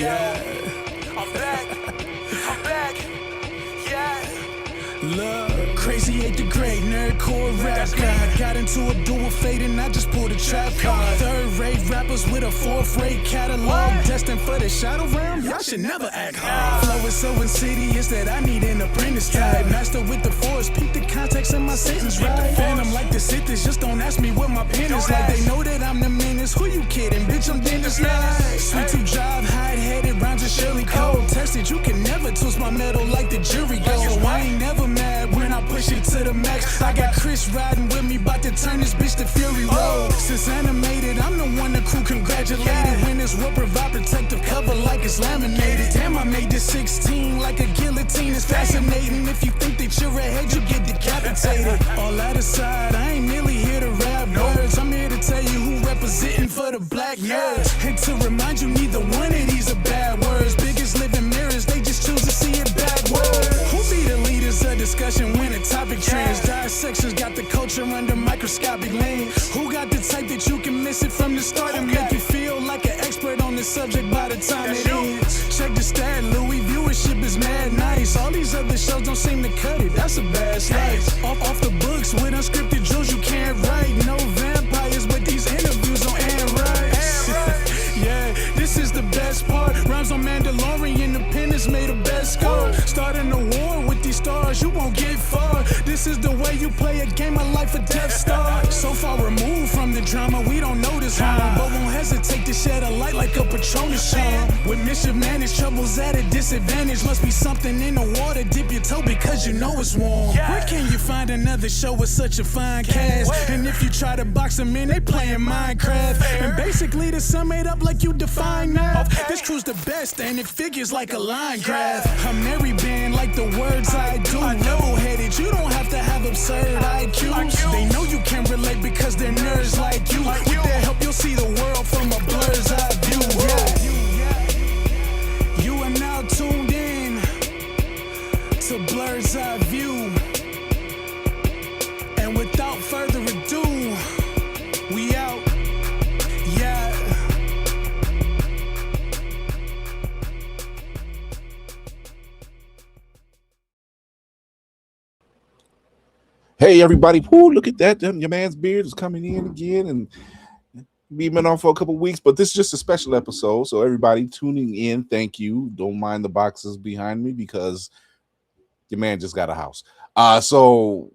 I'm back, yeah. Love, crazy 8th grade, nerdcore rap guy. Got into a dual fate and I just pulled a trap card. Third-rate rappers with a fourth-rate catalog. Destined for the shadow realm, y'all should never act hard. Flow is so insidious that I need an apprentice type. Master with the force, peep the context of my sentence, right? Phantom like the Sith is, just don't ask me what my pen is like. They know that I'm the menace, who you kidding? Bitch, I'm Dennis Nye. Sweet to drive, hide-headed, rhymes are surely cold. Tested, you can never twist my metal like the jury goes. So I ain't never mad when I push it to the max. I got Chris riding with me, bout to turn this bitch to Fury Road. Since animated, I'm the one the crew congratulated. When this will provide protective cover like it's laminated. Damn, I made this 16 like a guillotine. It's fascinating. If you think that you're ahead, you get decapitated. All that aside, I ain't merely here to rap words. I'm here to tell you who representing for the black nerds. And to remind you, neither one of these are bad words. Biggest living mirrors, they just choose to see it backwards. Who be the leaders of discussion when a topic trends? Dissections got the culture under microscopic lens. Who got the type that you can miss it from the start and make you feel like an expert on the subject by the time it ends? Check the stat, Louis, viewership is mad nice. All these other shows don't seem to cut it, that's a bad slice. Off the books with unscripted jewels you can't write. No vampires, but these interviews don't end right. Yeah, this is the best part. Rhymes on Mandalorian, Independence made a best score. Starting a war with these stars, you won't get far. This is the way you play a game of life or death star. So far removed from the drama, we don't notice harm, but won't hesitate to shed a light like a Patronus charm. With mischief managed, troubles at a disadvantage. Must be something in the water, dip your toe because you know it's warm. Where can you find another show with such a fine cast? And if you try to box them in, they playing Minecraft. And basically to sum it up like you define math, this crew's the best and it figures like a line graph. A merry band like the words I do. Level-headed, you don't have to have absurd IQs. They know you can relate because they're nerds like you. With their help, you'll see the world from a blur's eye view. Yeah. You are now tuned in to Blerd's Eye View. And without further ado, we out. Yeah. Hey everybody! Woo, look at that! Your man's beard is coming in again, and we've been on for a couple weeks. But this is just a special episode, so everybody tuning in, thank you. Don't mind the boxes behind me because your man just got a house. So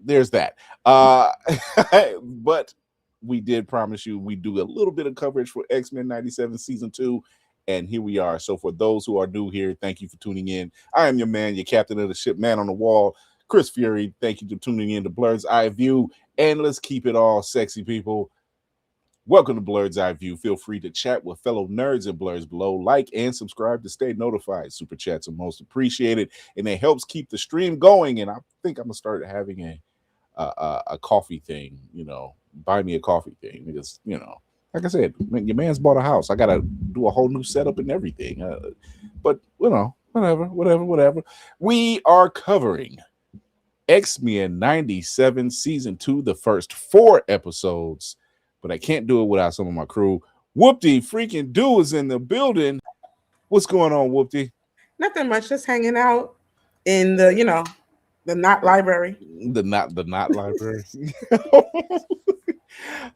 there's that. But we did promise you we do a little bit of coverage for X-Men '97 season 2, and here we are. So for those who are new here, thank you for tuning in. I am your man, your captain of the ship, man on the wall, Chris Fury. Thank you for tuning in to Blerd's Eye View, and let's keep it all sexy, people. Welcome to Blerd's Eye View. Feel free to chat with fellow nerds and blurs below. Like and subscribe to stay notified. Super chats are most appreciated, and it helps keep the stream going. And I think I'm gonna start having a coffee thing. You know, buy me a coffee thing because like I said, man, your man's bought a house. I gotta do a whole new setup and everything. But whatever. We are covering X-Men '97 season 2, the first 4 episodes, but I can't do it without some of my crew. Whoopty freaking Do is in the building. What's going on, Whoopty? Nothing much, just hanging out in the the not library. The not library.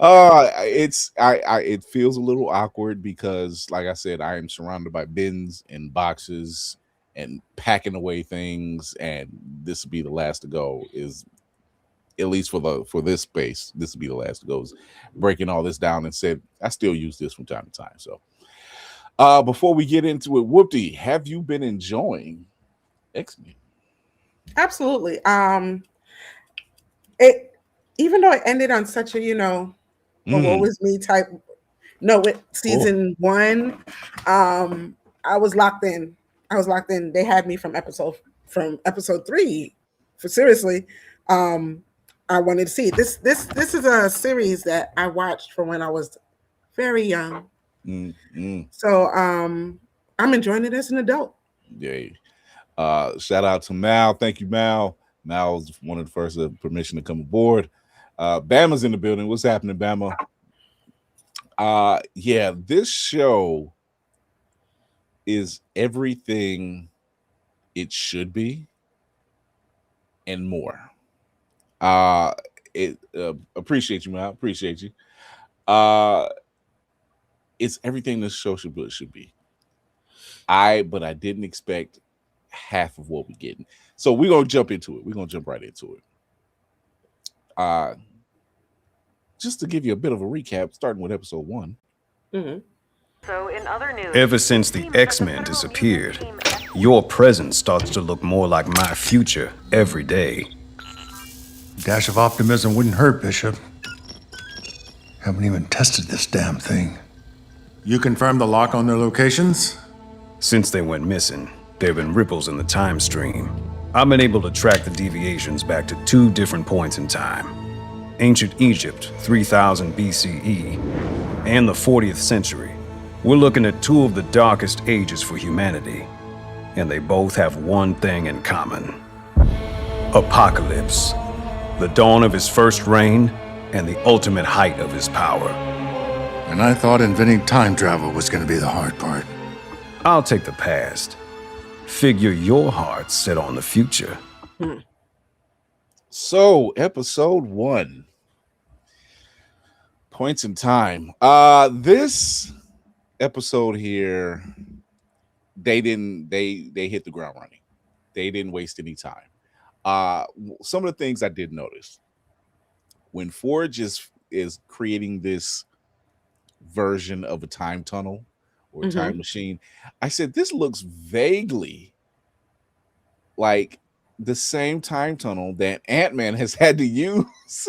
It feels a little awkward because, like I said, I am surrounded by bins and boxes and packing away things, and this will be the last to go. Is at least for this space, this will be the last to go. Is breaking all this down and said I still use this from time to time. So, before we get into it, Whoopty, have you been enjoying X-Men? Absolutely. It even though it ended on such a what was me type. No, with season 1, I was locked in. They had me from episode 3. For seriously, I wanted to see it. This is a series that I watched from when I was very young. So I'm enjoying it as an adult. Yay. Shout out to Mal. Thank you, Mal. Mal was one of the first permission to come aboard. Bama's in the building. What's happening, Bama? Yeah, this show is everything it should be and more. It appreciate you, man. I appreciate you. It's everything this show should be. But I didn't expect half of what we're getting. So we're gonna jump into it. We're gonna jump right into it. Just to give you a bit of a recap, starting with episode 1. Mm-hmm. So in other news, Ever since the X-Men disappeared, your present starts to look more like my future every day. Dash of optimism wouldn't hurt, Bishop. Haven't even tested this damn thing. You confirmed the lock on their locations? Since they went missing, there have been ripples in the time stream. I've been able to track the deviations back to 2 different points in time. Ancient Egypt, 3000 BCE, and the 40th century. We're looking at 2 of the darkest ages for humanity, and they both have one thing in common. Apocalypse. The dawn of his first reign, and the ultimate height of his power. And I thought inventing time travel was gonna be the hard part. I'll take the past. Figure your heart's set on the future. So, episode 1. Points in time. This episode here, they hit the ground running. They didn't waste any time. Some of the things I did notice when Forge is creating this version of a time tunnel or time machine, I said this looks vaguely like the same time tunnel that Ant-Man has had to use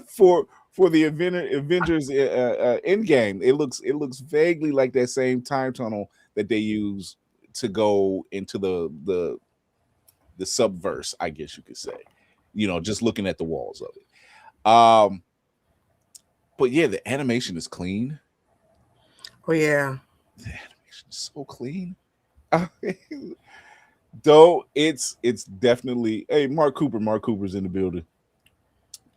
for the Avengers Endgame. It looks vaguely like that same time tunnel that they use to go into the subverse, I guess you could say. You know, just looking at the walls of it. But yeah, the animation is clean. Oh yeah, The animation is so clean. Though it's definitely, hey, Mark Cooper's in the building.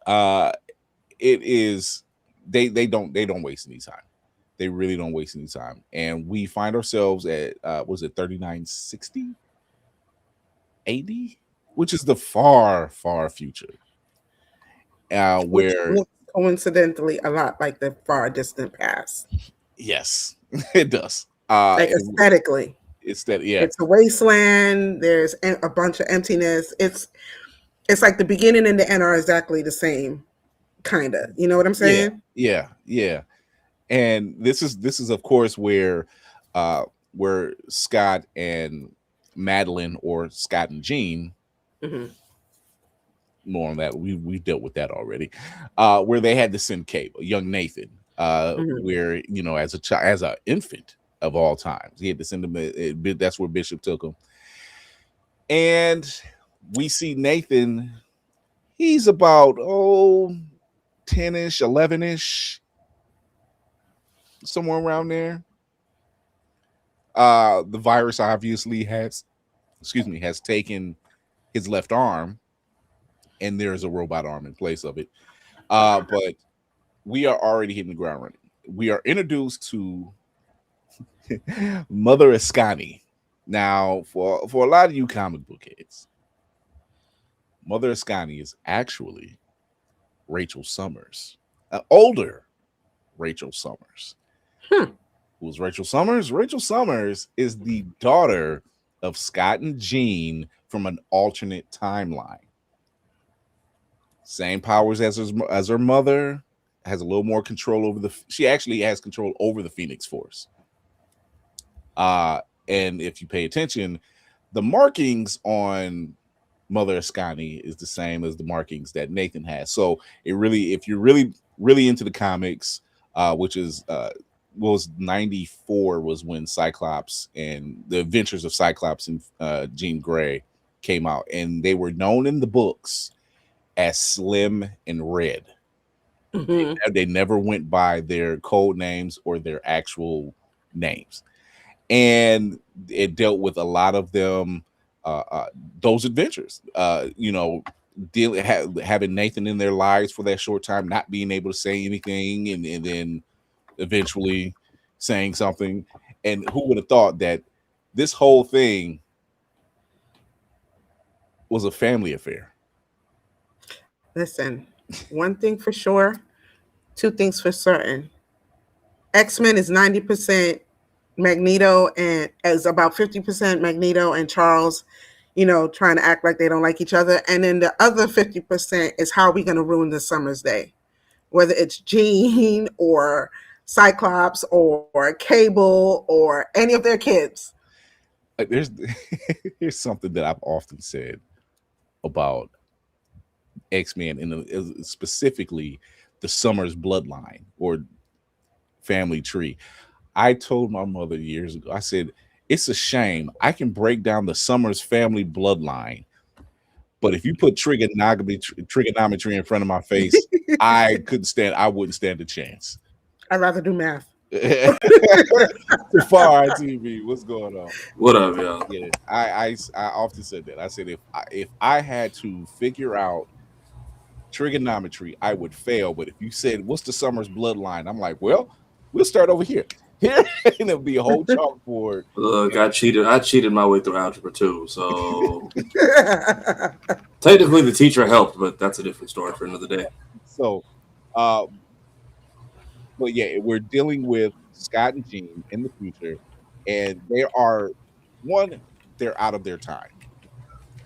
It is they don't waste any time. They really don't waste any time. And we find ourselves at was it 3960 AD, which is the far future. Where looks coincidentally a lot like the far distant past. yes, it does. Like aesthetically. It's that, yeah. It's a wasteland. There's a bunch of emptiness. It's like the beginning and the end are exactly the same, kind of. You know what I'm saying? Yeah. And this is of course where Scott and Madeline, or Scott and Jean, more on that. We dealt with that already. Where they had to send Cable, young Nathan, where, you know, as an infant of all times, he had to send him. That's where Bishop took him. And we see Nathan. He's about 10-ish, 11-ish, somewhere around there. The virus obviously has taken his left arm, and there's a robot arm in place of it. But we are already hitting the ground running. We are introduced to Mother Ascani. Now, for a lot of you comic book heads, Mother Ascani is actually Rachel Summers, an older Rachel Summers. Who's Rachel Summers? Rachel Summers is the daughter of Scott and Jean from an alternate timeline. Same powers as her mother, has a little more control over she actually has control over the Phoenix Force. And if you pay attention, the markings on Mother Ascani is the same as the markings that Nathan has. So it really, if you're really into the comics, which is was 94 was when Cyclops and the Adventures of Cyclops and Jean Grey came out, and they were known in the books as Slim and Red. They never went by their code names or their actual names, and it dealt with a lot of them. Those adventures, you know, having Nathan in their lives for that short time, not being able to say anything, and then eventually saying something. And who would have thought that this whole thing was a family affair? Listen, one thing for sure, two things for certain. X-Men is 90% Magneto and is about 50% Magneto and Charles, trying to act like they don't like each other. And then the other 50% is how are we going to ruin the Summer's Day? Whether it's Jean or Cyclops or Cable or any of their kids. There's here's something that I've often said about X-Men and specifically the Summers bloodline or family tree. I told my mother years ago, I said, it's a shame. I can break down the Summers family bloodline, but if you put trigonometry in front of my face, I wouldn't stand a chance. I'd rather do math. Far TV, what's going on? What up, y'all? Yeah, I often said that. I said if I had to figure out trigonometry, I would fail. But if you said what's the Summers bloodline, I'm like, well, we'll start over here. Here, and it'll be a whole chalkboard. Look, I cheated my way through algebra too. So technically, the teacher helped, but that's a different story for another day. So, but yeah, we're dealing with Scott and Jean in the future, and they're out of their time.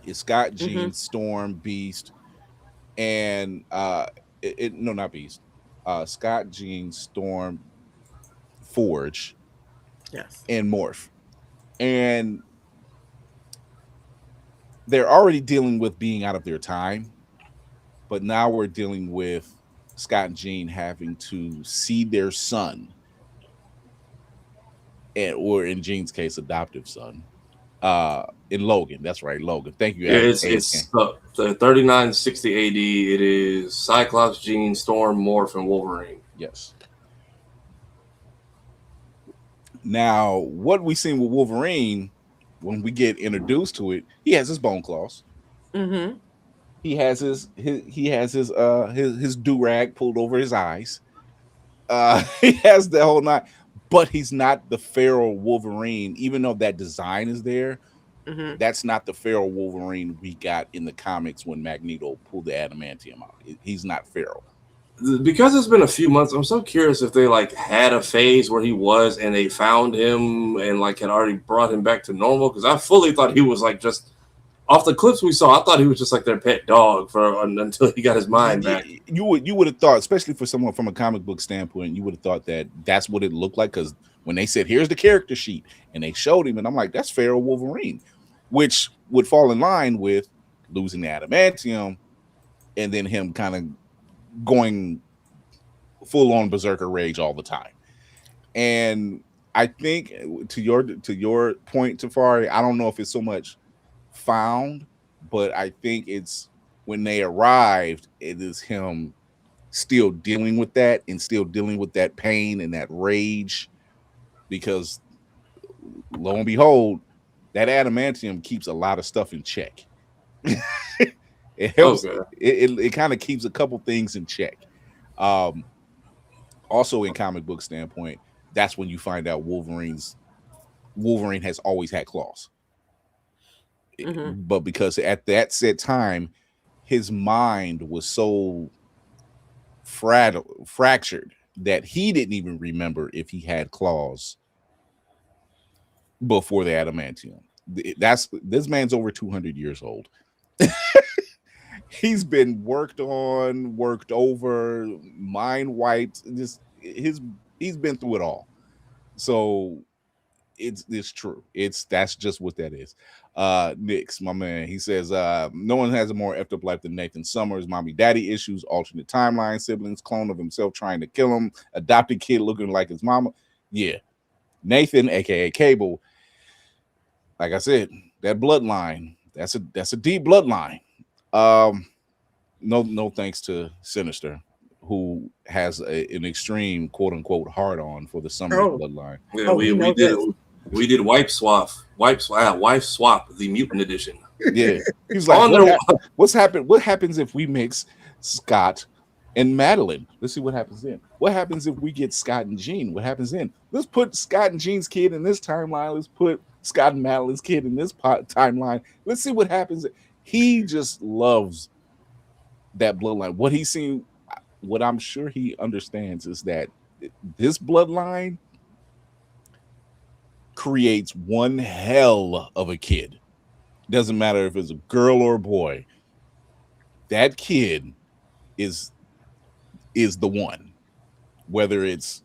It's Scott, Jean, Storm, Beast, and not Beast. Scott, Jean, Storm, Forge, yes, and Morph, and they're already dealing with being out of their time, but now we're dealing with Scott and Jean having to see their son, or in Jean's case, adoptive son, in Logan. That's right, Logan. Thank you. Yeah, it's 3960 AD. It is Cyclops, Jean, Storm, Morph, and Wolverine. Yes. Now, what we seen with Wolverine, when we get introduced to it, he has his bone claws. Mm-hmm. He has his do-rag pulled over his eyes. He has the whole nine, but he's not the feral Wolverine, even though that design is there. Mm-hmm. That's not the feral Wolverine we got in the comics when Magneto pulled the adamantium out. He's not feral. Because it's been a few months, I'm so curious if they had a phase where he was and they found him and had already brought him back to normal. Because I fully thought he was just off the clips we saw. I thought he was just their pet dog until he got his mind back. You would have thought, especially for someone from a comic book standpoint, you would have thought that that's what it looked like. Because when they said, "Here's the character sheet," and they showed him, and I'm like, "That's feral Wolverine," which would fall in line with losing the adamantium, and then him kind of going full on berserker rage all the time. And I think to your point, Tafari, I don't know if it's so much found, but I think it's when they arrived, it is him still dealing with that and still dealing with that pain and that rage, because lo and behold, that adamantium keeps a lot of stuff in check. It helps. Okay. It kind of keeps a couple things in check. Also, in comic book standpoint, that's when you find out Wolverine has always had claws. Mm-hmm. But because at that set time, his mind was so fractured that he didn't even remember if he had claws before the adamantium. This man's over 200 years old. He's been worked on, worked over, mind wiped. He's been through it all. So it's true. That's just what that is. Nix, my man, he says no one has a more effed up life than Nathan Summers. Mommy daddy issues, alternate timeline, siblings, clone of himself trying to kill him, adopted kid looking like his mama. Yeah. Nathan, aka Cable. Like I said, that bloodline, that's a deep bloodline. No thanks to Sinister, who has an extreme quote unquote hard on for the Summers bloodline. Yeah, we did wife swap the mutant edition. Yeah, he's like, what happens if we mix Scott and Madeline. Let's see what happens then. What happens if we get Scott and Jean? What happens then? Let's put Scott and Jean's kid in this timeline. Let's put Scott and Madeline's kid in this timeline. Let's see what happens. He just loves that bloodline. What he's seen, what I'm sure he understands is that this bloodline creates one hell of a kid. Doesn't matter if it's a girl or a boy. That kid is the one. Whether it's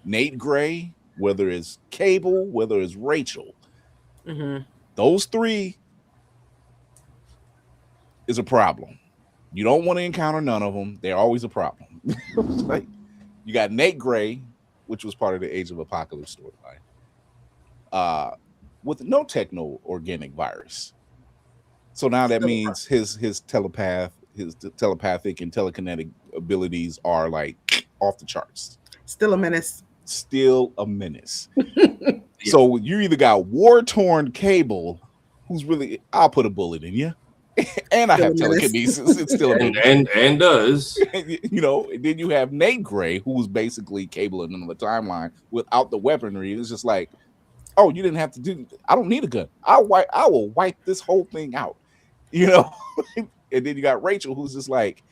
Nate Gray, whether it's Cable, whether it's Rachel. Mm-hmm. Those three is a problem. You don't want to encounter none of them. They're always a problem. Like, you got Nate Gray, which was part of the Age of Apocalypse storyline, with no techno-organic virus. So now that means his telepathic and telekinetic abilities are like off the charts. Still a menace. Still a menace. So you either got war-torn Cable, who's really, I'll put a bullet in you. And I have telekinesis. It's still a menace. And does. You know, and then you have Nate Gray, who was basically Cable in another timeline without the weaponry. It's just like, oh, you didn't have to do, I don't need a gun. I will wipe this whole thing out. You know? And then you got Rachel, who's just like,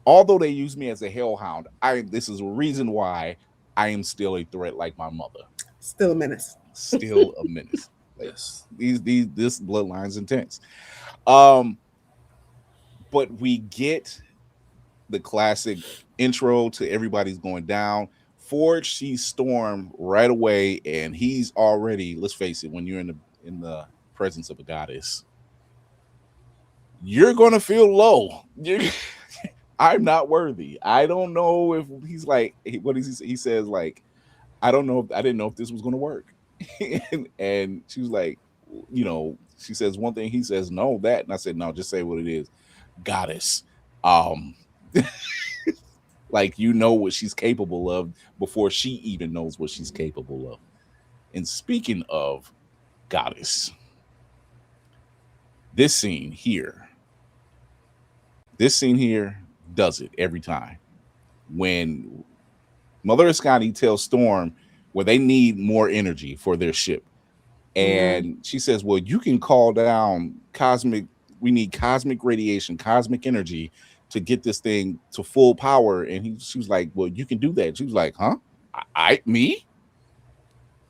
although they use me as a hellhound, this is a reason why I am still a threat like my mother. Still a menace. Still a menace. Like, Yes. This bloodline's intense. But we get the classic intro to everybody's going down. Forge sees Storm right away, and he's already, let's face it, when you're in the presence of a goddess, you're gonna feel low. I'm not worthy. I don't know if he's like, what is he says, like, I didn't know if this was gonna work. and she was like, you know, she says one thing, he says no, that, and I said, no, just say what it is. Goddess. Like, you know what she's capable of before she even knows what she's capable of. And speaking of goddess, this scene here does it every time. When Mother Escani tells Storm where they need more energy for their ship, and she says, well, you can call down we need cosmic radiation, cosmic energy to get this thing to full power. And she was like, well, you can do that. She was like, huh? Me?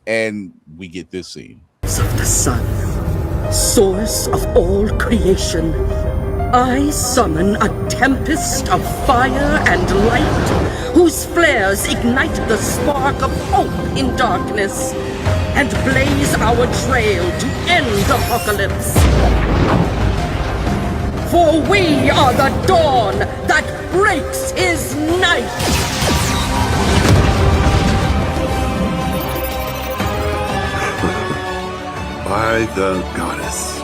And we get this scene. Of the sun, source of all creation, I summon a tempest of fire and light, whose flares ignite the spark of hope in darkness, and blaze our trail to end apocalypse. For we are the dawn that breaks his night! By the goddess.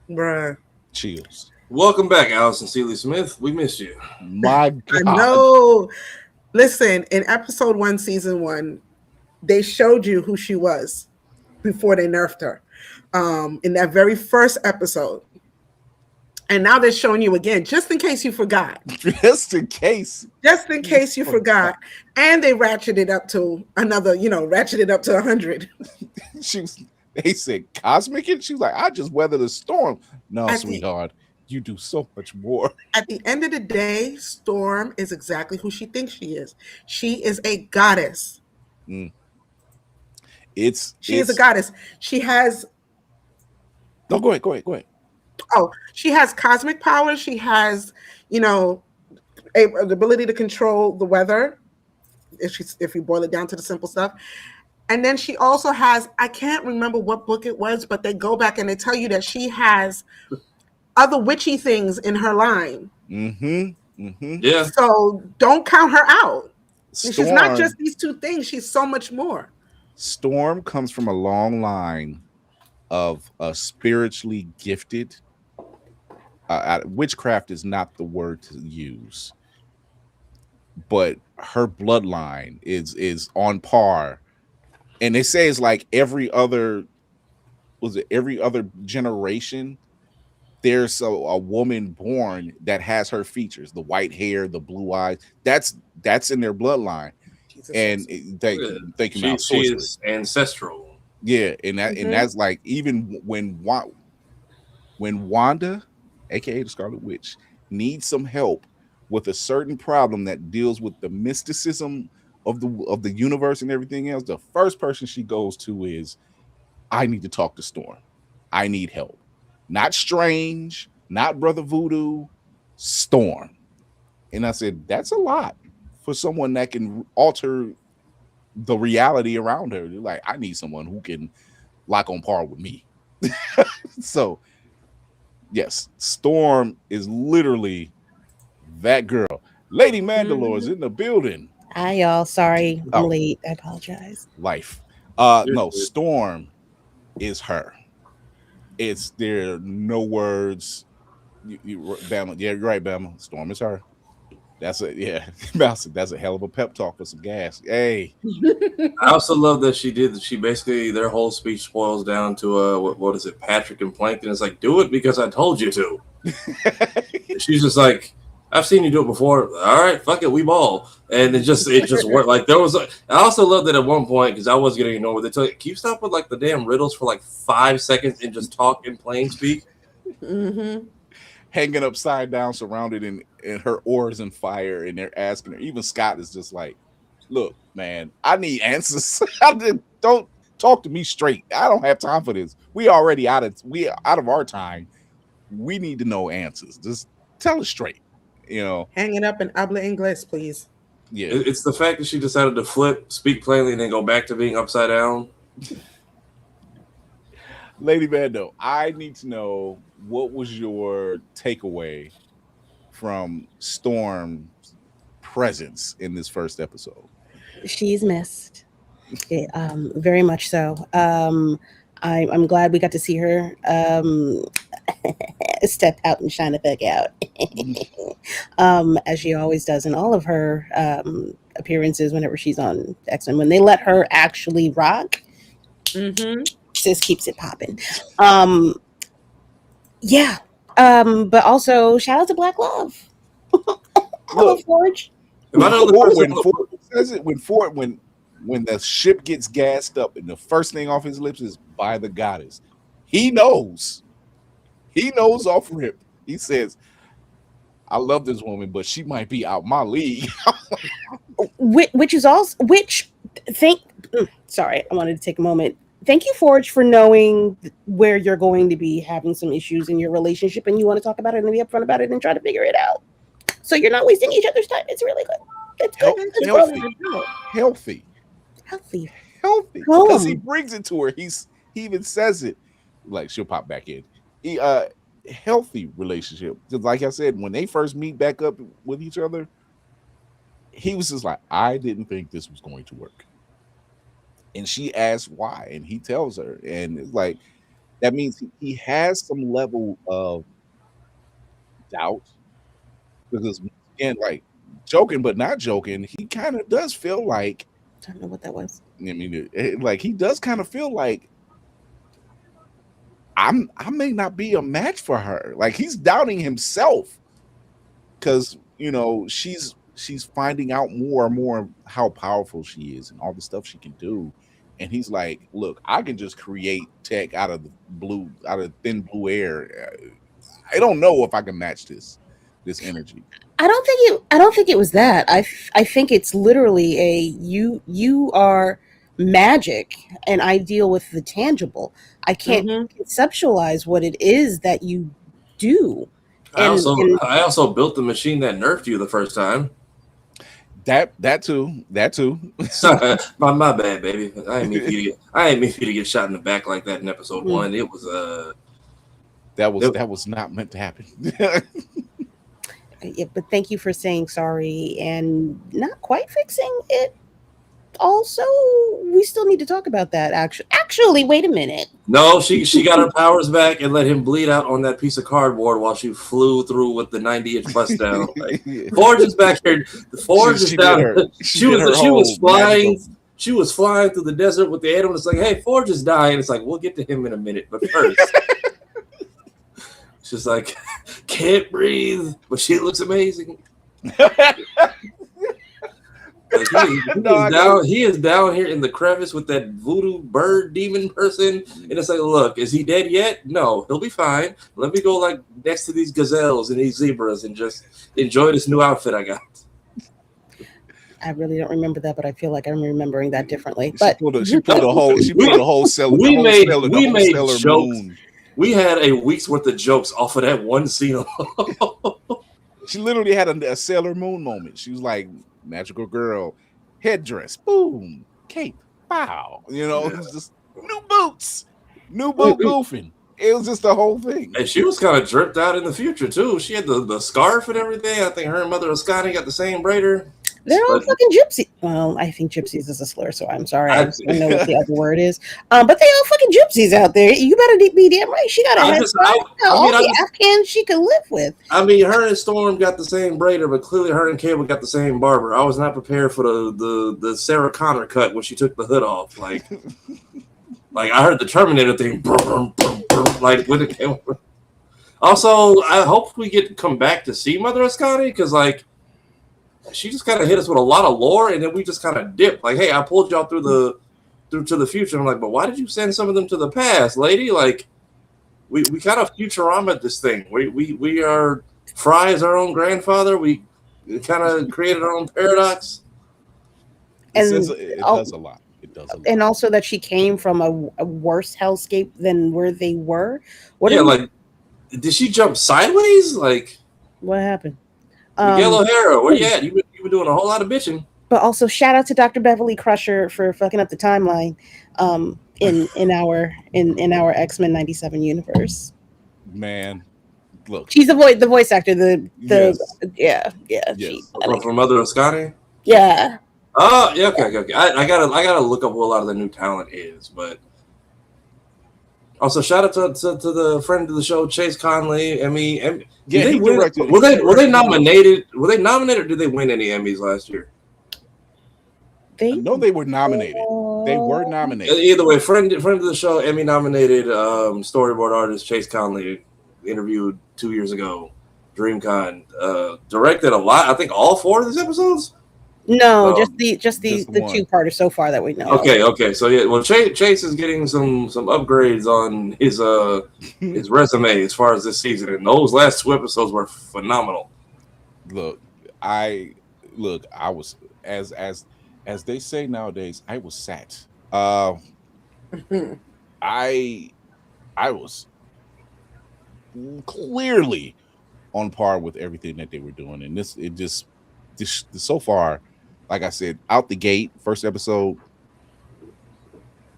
Bruh. Chills. Welcome back, Allison Seeley Smith. We missed you. My God. I know. Listen, in episode 1, season 1, they showed you who she was before they nerfed her. In that very first episode. And now they're showing you again, just in case you forgot. Just in case You forgot. And they ratcheted up to another, ratcheted up to 100. They said cosmic, and she was like, I just weathered a storm. No, sweetheart, you do so much more. At the end of the day, Storm is exactly who she thinks she is. She is a goddess. She is a goddess. She has. No, go ahead. Oh, she has cosmic power. She has, the ability to control the weather. If you boil it down to the simple stuff. And then she also has, I can't remember what book it was, but they go back and they tell you that she has other witchy things in her line. Yeah. So don't count her out. Storm, she's not just these two things. She's so much more. Storm comes from a long line of spiritually gifted. Witchcraft is not the word to use, but her bloodline is on par. And they say it's like every other was it every other generation, there's a woman born that has her features, the white hair, the blue eyes. That's in their bloodline. And thank you, she is ancestral. Yeah, and that's like, even when Wanda, aka the Scarlet Witch, needs some help with a certain problem that deals with the mysticism of the universe and everything else, the first person she goes to is, I need to talk to Storm. I need help. Not Strange, not Brother Voodoo, Storm. And I said, that's a lot for someone that can alter the reality around her. You're like, I need someone who can lock on par with me. So, yes, Storm is literally that girl. Lady Mandalore is in the building. Hi, y'all. Sorry, I'm late. I apologize. Life. No, Storm is her. There are no words. Bama, yeah, you're right, Bama. Storm is her. That's that's a hell of a pep talk for some gas. Hey. I also love that she basically, their whole speech boils down to what is it, Patrick and Plankton. It's like, do it because I told you to. She's just like, I've seen you do it before. All right, fuck it, we ball. And it just worked. Like, there was I also love that at one point, because I was getting ignored, they tell you, can you stop with like the damn riddles for like 5 seconds and just talk in plain speak? Hanging upside down, surrounded in her oars and fire, and they're asking her. Even Scott is just like, look, man, I need answers. Don't talk to me straight. I don't have time for this. We already out of our time. We need to know answers. Just tell us straight. Hang it up and habla inglés, please. Yeah, it's the fact that she decided to flip, speak plainly, and then go back to being upside down. Lady Bando, I need to know, what was your takeaway from Storm's presence in this first episode? She's missed, very much so. I'm glad we got to see her step out and shine the fuck out, as she always does in all of her appearances whenever she's on X-Men. When they let her actually rock, sis keeps it popping. But also shout out to Black Love. Hello, Forge. When Ford says it, when the ship gets gassed up and the first thing off his lips is by the goddess, he knows off rip. He says, I love this woman, but she might be out my league. Sorry, I wanted to take a moment. Thank you, Forge, for knowing where you're going to be having some issues in your relationship, and you want to talk about it and be upfront about it and try to figure it out. So you're not wasting each other's time. It's really good. It's good. Healthy. Because he brings it to her. He even says it. Like, she'll pop back in. Healthy relationship. Just like I said, when they first meet back up with each other, he was just like, I didn't think this was going to work. And she asks why, and he tells her, and it's like, that means he has some level of doubt, because again, like, joking but not joking, he kind of does feel like, I don't know what that was. I mean, like, he does kind of feel like I may not be a match for her. Like, he's doubting himself because she's finding out more and more how powerful she is and all the stuff she can do. And he's like, look, I can just create tech out of thin blue air. I don't know if I can match this energy. I don't think it was that. I think it's literally you are magic and I deal with the tangible. I can't conceptualize what it is that you do. I also built the machine that nerfed you the first time. That too. my bad, baby. I didn't mean for you to get shot in the back like that in episode 1. It was that was not meant to happen. Yeah, but thank you for saying sorry and not quite fixing it. Also, we still need to talk about that. Actually, wait a minute. No, she got her powers back and let him bleed out on that piece of cardboard while she flew through with the 90-inch bust down. Like, Forge is back here. The Forge is down. She was flying. she was flying through the desert with the animal. It's like, hey, Forge is dying. It's like, we'll get to him in a minute, but first, she's like, can't breathe, but she looks amazing. Like he is down here in the crevice with that voodoo bird demon person, and it's like, look, is he dead yet? No, he'll be fine. Let me go like next to these gazelles and these zebras and just enjoy this new outfit I got. I really don't remember that, but I feel like I'm remembering that differently. She pulled a whole cellar. We made jokes. Moon. We had a week's worth of jokes off of that one scene. She literally had a Sailor Moon moment. She was like, magical girl, headdress, boom, cape, wow. You know, it was just new boots, new boot goofing. It was just the whole thing. And she was kind of dripped out in the future, too. She had the scarf and everything. I think her and Mother Ascani got the same braider. They're all fucking gypsies. Well, I think gypsies is a slur, so I'm sorry. I don't know what the other word is. But they all fucking gypsies out there. You better be damn right. She got a head start. All the Afghans she could live with. I mean, her and Storm got the same braider, but clearly her and Cable got the same barber. I was not prepared for the Sarah Connor cut when she took the hood off. Like I heard the Terminator thing. Like when it came over. Also, I hope we get to come back to see Mother Ascani, because like she just kind of hit us with a lot of lore, and then we just kind of dipped. Like, hey, I pulled y'all through to the future. I'm like, but why did you send some of them to the past, lady? Like, we kind of Futurama this thing. We are Fry is our own grandfather. We kind of created our own paradox. And it does a lot. It does a lot. And also that she came from a worse hellscape than where they were. Did she jump sideways? Like, what happened? Miguel O'Hara, where you at? You been doing a whole lot of bitching. But also shout out to Dr. Beverly Crusher for fucking up the timeline in our X-Men 97 universe. Man, look. She's the voice actor, Yes. From Mother Ascani? Yeah. Oh, yeah, okay. I gotta look up what a lot of the new talent is, but also shout out to the friend of the show, Chase Conley. Emmy. Yeah, they win? Were they nominated? Were they nominated, or did they win any Emmys last year? No, they were nominated. They were nominated. Either way, friend of the show, Emmy nominated storyboard artist Chase Conley, interviewed 2 years ago, DreamCon. Directed a lot. I think all 4 of these episodes. No, just the 2-parter so far that we know. Okay. So yeah, well, Chase is getting some upgrades on his resume as far as this season, and those last 2 episodes were phenomenal. Look, I was as they say nowadays, I was sat. I was clearly on par with everything that they were doing, and this so far. Like I said, out the gate, first episode,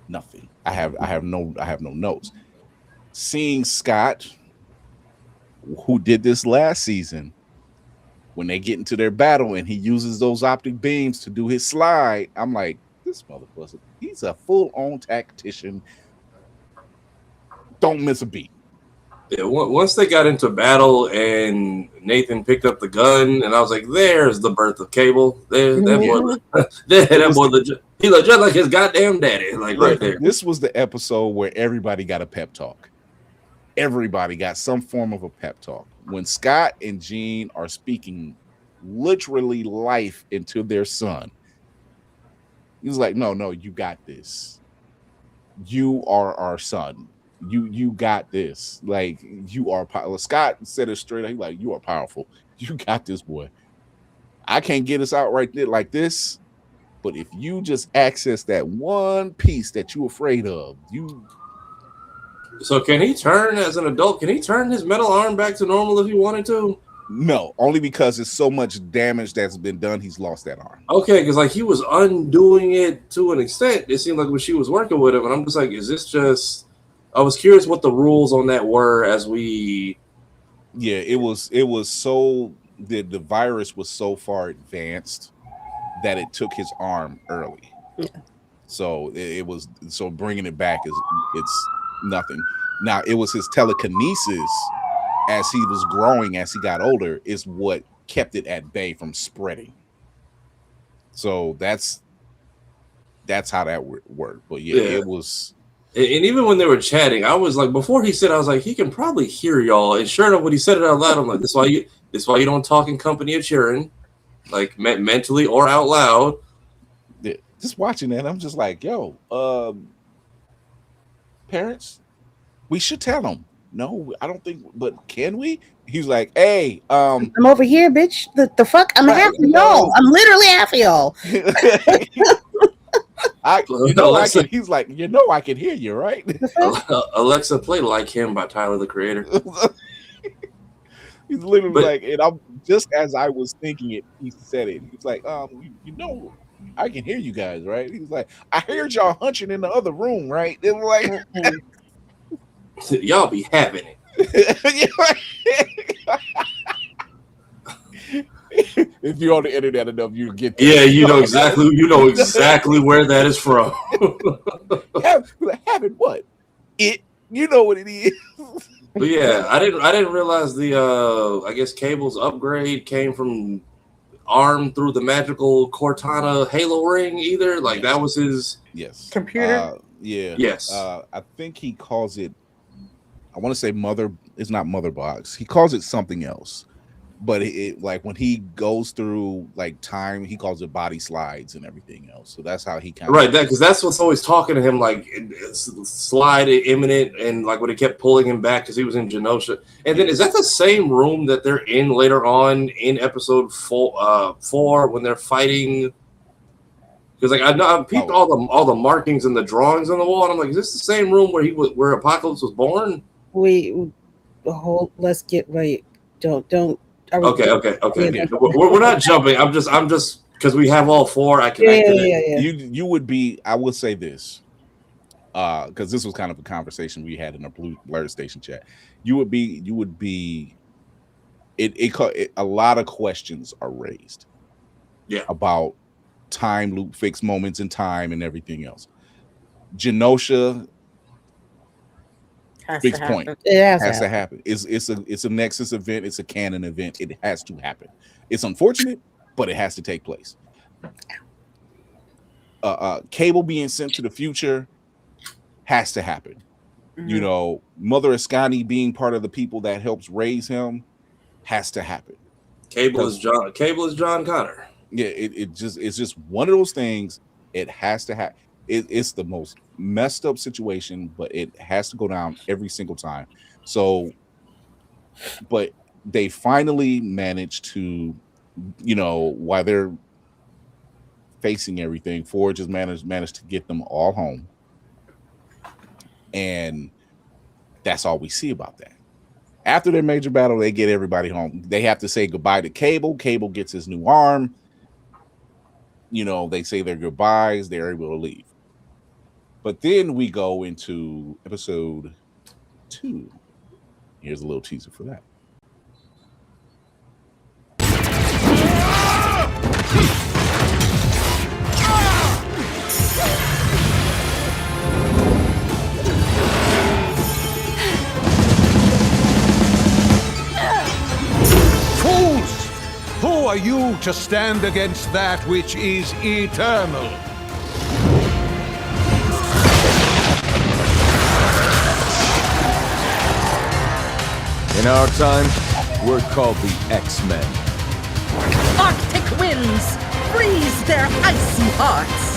nothing. I have no notes. Seeing Scott, who did this last season, when they get into their battle and he uses those optic beams to do his slide, I'm like, this motherfucker, he's a full-on tactician. Don't miss a beat. Yeah, once they got into battle and Nathan picked up the gun, and I was like, "There's the birth of Cable." He looked just like his goddamn daddy, like right there. This was the episode where everybody got a pep talk. Everybody got some form of a pep talk. When Scott and Jean are speaking literally life into their son, he was like, "No, you got this. You are our son. You got this. Like, you are powerful." Scott said it straight. He's like, "You are powerful. You got this, boy. I can't get us out right there like this, but if you just access that one piece that you're afraid of, you." So can he turn as an adult? Can he turn his metal arm back to normal if he wanted to? No, only because it's so much damage that's been done. He's lost that arm. Okay, because like he was undoing it to an extent. It seemed like when she was working with him, and I'm just like, is this just? I was curious what the rules on that were as we. Yeah, it was so the virus was so far advanced that it took his arm early. Yeah. So it was bringing it back it's nothing. Now it was his telekinesis as he was growing, as he got older, is what kept it at bay from spreading. So that's that's how that worked. But yeah, it was. And even when they were chatting, I was like, before he said, I was like, he can probably hear y'all. And sure enough, when he said it out loud, I'm like, this is why you don't talk in company of cheering, like mentally or out loud. Yeah, just watching that, I'm just like, yo, parents, we should tell them. No, I don't think, but can we? He's like, hey, I'm over here, bitch. The fuck? I'm half of y'all. I'm literally half of y'all. He's like, I can hear you, right? Alexa, play Like Him by Tyler, the Creator. He's literally like, and I'm just as I was thinking it, he said it. He's like, I can hear you guys, right? He was like, I heard y'all hunching in the other room, right? They were like, y'all be having it. If you're on the internet enough, you get that. Yeah, you know exactly where that is from. Having what? You know what it is. But yeah, I didn't realize the I guess Cable's upgrade came from armed through the magical Cortana Halo ring either. Like that was his computer. Yes. I think he calls it, I want to say it's not mother box. He calls it something else. But it like when he goes through like time, he calls it body slides and everything else. So that's how he kind of because that's what's always talking to him, like slide imminent, and like when he kept pulling him back because he was in Genosha. And then is that the same room that they're in later on in episode 4 when they're fighting? Because like I peeped all the markings and the drawings on the wall, and I'm like, is this the same room where Apocalypse was born? Let's get right. Don't. Okay. Yeah. We're not jumping. I'm just because we have all 4. I can. Yeah. You would be. I will say this, because this was kind of a conversation we had in our Blerd Station chat. You would be. A lot of questions are raised. Yeah. About time loop, fixed moments in time, and everything else. Genosha. Fixed point. It has to happen. It's a Nexus event. It's a canon event. It has to happen. It's unfortunate, but it has to take place. Cable being sent to the future has to happen. Mm-hmm. Mother Ascani being part of the people that helps raise him has to happen. Cable is John Connor. Yeah, it's just one of those things. It has to happen. It's the most messed up situation, but it has to go down every single time. So, but they finally managed to, while they're facing everything, Forge has managed to get them all home. And that's all we see about that. After their major battle, they get everybody home. They have to say goodbye to Cable. Cable gets his new arm. They say their goodbyes. They're able to leave. But then we go into episode 2. Here's a little teaser for that. Fools! Who are you to stand against that which is eternal? In our time, we're called the X-Men. Arctic winds freeze their icy hearts.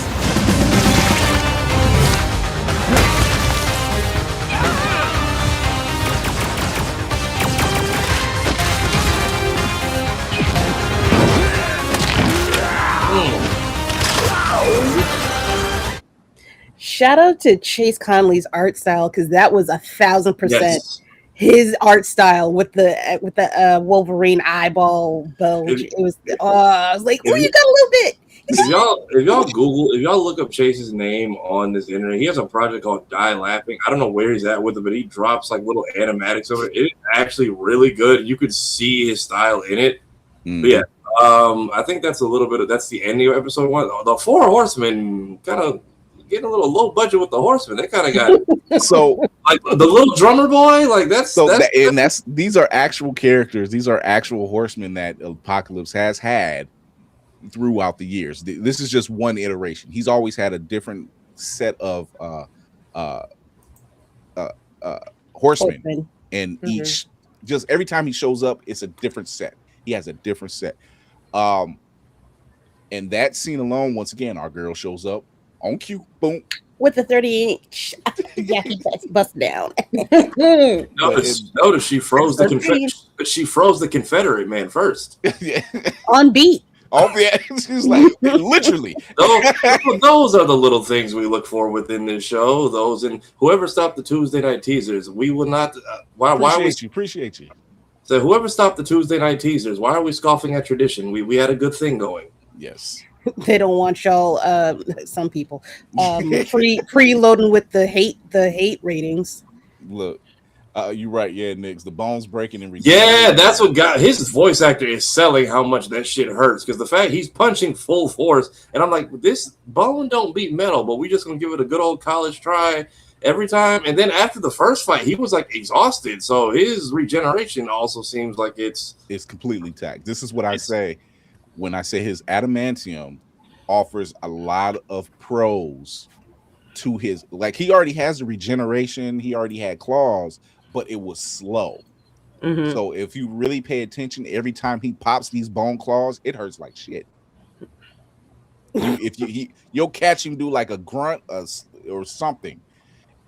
Shout out to Chase Conley's art style, because that was 1,000% his art style with the Wolverine eyeball bulge. It was I was like, oh, you got a little bit. If y'all look up Chase's name on this internet, he has a project called Die Laughing. I don't know where he's at with it, but he drops like little animatics of it. It's actually really good. You could see his style in it. Mm-hmm. But yeah, I think that's that's the ending of episode 1. The 4 Horsemen kind of getting a little low budget with the Horsemen. They kind of got so like the little drummer boy. Like these are actual characters. These are actual Horsemen that Apocalypse has had. throughout the years. This is just one iteration. He's always had a different set of horsemen, and each, just every time he shows up, it's a different set. He has a different set. And that scene alone, once again, our girl shows up on cue, boom, with the 30-inch Jackie bust down. Notice she froze the Confederate man first. On beat. Oh yeah, she's like literally. Those are the little things we look for within this show. Those, and whoever stopped the Tuesday night teasers, we will not. Appreciate you. So whoever stopped the Tuesday night teasers, why are we scoffing at tradition? We had a good thing going. Yes. They don't want y'all. Some people preloading with the hate ratings. Look, you're right. Yeah, Nix, the bones breaking and yeah, that's what got his voice actor is selling how much that shit hurts, because the fact he's punching full force, and I'm like, this bone don't beat metal, but we just gonna give it a good old college try every time. And then after the first fight, he was like exhausted, so his regeneration also seems like it's completely tacked. This is what I say when I say his adamantium offers a lot of pros to his, like, he already has the regeneration, he already had claws, but it was slow. So if you really pay attention, every time he pops these bone claws, it hurts like shit. You'll catch him do like a grunt or something.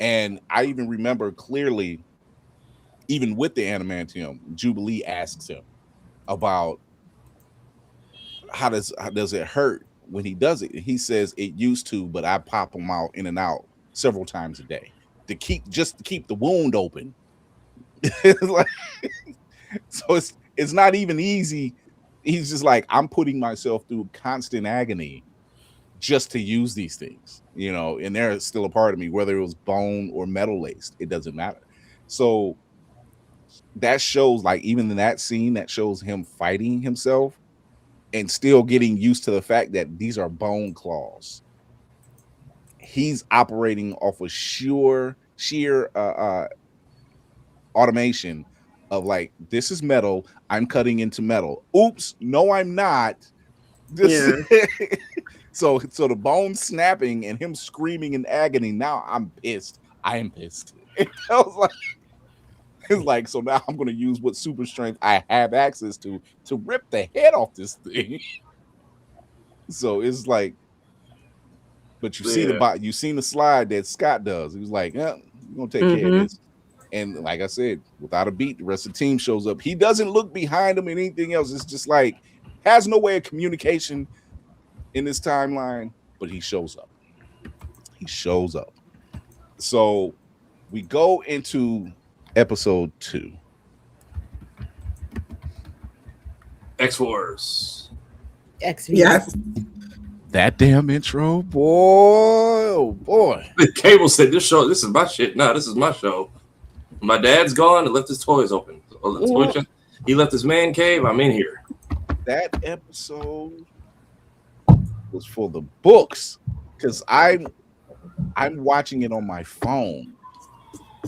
And I even remember clearly, even with the adamantium, Jubilee asks him about how does it hurt when he does it. He says it used to, but I pop them out in and out several times a day to keep the wound open. Like, so it's not even easy. He's just like, I'm putting myself through constant agony just to use these things, you know, and they're still a part of me, whether it was bone or metal laced, it doesn't matter. So that shows, like, even in that scene, that shows him fighting himself and still getting used to the fact that these are bone claws. He's operating off of sheer automation of like, this is metal, I'm cutting into metal. Oops, no, I'm not. So the bone snapping and him screaming in agony. Now I'm pissed. I am pissed. It was like, it's like, so now I'm going to use what super strength I have access to rip the head off this thing. So it's like, but you seen the slide that Scott does. He was like, yeah, we're going to take care of this. And like I said, without a beat, the rest of the team shows up. He doesn't look behind him and anything else. It's just like, has no way of communication in this timeline, but he shows up. He shows up. So we go into episode 2. X-Force. X-Force. Yes. That damn intro, boy, oh boy. Cable said, this is my shit. No, this is my show. My dad's gone and left his toys open. He left his man cave. I'm in here. That episode was for the books, because I'm watching it on my phone,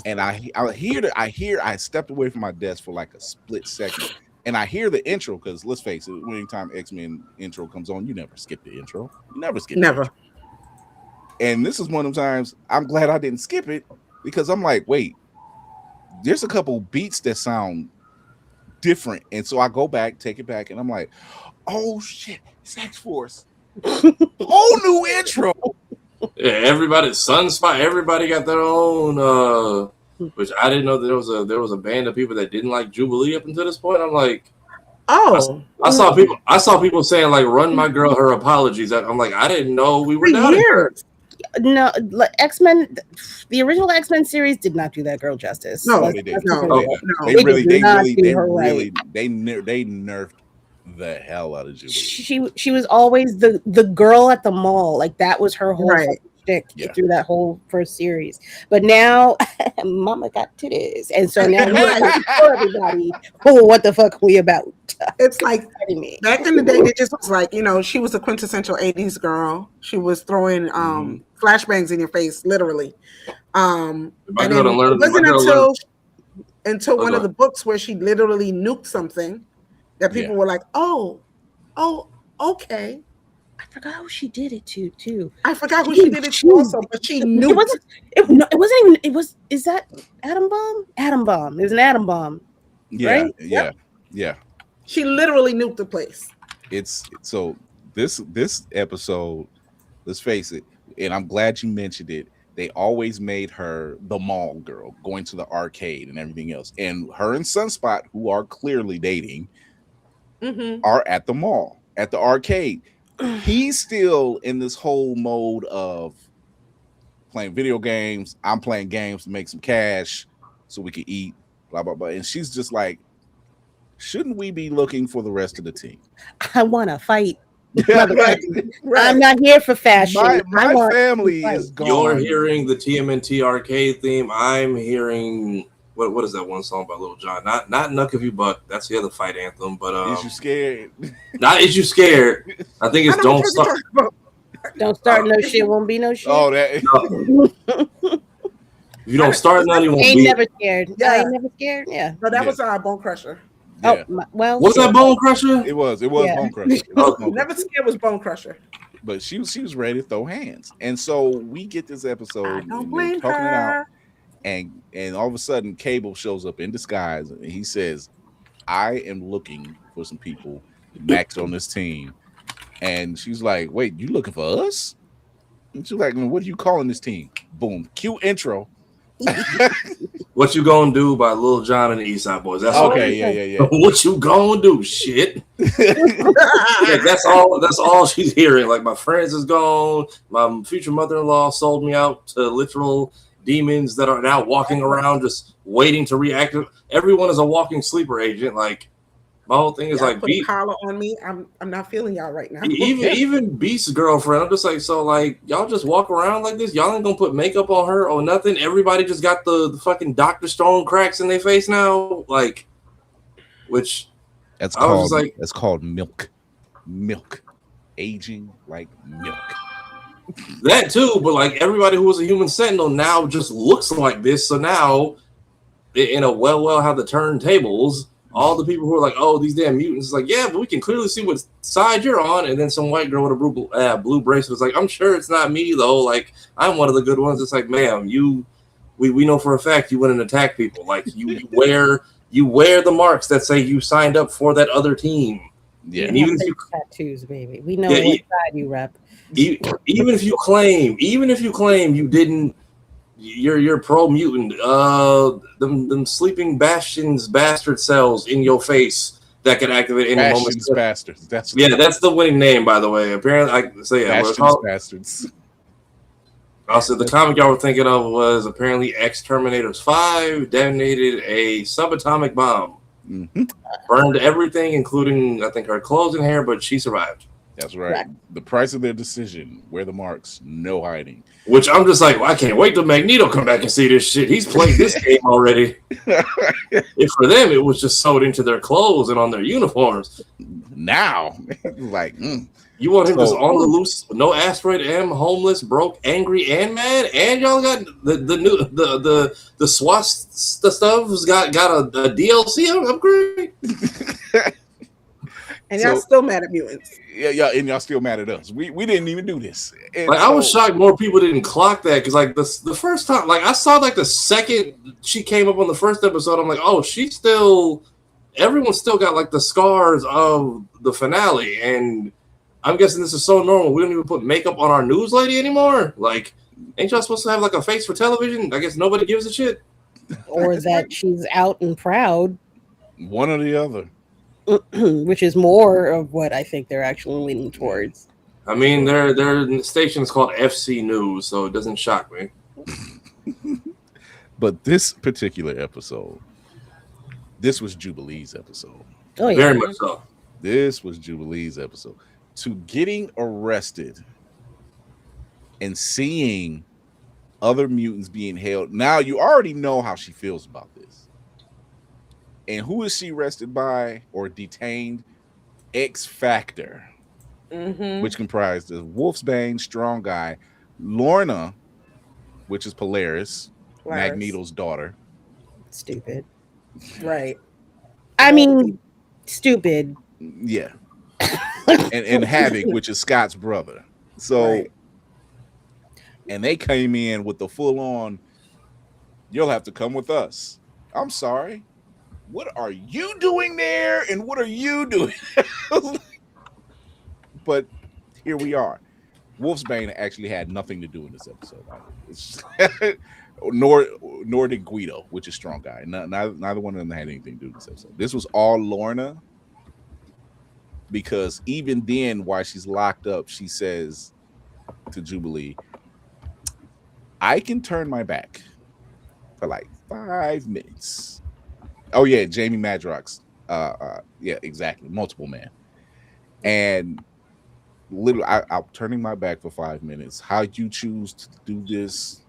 and I stepped away from my desk for like a split second, and I hear the intro, because let's face it, anytime X-Men intro comes on, you never skip the intro. You never skip never. The intro. And this is one of the times I'm glad I didn't skip it, because I'm like, wait, there's a couple beats that sound different. And so I go back, take it back, and I'm like, oh shit, it's X-Force. Whole new intro. Yeah, everybody, Sunspot, everybody got their own which I didn't know that there was a band of people that didn't like Jubilee up until this point. I'm like, oh, I saw people saying like, run my girl her apologies. I'm like, I didn't know we were down here. No, X-Men, the original X-Men series did not do that girl justice. No, they did. They nerfed the hell out of Jubilee. She was always the girl at the mall. Like, that was her whole shtick through that whole first series. But now, Mama got titties, and so now everybody, what the fuck we about? It's like back in the day, it just was like, you know, she was a quintessential 80s girl. She was throwing flashbangs in your face, literally. And then it wasn't until one of the books where she literally nuked something that people were like, oh, okay. I forgot who she did it to too. I forgot who she did it to also, but she knew. It wasn't. No, it wasn't even. It was. Is that Atom Bomb? Atom Bomb. It was an Atom Bomb. Yeah, Right? yeah. She literally nuked the place. It's so this episode, let's face it, and I'm glad you mentioned it. They always made her the mall girl, going to the arcade and everything else. And her and Sunspot, who are clearly dating, are at the mall, at the arcade. He's still in this whole mode of playing video games. I'm playing games to make some cash so we can eat, blah, blah, blah. And she's just like, shouldn't we be looking for the rest of the team? I want to fight. Right. I'm not here for fashion. My family is gone. You're hearing the TMNT arcade theme. I'm hearing what is that one song by Lil Jon? Not Nuck If You Buck. That's the other fight anthem. But Is You Scared? Not Is You Scared. I think it's Don't Start. Don't start no shit. Won't be no shit. Oh, that. If you don't start none, you won't Ain't be. never scared. Yeah. I ain't never scared. Yeah. But that was our Bone Crusher. Yeah. Oh, well. Was that Bone Crusher? It was Yeah. Bone Crusher. It was Bone Never Crusher. Scared was Bone Crusher. But she was ready to throw hands. And so we get this episode, I and don't they're blame talking it out. her. And all of a sudden, Cable shows up in disguise, and he says, "I am looking for some people max on this team." And she's like, "Wait, you looking for us?" And she's like, "What are you calling this team?" Boom, cue intro. What You Gonna Do by Lil Jon and the East Side Boys. That's Okay, yeah. What you gonna do? Shit. Like, that's all she's hearing. Like, my friends is gone. My future mother-in-law sold me out to literal demons that are now walking around just waiting to reactivate. Everyone is a walking sleeper agent. Like, my whole thing is Y'all like, put a collar on me. I'm not feeling y'all right now. even Beast's girlfriend. I'm just like, so like, y'all just walk around like this. Y'all ain't gonna put makeup on her or nothing. Everybody just got the fucking Dr. Stone cracks in their face now. Like, which That's I was called just like, that's called milk, aging like milk. that too, but like everybody who was a human sentinel now just looks like this. So now, in a well how the turntables, all the people who are like, oh, these damn mutants, is like, yeah, but we can clearly see what side you're on. And then some white girl with a blue bracelet was like, I'm sure it's not me though. Like, I'm one of the good ones. It's like, ma'am, we know for a fact you went and attack people. Like, you wear the marks that say you signed up for that other team. Yeah, and even if you tattoos, baby, we know what side you rep. Even if you claim you didn't, you're pro mutant. Them sleeping bastions, bastard cells in your face that can activate any moment. Bastions bastards. That's the winning name, by the way. Apparently, I say Bastions bastards. Also, the comic y'all were thinking of was apparently Exterminators 5 detonated a subatomic bomb, burned everything, including I think her clothes and hair, but she survived. That's right. The price of their decision: wear the marks, no hiding. Which I'm just like, well, I can't wait till Magneto come back and see this shit. He's played this game already. If for them, it was just sewed into their clothes and on their uniforms. Now, like, you want him just on the loose, no asteroid M, homeless, broke, angry, and mad, and y'all got the SWAT stuff's got a DLC upgrade. And y'all still mad at mutants. Yeah, and y'all still mad at us. We didn't even do this. And like, I was shocked more people didn't clock that, because like the first time, like I saw like the second she came up on the first episode, I'm like, oh, everyone still got like the scars of the finale, and I'm guessing this is so normal. We don't even put makeup on our news lady anymore. Like, ain't y'all supposed to have like a face for television? I guess nobody gives a shit. Or that she's out and proud. One or the other. Which is more of what I think they're actually leaning towards. I mean, their station is called FC News, so it doesn't shock me. But this particular episode, this was Jubilee's episode. Oh, yeah. Very much so. This was Jubilee's episode. To getting arrested and seeing other mutants being held. Now you already know how she feels about this. And who is she arrested by or detained? X Factor, which comprised of Wolfsbane, Strong Guy, Lorna, which is Polaris, Magneto's daughter. Stupid. Right. I mean, stupid. Yeah. and Havoc, which is Scott's brother. So, Right. and they came in with the full on, you'll have to come with us. I'm sorry. What are you doing there? And what are you doing? But here we are. Wolfsbane actually had nothing to do in this episode. Nor did Guido, which is Strong Guy. Neither one of them had anything to do with this episode. This was all Lorna, because even then, while she's locked up, she says to Jubilee, I can turn my back for like 5 minutes. Oh yeah, Jamie Madrox. Yeah, exactly. Multiple man. And literally, I'm turning my back for 5 minutes. How you choose to do this,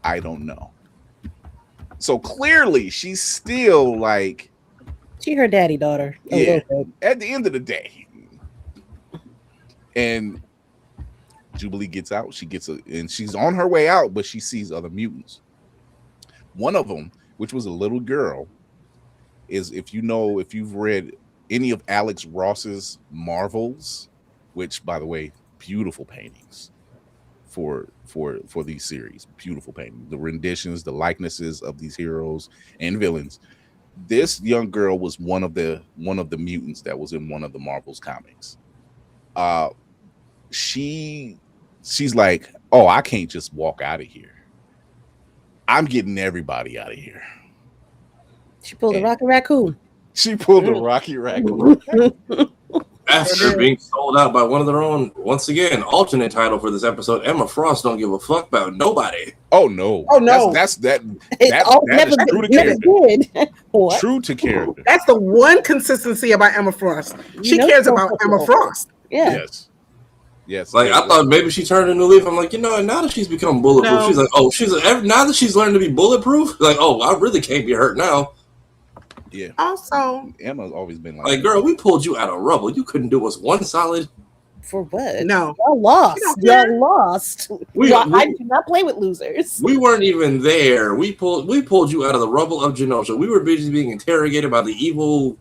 I don't know. So clearly, she's still like, she her daddy daughter. Yeah. At the end of the day, and Jubilee gets out. And she's on her way out, but she sees other mutants. One of them, which was a little girl, is if you've read any of Alex Ross's Marvels, which, by the way, beautiful paintings for these series, beautiful paintings, the renditions, the likenesses of these heroes and villains. This young girl was one of the mutants that was in one of the Marvels comics. She's like, oh, I can't just walk out of here. I'm getting everybody out of here. She pulled a Rocky Raccoon. She pulled a Rocky Raccoon. After being sold out by one of their own, once again, alternate title for this episode, Emma Frost don't give a fuck about nobody. Oh no. That's true to character. What? True to character. That's the one consistency about Emma Frost. She cares about Emma Frost. Yeah. Yes. Like, I thought maybe she turned a new leaf. I'm like, now that she's become bulletproof, she's like, now that she's learned to be bulletproof, like, I really can't be hurt now. Yeah. Also, Emma's always been like, girl, we pulled you out of rubble. You couldn't do us one solid. For what? No. Y'all lost. Y'all lost. I do not play with losers. We weren't even there. We pulled you out of the rubble of Genosha. We were busy being interrogated by the evil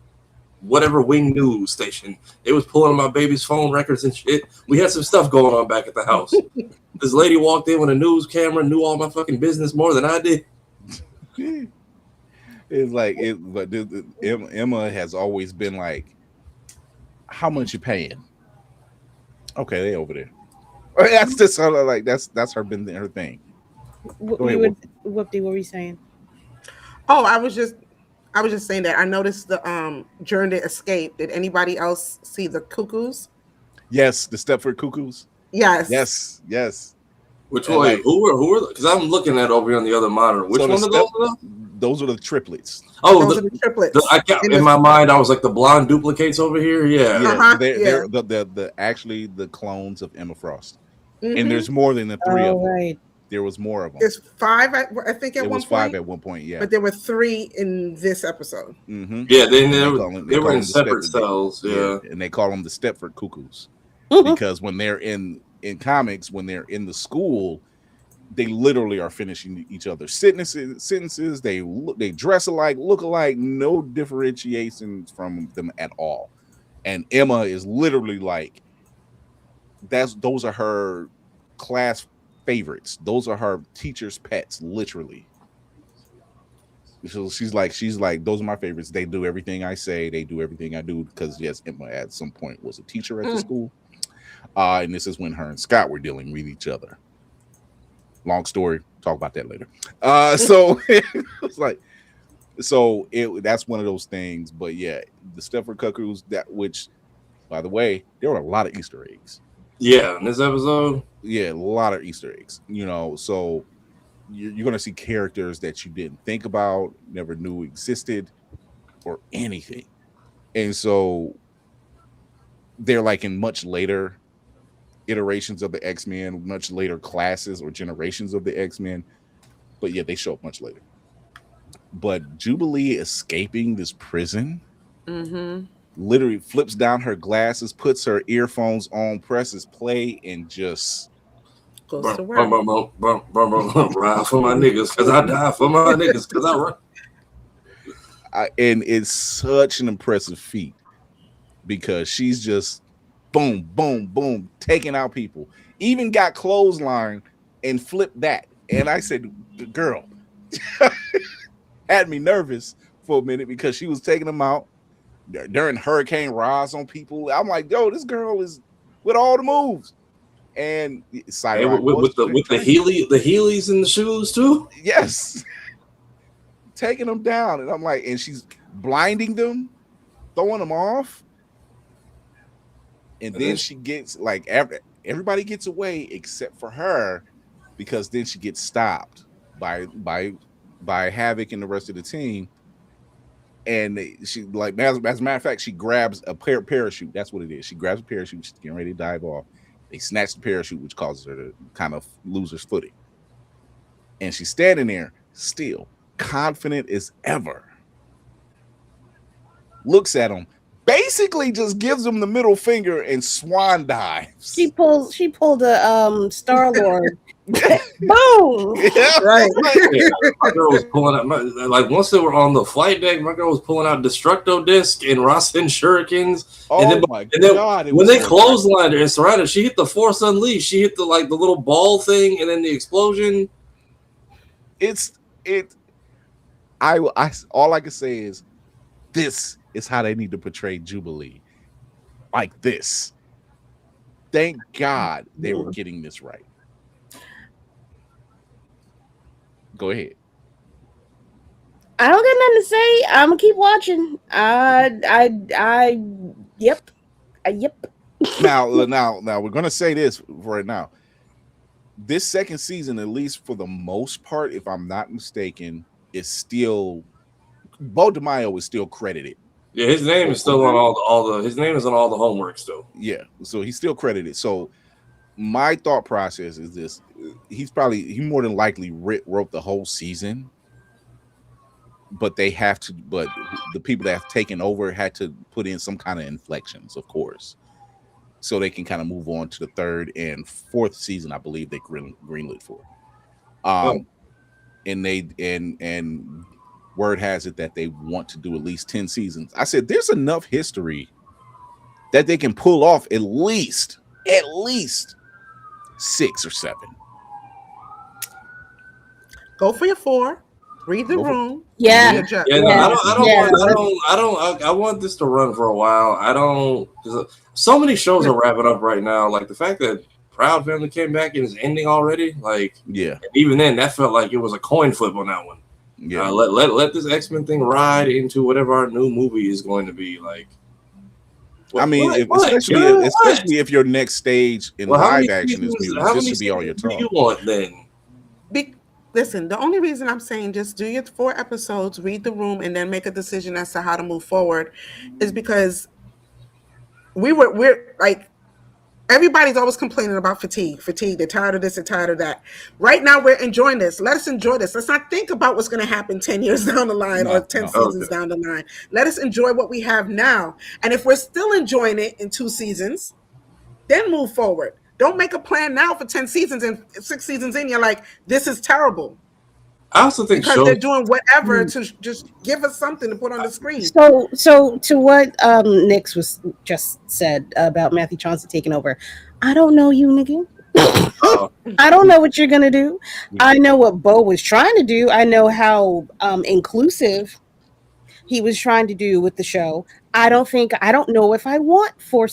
whatever wing news station. They was pulling my baby's phone records and shit. We had some stuff going on back at the house. This lady walked in with a news camera, knew all my fucking business more than I did. It's like but Emma has always been like, how much you paying? Okay, they over there. That's just her, like that's her been her thing. Whoopty, what were you saying? Oh, I was just saying that I noticed during the escape. Did anybody else see the cuckoos? Yes, the Stepford cuckoos. Yes. Which one? Like, who were? Because I'm looking at over here on the other monitor. Which one of those? Those are the triplets. Oh, those are the triplets. In my mind, I was like the blonde duplicates over here. Yeah, they're the actually the clones of Emma Frost, and there's more than the three of them. Right. There was more of them. There's 5, I think. It was 5 at one point. Yeah, but there were 3 in this episode. Mm-hmm. Yeah, they were in separate cells. Yeah, and they call them the Stepford cuckoos because when they're in comics, when they're in the school, they literally are finishing each other's sentences. They dress alike, look alike, no differentiation from them at all. And Emma is literally like, those are her class favorites. Those are her teacher's pets, literally. So she's like, those are my favorites. They do everything I say. They do everything I do. Because yes, Emma at some point was a teacher at the school. And this is when her and Scott were dealing with each other. Long story. Talk about that later. So it's like, that's one of those things. But yeah, the Stepford cuckoos, which, by the way, there were a lot of Easter eggs. Yeah, in this episode. Yeah, a lot of Easter eggs. So you're going to see characters that you didn't think about, never knew existed, or anything. And so they're like in much later iterations of the X-Men, much later classes or generations of the X-Men, but yeah, they show up much later. But Jubilee escaping this prison, literally flips down her glasses, puts her earphones on, presses play, and just goes to work. Ride for my niggas, because I die for my niggas, because I run. And it's such an impressive feat because she's just boom, boom, boom, taking out people. Even got clothesline and flipped that. And I said, girl, had me nervous for a minute because she was taking them out during Hurricane Roz on people. I'm like, yo, this girl is with all the moves. And with the Heelys in the shoes too. Yes, taking them down, and I'm like, and she's blinding them, throwing them off, and then she gets like everybody gets away except for her, because then she gets stopped by Havoc and the rest of the team, and she like as a matter of fact, she grabs a parachute. That's what it is. She grabs a parachute. She's getting ready to dive off. They snatch the parachute, which causes her to kind of lose her footing. And she's standing there, still confident as ever. Looks at him, basically just gives him the middle finger and swan dives. She pulled a Star-Lord. Boom! Yeah, right. My girl was pulling out, like once they were on the flight deck, my girl was pulling out Destructo Disc and Rasen Shurikens. Oh, and then when they clotheslined her and surrounded her, she hit the Force Unleashed. She hit the little ball thing and then the explosion. I all I can say is this is how they need to portray Jubilee. Like this. Thank God they were getting this right. Go ahead. I don't got nothing to say. I'm gonna keep watching. Yep. Now we're gonna say this right now. This second season, at least for the most part, if I'm not mistaken, is still Bo DeMaio is still credited. Yeah, his name is still on all the. His name is on all the homework still. Yeah, so he's still credited. So my thought process is this: he more than likely wrote the whole season, but the people that have taken over had to put in some kind of inflections, of course, so they can kind of move on to the third and fourth season. I believe they greenlit for. And word has it that they want to do at least 10 seasons. I said there's enough history that they can pull off at least 6 or 7. Go for your 4. Read the room. Yeah. I want this to run for a while. Because so many shows are wrapping up right now. Like the fact that Proud Family came back and is ending already. Like, yeah. Even then, that felt like it was a coin flip on that one. Yeah. Let this X-Men thing ride into whatever our new movie is going to be. Like, especially if your next stage in live action is mutants, this should be all your talk. You want then? Listen, the only reason I'm saying just do your 4 episodes, read the room, and then make a decision as to how to move forward is because we're like, everybody's always complaining about fatigue. They're tired of this, they're tired of that. Right now, we're enjoying this. Let us enjoy this. Let's not think about what's going to happen 10 years down the line or 10 seasons down the line. Let us enjoy what we have now. And if we're still enjoying it in 2 seasons, then move forward. Don't make a plan now for 10 seasons and 6 seasons in, you're like, this is terrible. I also think because they're doing whatever to just give us something to put on the screen. So to what Nix was just said about Matthew Chauncey taking over, I don't know you, nigga. I don't know what you're gonna do. I know what Bo was trying to do. I know how inclusive he was trying to do with the show. I don't know if I want 4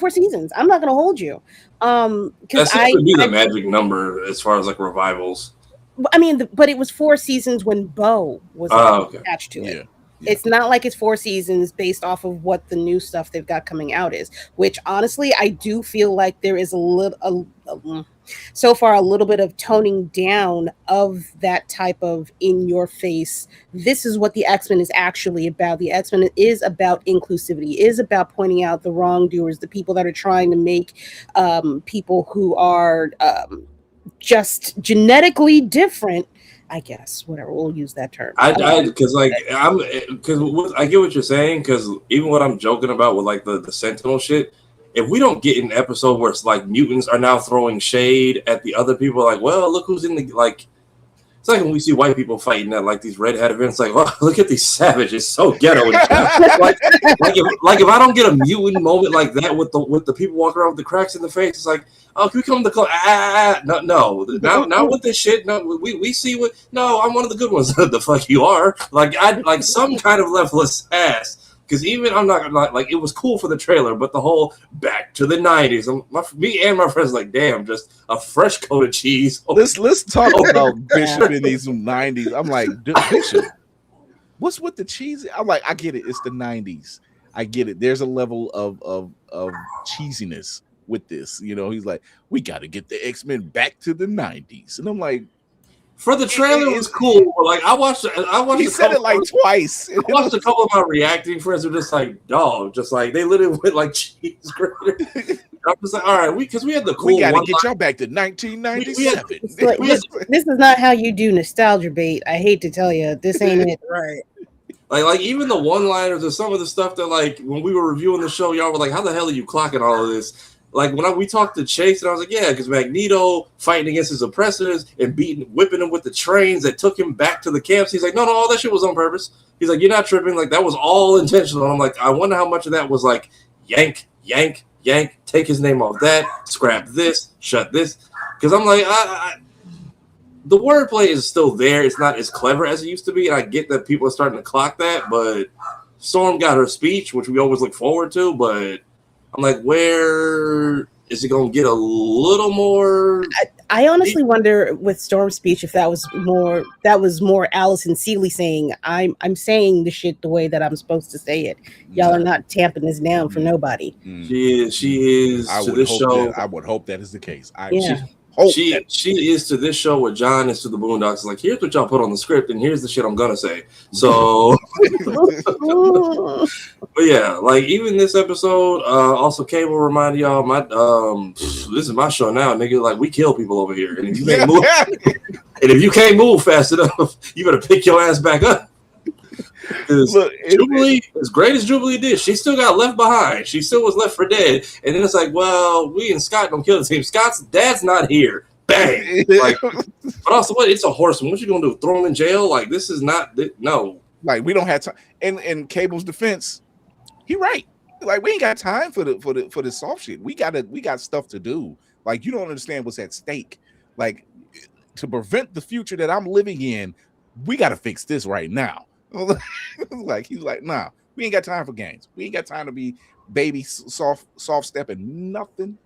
seasons. I'm not gonna hold you. That seems to be the magic number as far as like revivals. I mean, but it was 4 seasons when Bo was attached to it. Yeah. It's not like it's 4 seasons based off of what the new stuff they've got coming out is, which honestly, I do feel like there is a little bit of toning down of that type of in your face. This is what the X-Men is actually about. The X-Men is about inclusivity, is about pointing out the wrongdoers, the people that are trying to make people who are just genetically different, I guess, whatever, we'll use that term. I get what you're saying, because even what I'm joking about with like the Sentinel shit, if we don't get an episode where it's like mutants are now throwing shade at the other people, like, well, look who's in the, like, It's like when we see white people fighting at like these red hat events, like, oh, look at these savages, so ghetto. And like if I don't get a mutant moment like that with the people walking around with the cracks in the face, it's like, oh, can we come to the club? No, not with this shit. No, we see what. No, I'm one of the good ones. The fuck you are. Like I like some kind of leftist ass. Because even I'm not gonna like it was cool for the trailer, but the whole back to the '90s. Me and my friends like, damn, just a fresh coat of cheese. Let's talk about Bishop in these '90s. I'm like, Bishop, what's with the cheese? I'm like, I get it. It's the '90s. I get it. There's a level of cheesiness with this. You know, he's like, we got to get the X-Men back to the '90s, and I'm like. For the trailer, it was cool. But like I watched. He said it like twice. I watched a couple of my reacting friends who were just like, dog, just like they literally went like cheese grater. I'm just like, all right, because we had the cool. We got to get y'all back to 1997. This is not how you do nostalgia bait. I hate to tell you, this ain't it. Right. Like even the one-liners or some of the stuff that like when we were reviewing the show, y'all were like, how the hell are you clocking all of this? Like when we talked to Chase, and I was like, yeah, because Magneto fighting against his oppressors and whipping him with the trains that took him back to the camps. He's like, no, all that shit was on purpose. He's like, you're not tripping. Like that was all intentional. And I'm like, I wonder how much of that was like yank, take his name off that, scrap this, shut this. Because I'm like, the wordplay is still there. It's not as clever as it used to be. And I get that people are starting to clock that, but Storm got her speech, which we always look forward to, but I'm like, where is it going to get a little more? I honestly wonder with Storm's speech if that was more Allison Seeley saying, I'm saying the shit the way that I'm supposed to say it. Y'all are not tamping this down for nobody. She is to this show. I would hope that is the case. She is to this show what John is to the Boondocks. Like, here's what y'all put on the script, and here's the shit I'm gonna say. So, but yeah, like even this episode, also Cable reminded y'all, my this is my show now, nigga. Like we kill people over here, and if you can't move, and if you can't move fast enough, you better pick your ass back up. Look, Jubilee, as great as Jubilee did, she still got left behind. She still was left for dead. And then it's like, well, we and Scott don't kill the team. Scott's dad's not here. Bang. Like, but also, what? It's a horseman. What you gonna do? Throw him in jail? Like, this is not. No. Like, we don't have time. And in Cable's defense, he right. Like, we ain't got time for the soft shit. We got stuff to do. Like, you don't understand what's at stake. Like, to prevent the future that I'm living in, we got to fix this right now. Like he's like, nah, we ain't got time for games. We ain't got time to be baby soft stepping nothing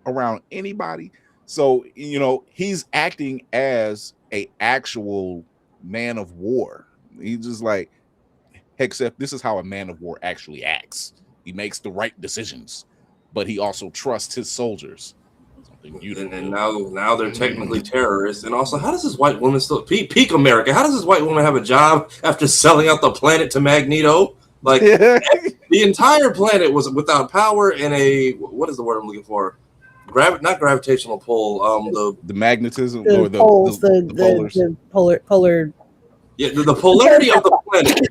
around anybody. So you know he's acting as a actual man of war. He's just like, except this is how a man of war actually acts. He makes the right decisions, but he also trusts his soldiers. And now they're technically terrorists. And also, how does this white woman still peak America? How does this white woman have a job after selling out the planet to Magneto? Like the entire planet was without power and a what is the word I'm looking for? Not gravitational pull. The magnetism or the poles, the polar. Yeah, the polarity of the planet.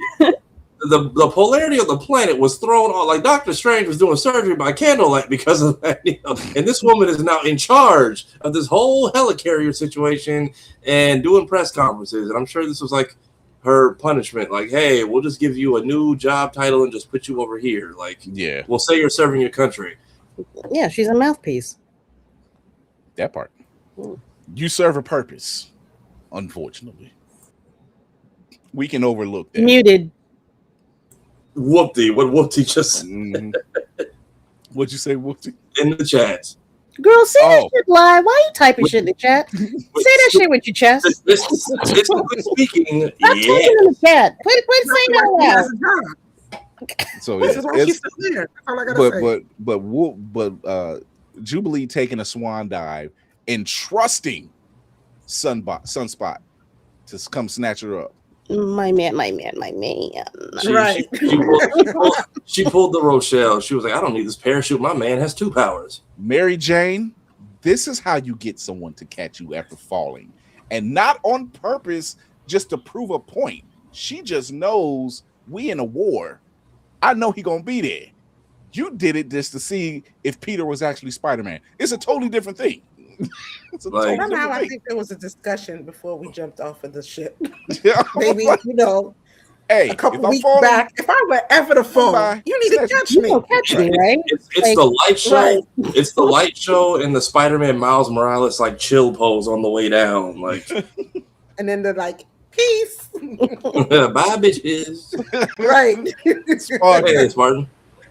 The polarity of the planet was thrown on, like Doctor Strange was doing surgery by candlelight because of that. You know? And this woman is now in charge of this whole helicarrier situation and doing press conferences. And I'm sure this was like her punishment. Like, hey, we'll just give you a new job title and just put you over here. Like, yeah, we'll say you're serving your country. Yeah, she's a mouthpiece. That part. You serve a purpose, unfortunately. We can overlook that. Muted. Whoopty, what Whoopty just What'd you say, Whoopty? In the chat. Girl, say that shit live. Why you typing shit in the chat? Say that shit with your chest. Speaking, Stop typing in the chat. Quit saying that loud. So this is why she's still there. That's all I gotta say. But Jubilee taking a swan dive and trusting Sunspot to come snatch her up. My man. Right. She pulled the Rochelle. She was like, I don't need this parachute. My man has 2 powers. Mary Jane, this is how you get someone to catch you after falling. And not on purpose, just to prove a point. She just knows we in a war. I know he gonna be there. You did it just to see if Peter was actually Spider-Man. It's a totally different thing. Like, somehow I think there was a discussion before we jumped off of the ship. Yeah. Maybe, Hey, a couple if I'm weeks falling, back, if I were ever to fall, by, you need to catch me. Catch me, right? It's the light show. It's the light show and the Spider-Man Miles Morales like chill pose on the way down. Like, and then they're like, peace. bye, bitches. Right. Spartan. Hey, Spartan.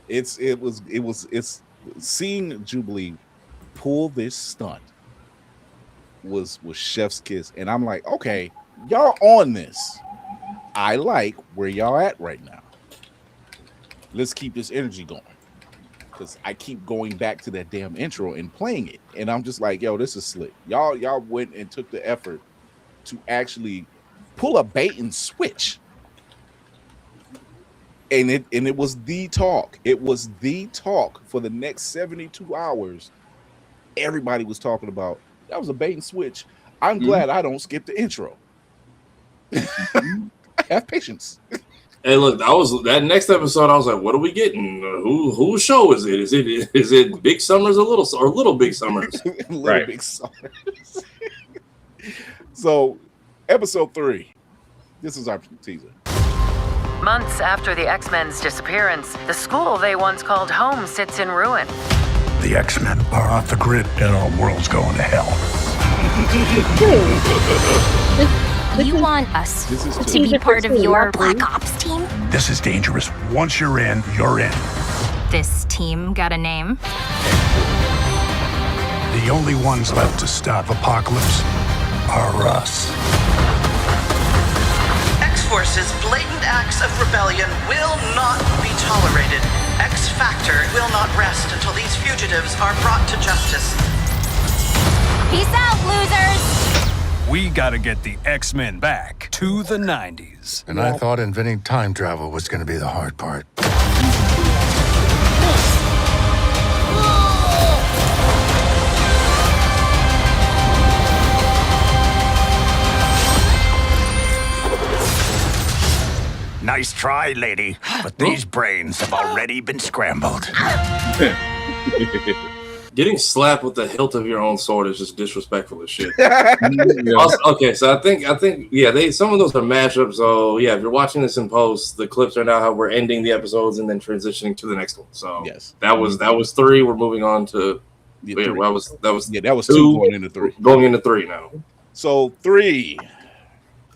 It's seeing Jubilee pull this stunt was chef's kiss, and I'm like, okay, y'all on this. I like where y'all at right now. Let's keep this energy going, because I keep going back to that damn intro and playing it, and I'm just like, yo, this is slick. Y'all went and took the effort to actually pull a bait and switch, and it was the talk. It was the talk for the next 72 hours. Everybody was talking about that was a bait and switch. I'm glad I don't skip the intro. I have patience. Hey, look, that next episode. I was like, "What are we getting? Whose show is it? Is it Big Summers or Little Big Summers? Little Big Summers." So, episode 3. This is our teaser. Months after the X-Men's disappearance, the school they once called home sits in ruin. The X-Men are off the grid and our world's going to hell. You want us to be part of your Black Ops team? This is dangerous. Once you're in, you're in. This team got a name? The only ones left to stop Apocalypse are us. X-Force's blatant acts of rebellion will not be tolerated. X-Factor will not rest until these fugitives are brought to justice. Peace out, losers! We gotta get the X-Men back to the 90s. And I thought inventing time travel was going to be the hard part. Nice try, lady, but these brains have already been scrambled. Getting slapped with the hilt of your own sword is just disrespectful as shit. Also, okay, so I think some of those are mashups. So yeah, if you're watching this in post, the clips are now how we're ending the episodes and then transitioning to the next one. So yes, that was 3. We're moving on to that was 2 going into 3. Going into 3 now. So 3,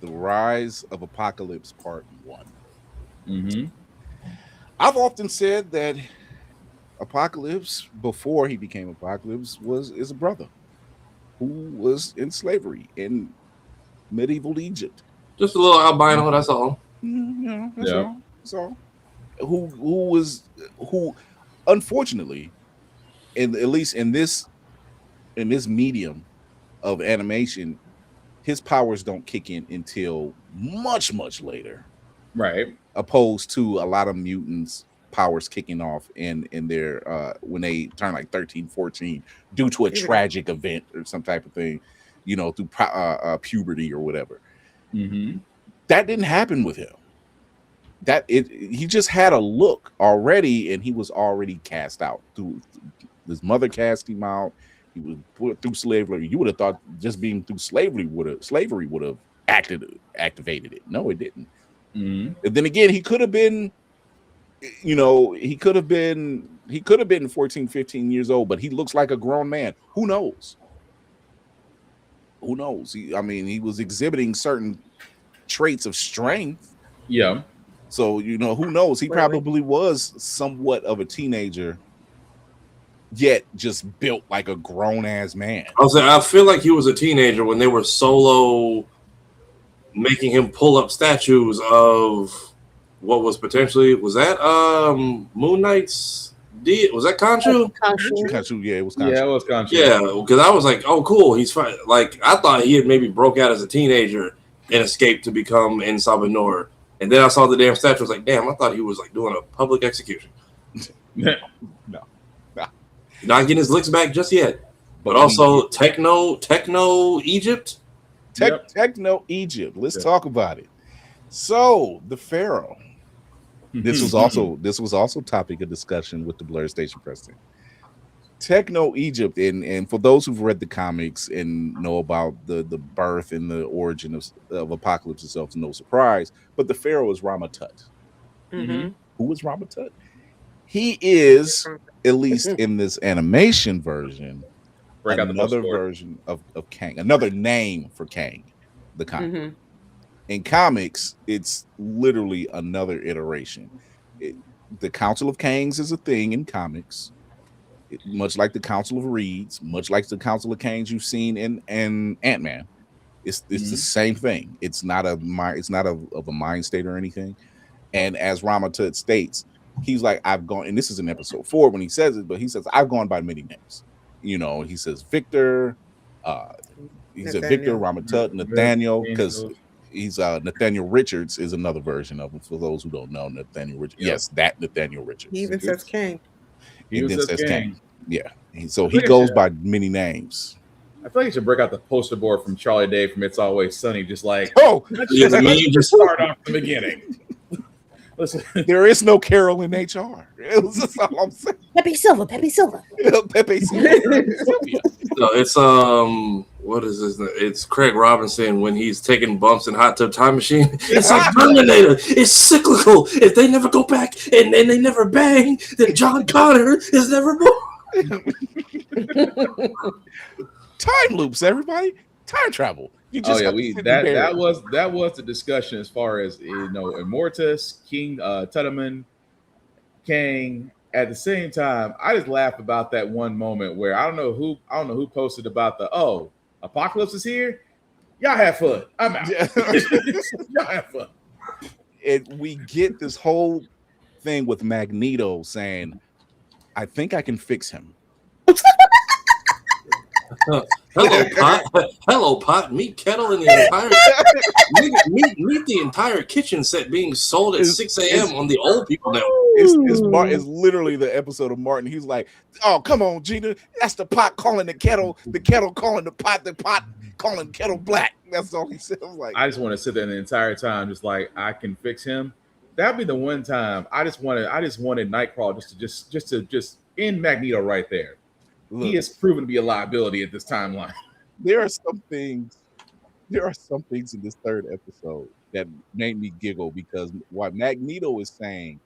The Rise of Apocalypse Part 1. Mm-hmm. I've often said that Apocalypse, before he became Apocalypse, is a brother who was in slavery in medieval Egypt. Just a little albino, that's all. That's all. Who unfortunately, at least in this medium of animation, his powers don't kick in until much later, right? Opposed to a lot of mutants powers kicking off in their when they turn like 13, 14 due to a tragic event or some type of thing, through puberty or whatever. Mm-hmm. That didn't happen with him. He just had a look already, and he was already cast out. His mother cast him out. He was put through slavery. You would have thought just being through slavery would have activated it. No, it didn't. Mm-hmm. And then again, he could have been. He could have been 14, 15 years old, but he looks like a grown man. Who knows? He was exhibiting certain traits of strength. Yeah. So, who knows? He probably was somewhat of a teenager, yet just built like a grown ass man. I feel like he was a teenager when they were solo making him pull up statues of what was that Moon Knight's was that Khonshu? Khonshu, yeah, it was Khonshu. Yeah, it was Khonshu. Yeah, because I was like, oh, cool, he's fine. Like, I thought he had maybe broke out as a teenager and escaped to become En Sabah. And then I saw the damn statue. I was like, damn, I thought he was like doing a public execution. No. Not getting his licks back just yet. But also Techno Egypt. Techno Egypt. Let's talk about it. So the Pharaoh. This was also topic of discussion with the Blerd Station president. Techno Egypt, and for those who've read the comics and know about the birth and the origin of Apocalypse itself, it's no surprise. But the pharaoh is Ramatut. Mm-hmm. Who is Ramatut? He is, at least in this animation version, another version of Kang, another name for Kang, the Conqueror. Mm-hmm. In comics, it's literally another iteration. The Council of Kangs is a thing in comics, much like the Council of Reeds, much like the Council of Kangs you've seen in Ant-Man. It's the same thing. It's not of a mind state or anything. And as Ramatut states, he's like, I've gone, and this is in episode 4 when he says it, but he says, I've gone by many names. You know, he says Victor, he said Victor, Ramatut, Nathaniel, because he's Nathaniel Richards is another version of him. For those who don't know, Nathaniel Richards. Yep. Yes, that Nathaniel Richards. He even says Kang. He even says Kang. Yeah. So he goes by many names. I feel like you should break out the poster board from Charlie Day from It's Always Sunny, just like, just start off the beginning. Listen, there is no Carol in HR. That's all I'm saying. Pepe Silva. Pepe Silva. No, it's what is this? It's Craig Robinson when he's taking bumps in Hot Tub Time Machine. It's like Terminator. It's cyclical. If they never go back and they never bang, then John Connor is never born. Time loops, everybody. Time travel. You just that was the discussion as far as Immortus, King Tutterman, Kang. At the same time, I just laugh about that one moment where I don't know who posted about Apocalypse is here. Y'all have fun. I'm out. Y'all have fun. We get this whole thing with Magneto saying, I think I can fix him. Hello, pot. Meet Kettle and the entire meet the entire kitchen set being sold at 6 a.m. on the Old People Network. It's literally the episode of Martin. He's like, "Oh, come on, Gina. That's the pot calling the kettle calling the pot calling kettle black." That's all he said. I just want to sit there the entire time, just like I can fix him. That'd be the one time I just wanted Nightcrawler just to end Magneto right there. Look, he has proven to be a liability at this timeline. There are some things in this third episode that made me giggle because what Magneto is saying,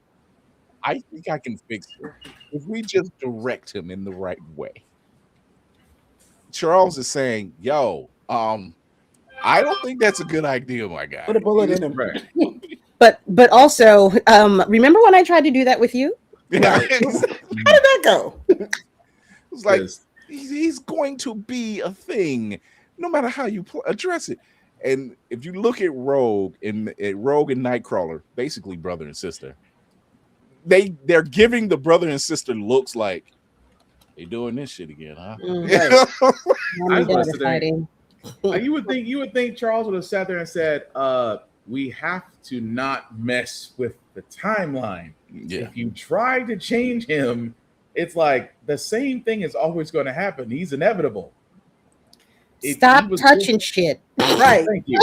I think I can fix him if we just direct him in the right way. Charles is saying, "Yo, I don't think that's a good idea, my guy. Put a bullet in him." Right. But also, remember when I tried to do that with you? How did that go? It's like he's going to be a thing, no matter how you address it. And if you look at Rogue and Nightcrawler, basically brother and sister, they're giving the brother and sister looks like they doing this shit again, huh? I just want to sit there. You would think Charles would have sat there and said, "We have to not mess with the timeline. Yeah. If you try to change him, it's like the same thing is always going to happen. He's inevitable." Stop touching shit. Right. Thank you.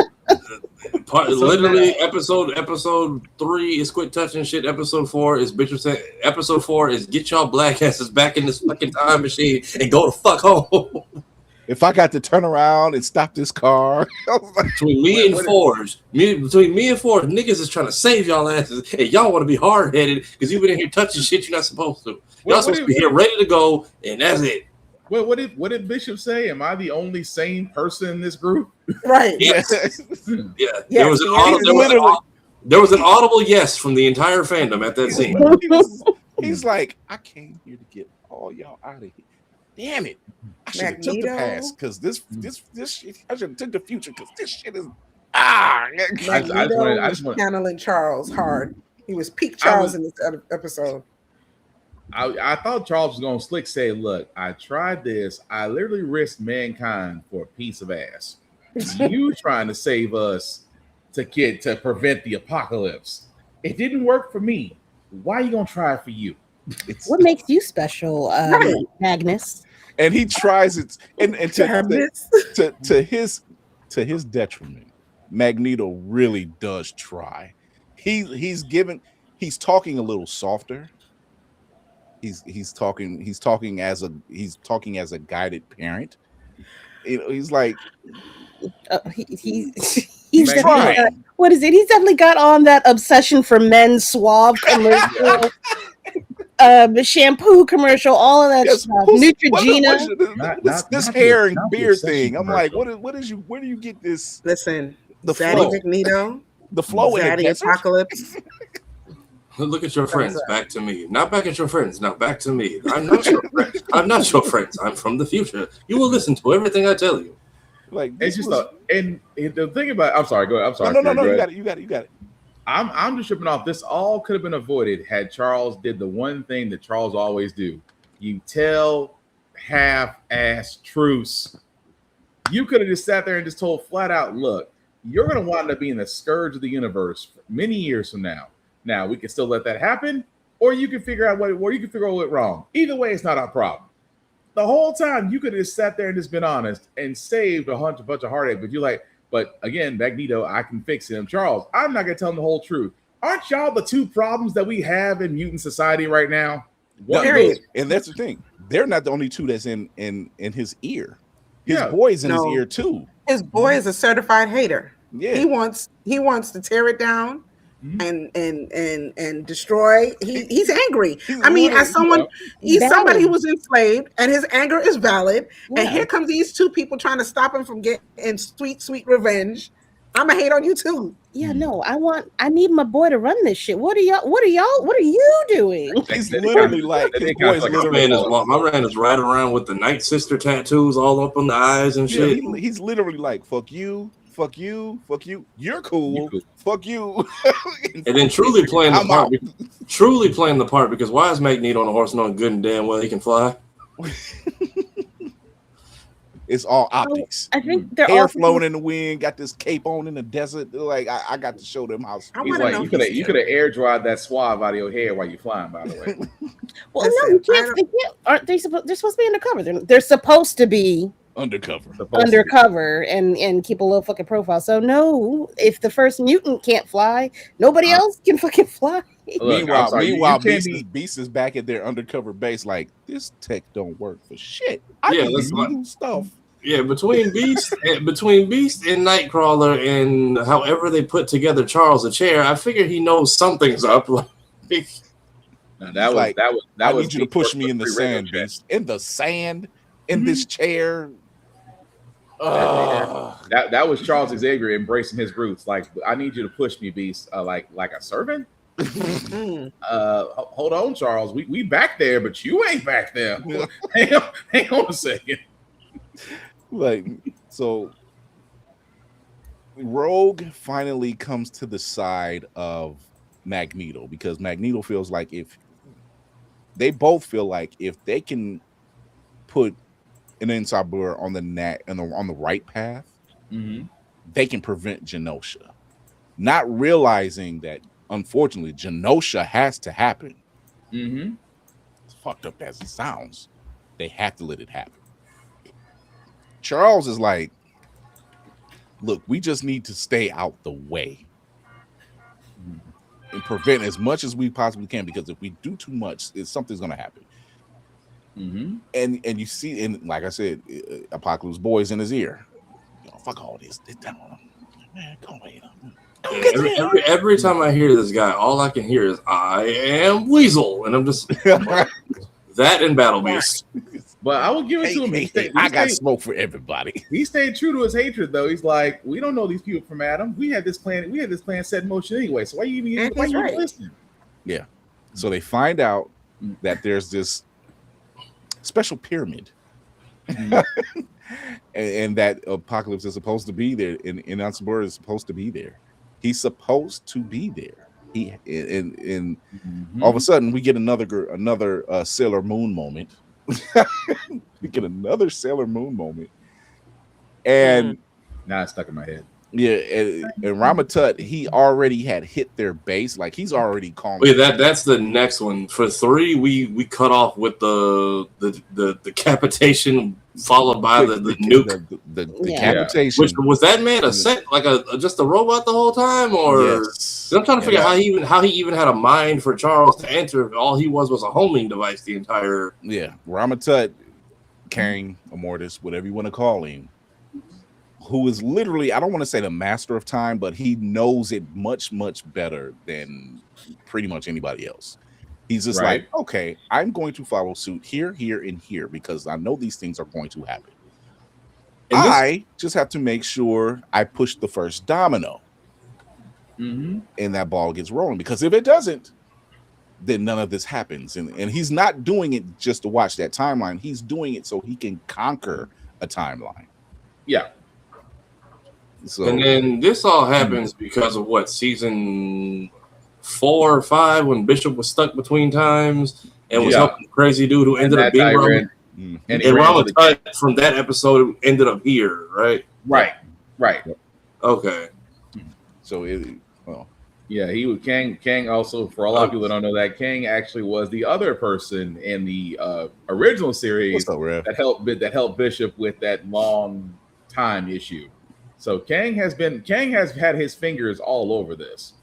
Literally, episode 3 is quit touching shit. Episode 4 is Bishop saying. Episode 4 is get y'all black asses back in this fucking time machine and go to fuck home. If I got to turn around and stop this car, between me and Forge, niggas is trying to save y'all asses, and y'all want to be hard headed because you've been in here touching shit you're not supposed to. Y'all supposed to be here ready to go, and that's it. Well, what did Bishop say? Am I the only sane person in this group? Right. Yes. Yeah. There was an audible yes from the entire fandom at that scene. He's like, I came here to get all y'all out of here. Damn it! I should have took the past because this shit. I should have took the future because this shit is Magneto was channeling Charles hard. He was peak Charles in this episode. I thought Charles was going to slick say, "Look, I tried this. I literally risked mankind for a piece of ass. You trying to save us to prevent the apocalypse. It didn't work for me. Why are you going to try it for you?" What makes you special, Magnus? And he tries it, and to his detriment, Magneto really does try. He's talking a little softer. he's talking as a guided parent. He's like he's definitely got, what is it? He's definitely got on that obsession for men suave commercial, shampoo commercial, all of that stuff. Neutrogena. This hair and beard thing. I'm like, where do you get this? Listen, the Zaddy flow, Magneto, the flow Zaddy in the desert? Apocalypse. Look at your friends. Back to me. Not back at your friends. Now back to me. I'm not your friends. I'm not your friends. I'm from the future. You will listen to everything I tell you. Like it's just and the thing about. I'm sorry. Go ahead. I'm sorry. No. You got it. I'm just tripping off. This all could have been avoided had Charles did the one thing that Charles always do. You tell half-ass truths. You could have just sat there and just told flat out, look, you're going to wind up being the scourge of the universe many years from now. Now we can still let that happen, or you can figure out what went wrong. Either way, it's not our problem. The whole time you could have just sat there and just been honest and saved a bunch of heartache. But you're like, but again, Magneto, I can fix him. Charles, I'm not gonna tell him the whole truth. Aren't y'all the two problems that we have in mutant society right now? And that's the thing. They're not the only two that's in his ear. His boy's in his ear too. His boy is a certified hater. Yeah, he wants to tear it down and destroy. He's angry. I mean, as someone, he's somebody who was enslaved, and his anger is valid. Yeah. And here comes these two people trying to stop him from getting sweet revenge. I'm gonna hate on you too. Yeah, no, I need my boy to run this shit. What are you doing? He's literally like, my man is riding around with the Night Sister tattoos all up on the eyes and shit. He's literally like, fuck you. Fuck you. You're cool. Fuck you. And then truly playing the part because why is Magneto on a horse knowing good and damn well he can fly? It's all optics. I think they're hair all flowing in the wind, got this cape on in the desert. Like I got to show them how. He's like, you could have air dried that suave out of your hair while you're flying. By the way. Well, no, you can't. They can't. Aren't they supposed? They're supposed to be undercover. They're supposed to be undercover and keep a low fucking profile. So no, if the first mutant can't fly, nobody else can fucking fly. Look, meanwhile, Beast is back at their undercover base. Like, this tech don't work for shit. That's stuff. Yeah, between Beast and Nightcrawler and however they put together Charles a chair, I figure he knows something's up. I need you to push me in the sand, Beast. In the sand, in this chair. That was Charles Xavier embracing his roots. Like, I need you to push me, Beast, like a servant. Hold on, Charles. We back there, but you ain't back there. Hang on a second. Like, so Rogue finally comes to the side of Magneto because Magneto feels like if they can put an inside Blerd on the right path, they can prevent Genosha. Not realizing that, unfortunately, Genosha has to happen. As fucked up as it sounds, they have to let it happen. Charles is like, look, we just need to stay out the way and prevent as much as we possibly can, because if we do too much, something's going to happen. And you see, and like I said, Apocalypse Boy's in his ear. Fuck all this. Man, go away. Every time I hear this guy, all I can hear is "I am Weasel," and I'm just that and Battle Beast. But I will give it to him. I got smoke for everybody. He stayed true to his hatred, though. He's like, we don't know these people from Adam. We had this plan. set in motion anyway. So why you even listening? Yeah. So they find out that there's this special pyramid, and that Apocalypse is supposed to be there, and Blerd is supposed to be there. He's supposed to be there. All of a sudden we get another Sailor Moon moment. We get another Sailor Moon moment, and now it's stuck in my head. Yeah, and Ramatut, he already had hit their base. Like he's already calm. Wait, that's the next one. For 3, we cut off with the decapitation followed by the nuke. The decapitation. Which was that man a set like just a robot the whole time, or yes. I'm trying to figure out how he even had a mind for Charles to enter. If all he was a homing device the entire. Yeah, Ramatut, Kang, Immortus, whatever you want to call him, who is literally, I don't want to say the master of time, but he knows it much, much better than pretty much anybody else. He's just like, okay, I'm going to follow suit here, here, and here because I know these things are going to happen. I just have to make sure I push the first domino and that ball gets rolling, because if it doesn't, then none of this happens. And he's not doing it just to watch that timeline. He's doing it so he can conquer a timeline. Yeah. So, and then this all happens because of what, season 4 or 5, when Bishop was stuck between times and was helping the crazy dude who ended up being Rama. And Rama from that episode ended up here, right? Right. Okay. So yeah, he was Kang also, for a lot of people that don't know that, Kang actually was the other person in the original series that helped Bishop with that long time issue. So Kang has had his fingers all over this.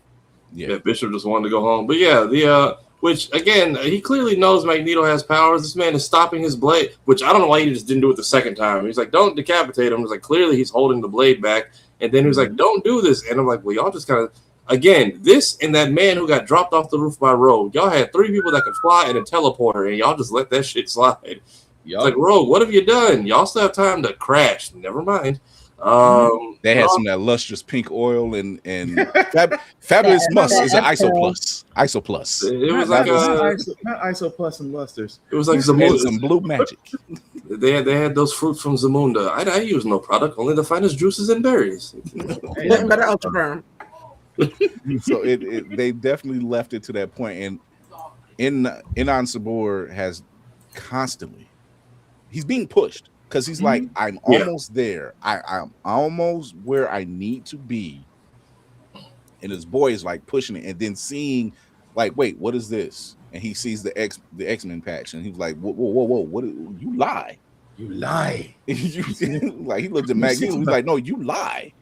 Yeah, Bishop just wanted to go home. But yeah, which again, he clearly knows Magneto has powers. This man is stopping his blade, which I don't know why he just didn't do it the second time. He's like, don't decapitate him. He's like, clearly he's holding the blade back. And then he was like, don't do this. And I'm like, well, y'all just kind of, again, this and that man who got dropped off the roof by Rogue, y'all had 3 people that could fly and a teleporter, and y'all just let that shit slide. It's like, Rogue, what have you done? Y'all still have time to crash. Never mind. They had some of that lustrous pink oil and Fabulous Musk is an Isoplus. It was like not Isoplus and lusters. It was like some blue magic. They had those fruits from Zamunda. I use no product, only the finest juices and berries. Better Ultra Brown. So they definitely left it to that point, and Inan Sabor has constantly, he's being pushed. Because he's like, I'm almost there. I'm almost where I need to be. And his boy is like pushing it, and then seeing, like, wait, what is this? And he sees the X-Men patch, and he's like, whoa, what? You lie. Like he looked at Magneto. He's like, no, you lie.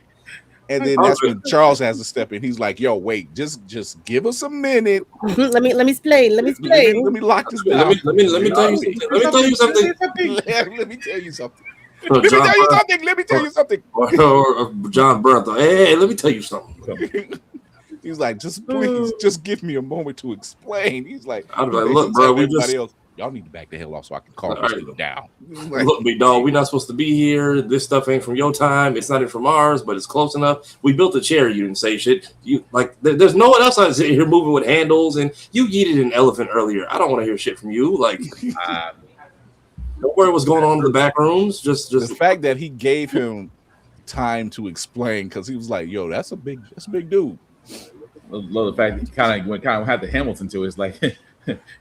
And then that's when Charles has to step in. He's like, yo, wait, just give us a minute. Let me explain. Let me lock this down. Let me tell you something. Let me tell you something. Or John Bernthal. Hey, let me tell you something. He's like, please, just give me a moment to explain. He's like, I'm like, look, bro, y'all need to back the hell off so I can calm this thing down. Like, look, big dog, we're not supposed to be here. This stuff ain't from your time. It's not even from ours, but it's close enough. We built a chair. You didn't say shit. You like, there's no one else out here moving with handles, and you yeeted an elephant earlier. I don't want to hear shit from you. Like, don't worry what's going on in the back rooms. Just the fact that he gave him time to explain, because he was like, yo, that's a big dude. Love the fact that kind of had the Hamilton to it. It's like,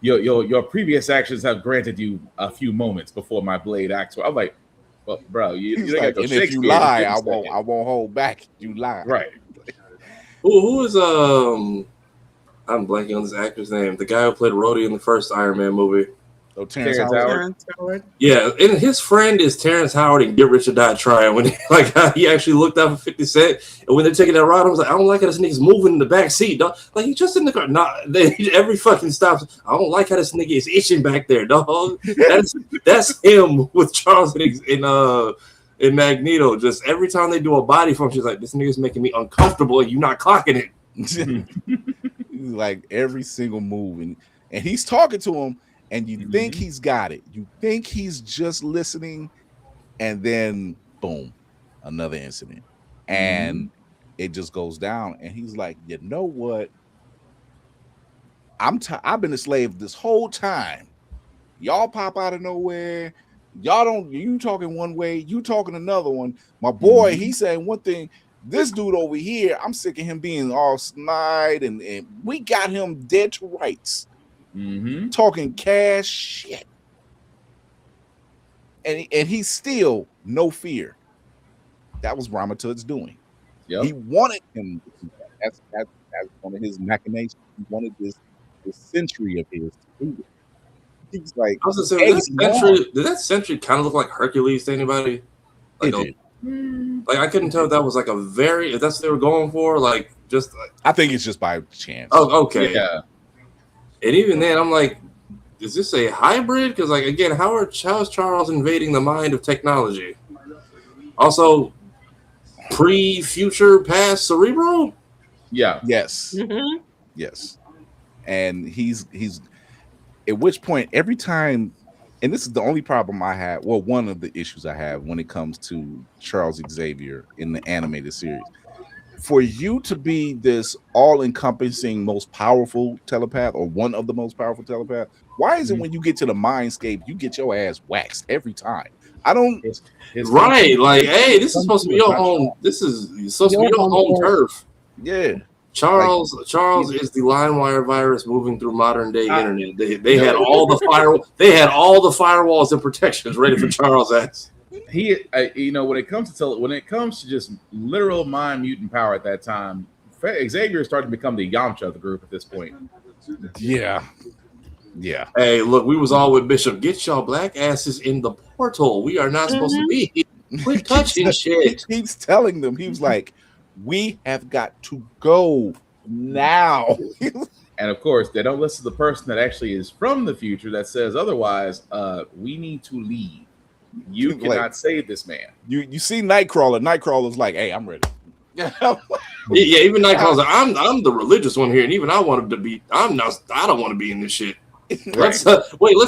your previous actions have granted you a few moments before my blade acts. I'm like, well, bro, you like, and if you lie, I won't hold back. You lie, right? Who is I'm blanking on this actor's name. The guy who played Rhodey in the first Iron Man movie. Oh, Terrence Howard. Yeah, and his friend is Terrence Howard and Get Rich or Die Trying. When he actually looked out for 50 Cent, and when they're taking that ride, I was like, I don't like how this nigga's moving in the back seat, dog. Like, he just in the car. Every fucking stops. I don't like how this nigga is itching back there, dog. That's him with Charles and Magneto. Just every time they do a body function, she's like, this nigga's making me uncomfortable, and you're not clocking it. Like every single move, and he's talking to him. And you think he's got it. You think he's just listening. And then, boom, another incident. And it just goes down. And he's like, you know what? I've been a slave this whole time. Y'all pop out of nowhere. You talking one way. You talking another one. My boy, he's saying one thing. This dude over here, I'm sick of him being all snide. And we got him dead to rights. Talking cash shit, and he's still no fear. That was Ramatut's doing. Yep. He wanted him. That's one of his machinations. He wanted this century of his to do it. He's like, I was gonna say, did that century kind of look like Hercules to anybody? Like, like I couldn't tell if that was like if that's what they were going for. Like, just I think it's just by chance. Oh, okay. Yeah. And even then, I'm like, is this a hybrid? Because, like, again, how is Charles invading the mind of technology? Also, future, past Cerebro? Yeah. Yes. Yes. And he's at which point every time, and this is the only problem I have, well, one of the issues I have when it comes to Charles Xavier in the animated series. For you to be this all-encompassing, most powerful telepath, or one of the most powerful telepaths, why is it when you get to the mindscape, you get your ass waxed every time? I don't. Right, like, hey, this is supposed to be your home. This is supposed to be your home turf. Yeah. Charles is the LimeWire virus moving through modern day internet. They had all the firewalls and protections ready for Charles' ass. He, when it comes to just literal mind mutant power at that time, Xavier started to become the Yamcha of the group at this point. Yeah. Hey, look, we was all with Bishop. Get y'all black asses in the portal. We are not supposed to be here. Quit touching shit. He keeps telling them. He was like, "We have got to go now." And of course, they don't listen to the person that actually is from the future that says otherwise. We need to leave. You cannot save this man. You see Nightcrawler. Nightcrawler's like, "Hey, I'm ready." Yeah, even Nightcrawler's like, I'm the religious one here, and even I want him to be. I don't want to be in this shit. Let's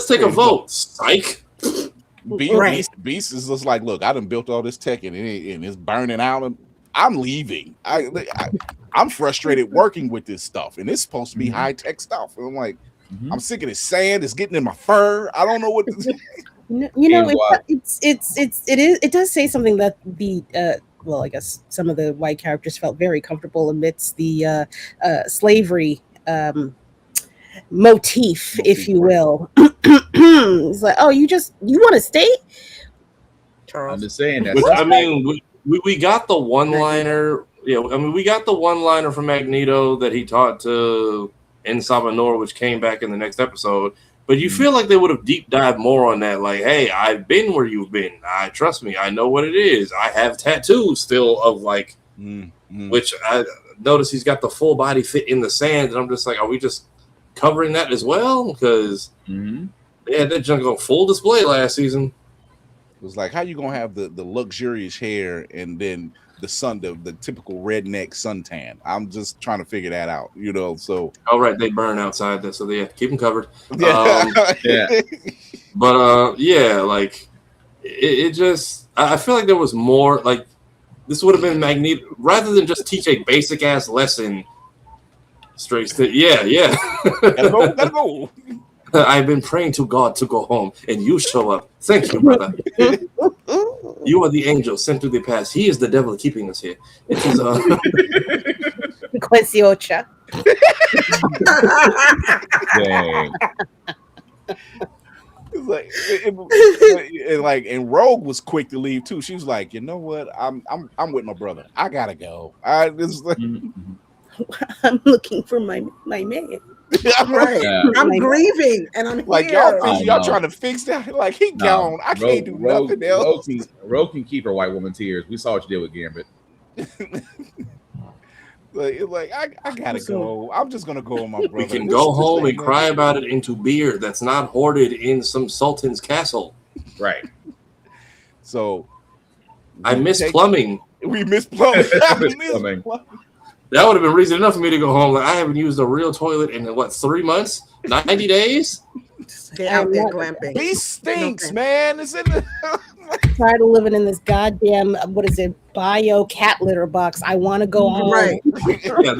take a vote. Psych. Beast is just like, look, I done built all this tech and it's burning out, and I'm leaving. I'm frustrated working with this stuff, and it's supposed to be high tech stuff. And I'm like, I'm sick of this sand. It's getting in my fur. I don't know what to do. It does say something that the I guess some of the white characters felt very comfortable amidst the slavery motif, if you will. It's like, oh, you want to stay? I'm just saying that. I mean, we got the one-liner. Yeah, I mean, we got the one-liner from Magneto that he taught to N'Sabanor, which came back in the next episode. But you feel like they would have deep dived more on that. Like, hey, I've been where you've been. Trust me, I know what it is. I have tattoos still of like, which I notice he's got the full body fit in the sand. And I'm just like, are we just covering that as well? Because they had that junk on full display last season. It was like, how you gonna have the luxurious hair and then the typical redneck suntan? I'm just trying to figure that out, So right, they burn outside that, so they keep them covered. Yeah. But like it just, I feel like there was more. Like this would have been Magneto rather than just teach a basic ass lesson. Straight to gotta go. I've been praying to God to go home, and you show up. Thank you, brother. You are the angel sent to the past. He is the devil keeping us here. It is Quincy Ocha. Dang. It's like, and Rogue was quick to leave too. She was like, you know what? I'm with my brother. I gotta go. I'm looking for my man. Right. I'm grieving, and I'm like, here. y'all trying to fix that? Like, he gone. I can't do nothing else. Rogue can keep her white woman tears. We saw what you did with Gambit. I gotta go. I'm just gonna go with my brother. We can go home and cry about it into beer that's not hoarded in some sultan's castle. Right. So I miss plumbing. We miss plumbing. That would have been reason enough for me to go home. Like, I haven't used a real toilet in 3 months, 90 days. Stay out there glamping. He stinks, man. It's in the tired of living in this goddamn bio cat litter box. I want to go home. Right. Yeah,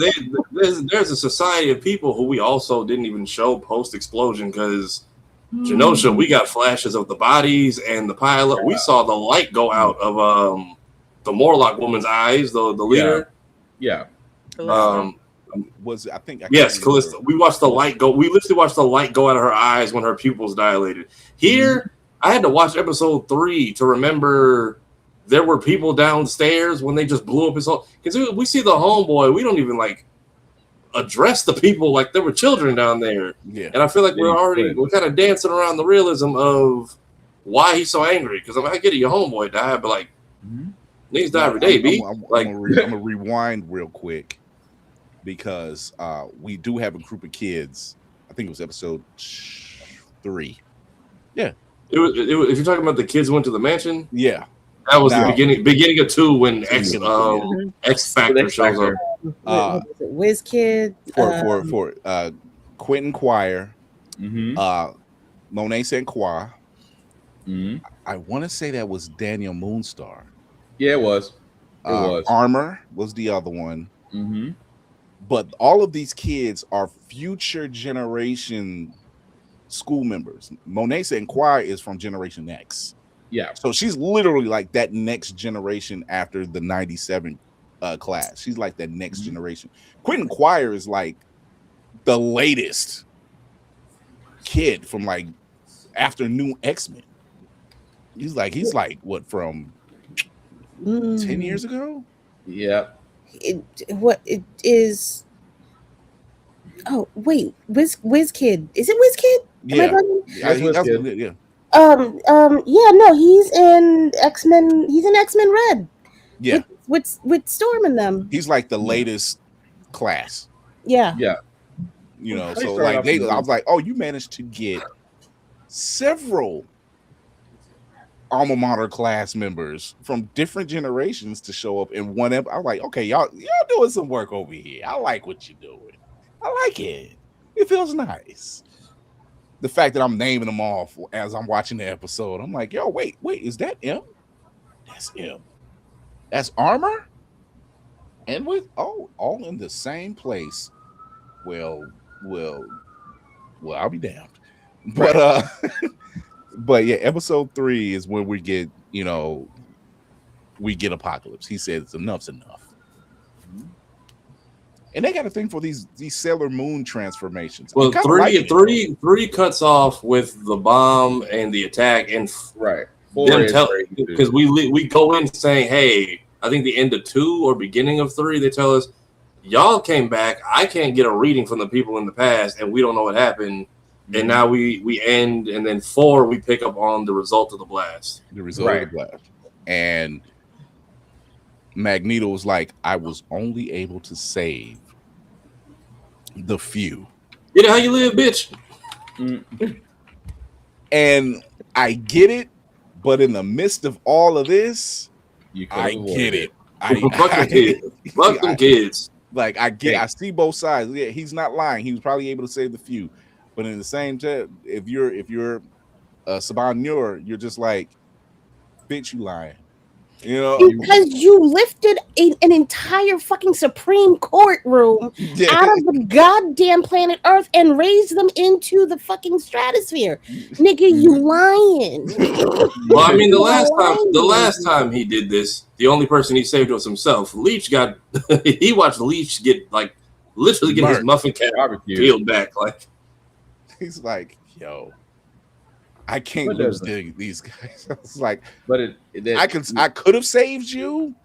there's a society of people who we also didn't even show post explosion because Genosha, we got flashes of the bodies and the pilot. Yeah. We saw the light go out of the Morlock woman's eyes, the leader. Yeah. Was I think yes, Callista. We watched the light go. We literally watched the light go out of her eyes when her pupils dilated. Here, I had to watch episode 3 to remember there were people downstairs when they just blew up his whole. Because we see the homeboy, we don't even like address the people like there were children down there. Yeah, and I feel like we're kind of dancing around the realism of why he's so angry. Because I get it, your homeboy died, but like niggas die every day, B. I'm gonna rewind real quick because we do have a group of kids. I think it was episode 3. Yeah, it was. If you're talking about the kids who went to the mansion, yeah, that was the beginning of 2 when X Factor shows up. Whiz Kid for Quentin Quire, Monet St. Croix. I want to say that was Daniel Moonstar. Yeah, it was. It was. Armor was the other one. But all of these kids are future generation school members. Monet St. Croix is from Generation X. Yeah. So she's literally like that next generation after the 97 class. She's like that next generation. Quentin Quire is like the latest kid from like after New X-Men. He's like what, from 10 years ago? Yeah. It is. Oh wait, Whiz Kid. Is it Whiz Kid? Yeah. Yeah, no, he's in X-Men. He's in X-Men Red. Yeah. With Storm and them. He's like the latest class. Yeah. Yeah. You know, so like I was like, oh, you managed to get several alma mater class members from different generations to show up in one episode. I'm like, okay, y'all doing some work over here. I like what you're doing. I like it. It feels nice. The fact that I'm naming them off as I'm watching the episode, I'm like, yo, wait, is that M? That's M. That's Armor? And with all in the same place. Well, I'll be damned. But but yeah, episode 3 is when we get, we get Apocalypse. He says enough's enough. And they got a thing for these Sailor Moon transformations. Well, three cuts off with the bomb and the attack, and right. Because we go in saying, hey, I think the end of 2 or beginning of 3, they tell us, y'all came back. I can't get a reading from the people in the past, and we don't know what happened. And now we end, and then 4 we pick up on the result of the blast. The result of the blast. And Magneto was like, I was only able to save the few. You know how you live, bitch. And I get it, but in the midst of all of this, I get it. Fuck them kids. Like I see both sides. Yeah, he's not lying. He was probably able to save the few. But in the same time, if you're Saban Nur, you're just like, bitch, you lying. Because you lifted an entire fucking Supreme Court room out of the goddamn planet Earth and raised them into the fucking stratosphere. Nigga, you lying. Well, I mean, the last time he did this, the only person he saved was himself. Leech he watched Leech get literally get his muffin cap peeled back. Like he's like, yo, I can't lose these guys. I was like, I could have saved you,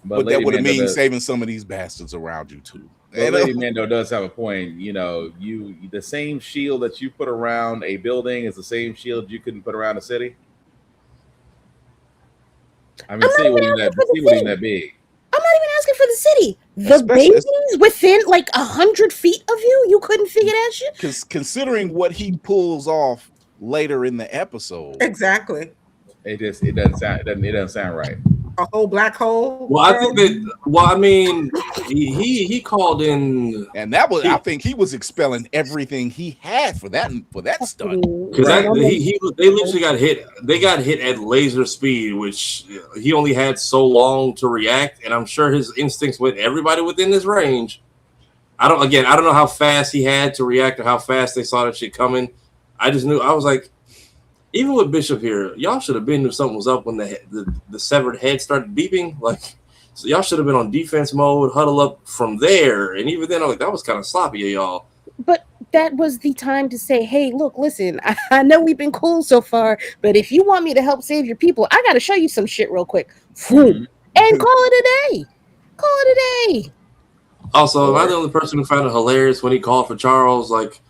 but that would have mean saving some of these bastards around you too. But Lady Mando does have a point. The same shield that you put around a building is the same shield you couldn't put around a city. I mean, city wasn't that big. I'm not even asking for the city. The babies within like 100 feet of you couldn't figure that shit. Because considering what he pulls off later in the episode, exactly, it doesn't sound right. A whole black hole. Well, I think that. Well, I mean, he called in, and that was. I think he was expelling everything he had for that stunt. Because they literally got hit. They got hit at laser speed, which he only had so long to react, and I'm sure his instincts went everybody within this range. I don't know how fast he had to react or how fast they saw that shit coming. I just knew. I was like, even with Bishop here, y'all should have been knew something was up when the severed head started beeping. Like, so y'all should have been on defense mode, huddle up from there. And even then, I'm like, that was kind of sloppy of y'all. But that was the time to say, hey, look, listen, I know we've been cool so far, but if you want me to help save your people, I got to show you some shit real quick. And call it a day. Call it a day. Also, am I the only person who found it hilarious when he called for Charles? Like,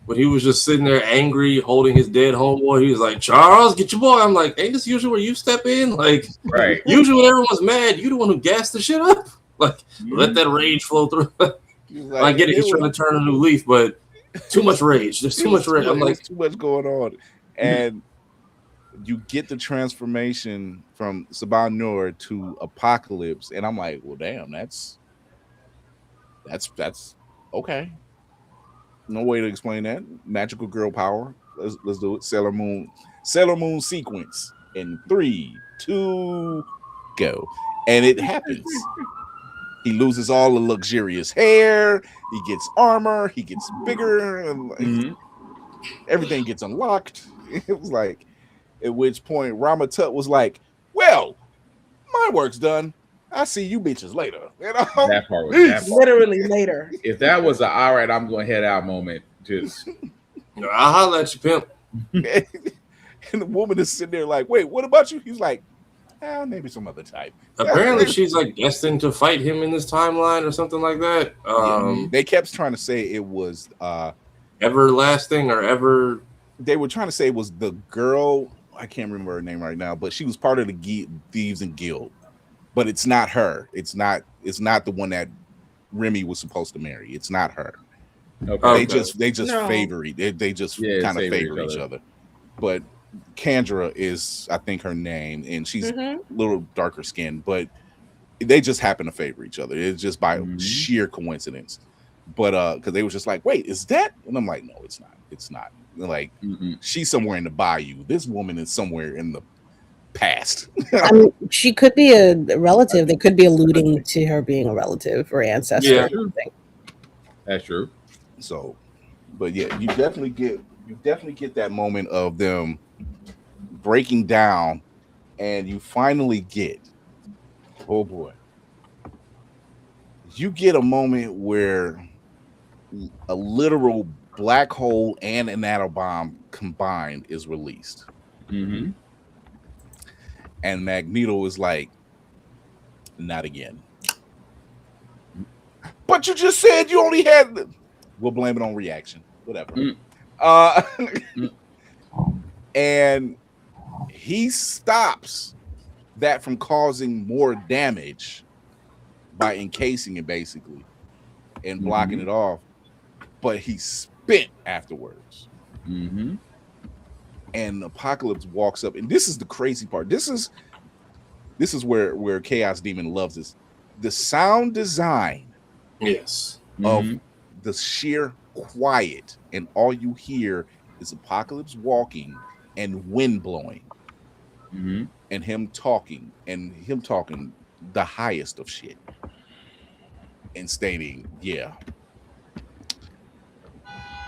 when he was just sitting there angry, holding his dead homeboy, he was like, "Charles, get your boy." I'm like, ain't this usually where you step in? Like, right. Usually when everyone's mad, you the one who gassed the shit up. Like, let that rage flow through. I get it, he's trying to turn a new leaf, but too much rage. There's too much rage. I'm like, too much going on. And you get the transformation from Saban Nur to Apocalypse, and I'm like, well, damn, that's okay. No way to explain that. Magical girl power. Let's do it. Sailor Moon sequence in 3, 2, go. And it happens. He loses all the luxurious hair. He gets armor. He gets bigger. And everything gets unlocked. It was like, at which point Ramatut was like, well, my work's done. I'll see you bitches later. You know? That part was literally later. If that was a all right, I'm going to head out moment, just I'll holler at you, pimp. And the woman is sitting there like, wait, what about you? He's like, maybe some other type. Apparently, she's like destined to fight him in this timeline or something like that. They kept trying to say it was everlasting or ever. They were trying to say it was the girl. I can't remember her name right now, but she was part of the Thieves and Guild. But it's not her. It's not the one that Remy was supposed to marry. It's not her. Okay. They just favor they just kind of favor each other. But Kendra is, I think, her name, and she's a little darker skinned, but they just happen to favor each other. It's just by sheer coincidence. But because they were just like, wait, is that? And I'm like, no, it's not. It's not. Like she's somewhere in the bayou. This woman is somewhere in the past. I mean, she could be a relative. They could be alluding to her being a relative or ancestor. Yeah. Or something. That's true. So, but yeah, you definitely get that moment of them breaking down, and you finally get, oh boy, you get a moment where a literal black hole and an atom bomb combined is released. And Magneto is like, not again. But you just said you only had. We'll blame it on reaction. Whatever. And he stops that from causing more damage by encasing it, basically, and blocking it off. But he spit afterwards. And Apocalypse walks up, and this is the crazy part. This is where Chaos Demon loves this. The sound design, of the sheer quiet, and all you hear is Apocalypse walking and wind blowing, and him talking the highest of shit, and stating, "Yeah,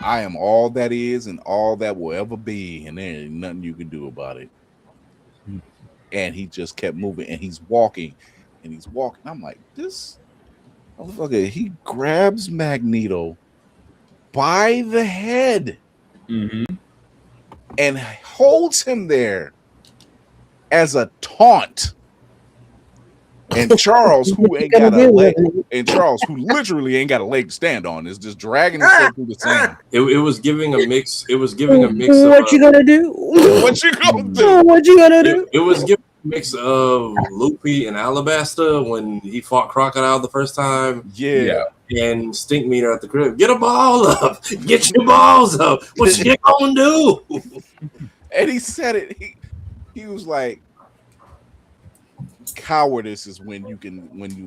I am all that is and all that will ever be, and there ain't nothing you can do about it." And he just kept moving, and he's walking. I'm like, this motherfucker, he grabs Magneto by the head and holds him there as a taunt. And Charles, who ain't got a leg, and Charles, who literally ain't got a leg to stand on, is just dragging himself through the sand. It was giving a mix. It was giving a mix of what you gonna do? What you gonna do? What you gonna do? It was giving a mix of Loopy and Alabasta when he fought Crocodile the first time. Yeah. And Stink Meter at the crib. Get a ball up. Get your balls up. What you gonna do? And he said it. He was like, cowardice is when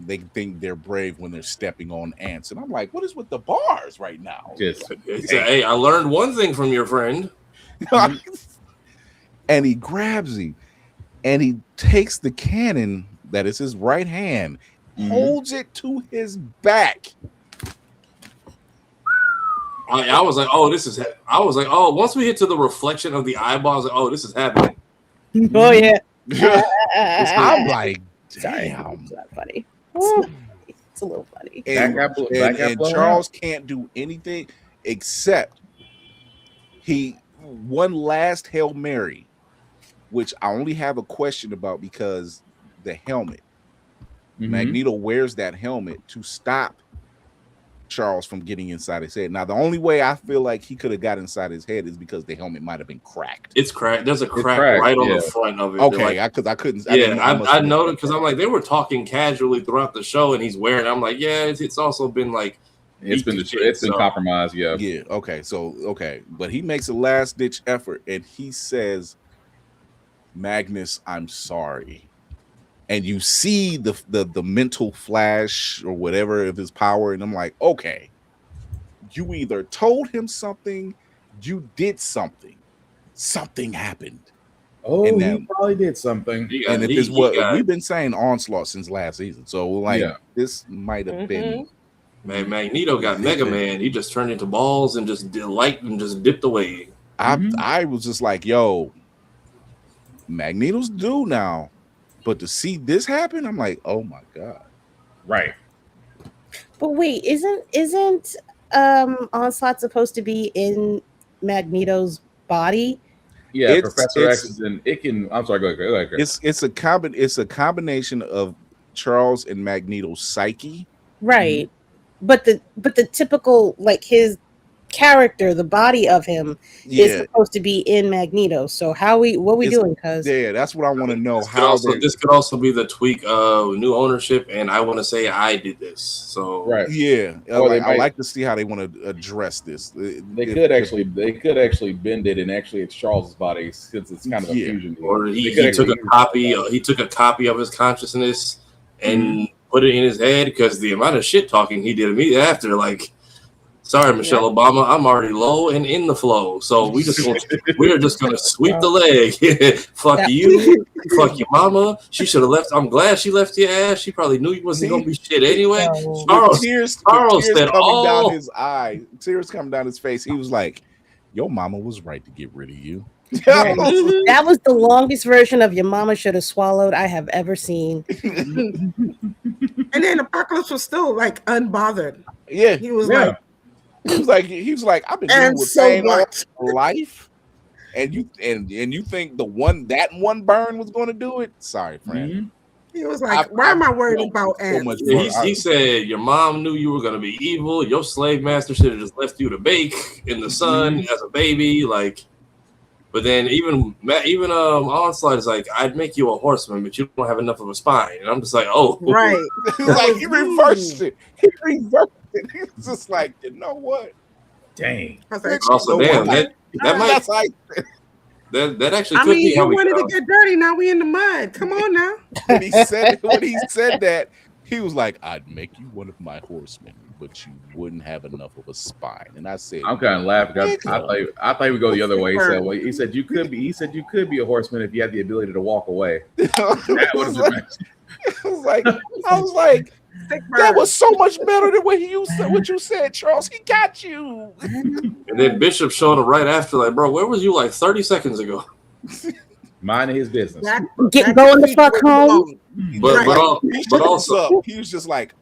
they think they're brave when they're stepping on ants. And I'm like, what is with the bars right now? Hey, I learned one thing from your friend. And he grabs him and he takes the cannon that is his right hand, holds it to his back. I was like, oh, once we hit to the reflection of the eyeballs, like, oh, this is happening. Oh yeah. I'm like, sorry, it's not funny. It's a little funny. And Charles can't do anything. except he one last Hail Mary, which I only have a question about because the helmet. Magneto wears that helmet to stop Charles from getting inside his head. Now, the only way I feel like he could have got inside his head is because the helmet might have been cracked. It's cracked. There's a crack right on the front of it. Okay, I couldn't. I noticed because I'm like, they were talking casually throughout the show, and he's wearing it. I'm like, yeah, it's also been like, it's been compromised. Yeah. Okay. But he makes a last ditch effort, and he says, "Magnus, I'm sorry." And you see the mental flash or whatever of his power, and I'm like, okay, you either told him something, you did something happened. Oh, and he probably did something. And if it's what we've been saying, Onslaught since last season, so like this might have been. Man, Magneto got Mega Man. He just turned into balls and just light and just dipped away. I was just like, yo, Magneto's due now. But to see this happen, I'm like, oh my god! Right. But wait, isn't Onslaught supposed to be in Magneto's body? Yeah, Professor X is in. It can. I'm sorry. Go ahead. It's a combination of Charles and Magneto's psyche. Right. But the typical, like, his character, the body of him is supposed to be in Magneto. So what we doing? Cause that's what I want to know. This could also be the tweak of new ownership, and I want to say I did this. So I like to see how they want to address this. They could actually bend it, and actually it's Charles's body since it's kind of a fusion. Or he took a copy. He took a copy of his consciousness and put it in his head, because the amount of shit talking he did immediately after, like. Sorry, Michelle Obama. I'm already low and in the flow, so we're just gonna sweep the leg. Fuck you, fuck your mama. She should have left. I'm glad she left your ass. She probably knew you wasn't gonna be shit anyway. Tears said, coming down his eye, tears coming down his face. He was like, "Your mama was right to get rid of you." That was the longest version of "your mama should have swallowed" I have ever seen. And then Apocalypse was still like unbothered. Yeah, he was like. He was like, I've been dealing with pain all my life, and you think that one burn was going to do it? Sorry, friend. He was like, why am I worried about ants? He said, your mom knew you were going to be evil. Your slave master should have just left you to bake in the sun as a baby. Like, but then even Onslaught is like, I'd make you a horseman, but you don't have enough of a spine. And I'm just like, oh, right. Like he reversed it. He was just like, you know what? Dang. Also, damn, that actually could be how we wanted to get dirty. Now we in the mud. Come on now. When he said that, he was like, I'd make you one of my horsemen, but you wouldn't have enough of a spine. And I said, I'm kind of laughing. I thought he would go the other way. He said you could be a horseman if you had the ability to walk away. I was like, that was so much better than what you said, Charles. He got you. And then Bishop showed up right after, like, bro, where was you like 30 seconds ago? Minding his business. Get going the fuck home. But also, he was just like,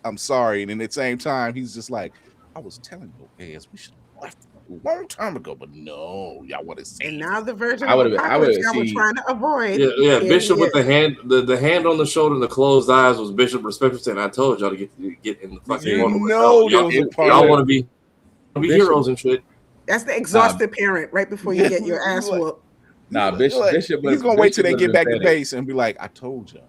I'm sorry. And then at the same time, he's just like, I was telling you guys we should have left a long time ago, but no, y'all want to say. And now the version I was trying to avoid. Yeah, Bishop with the hand, the hand on the shoulder and the closed eyes was Bishop respectfully saying, I told y'all to get in the fucking y'all want to be heroes and shit. That's the exhausted parent right before you get your ass whooped. Nah, Bishop he's gonna wait till they get back to base and be like, I told y'all.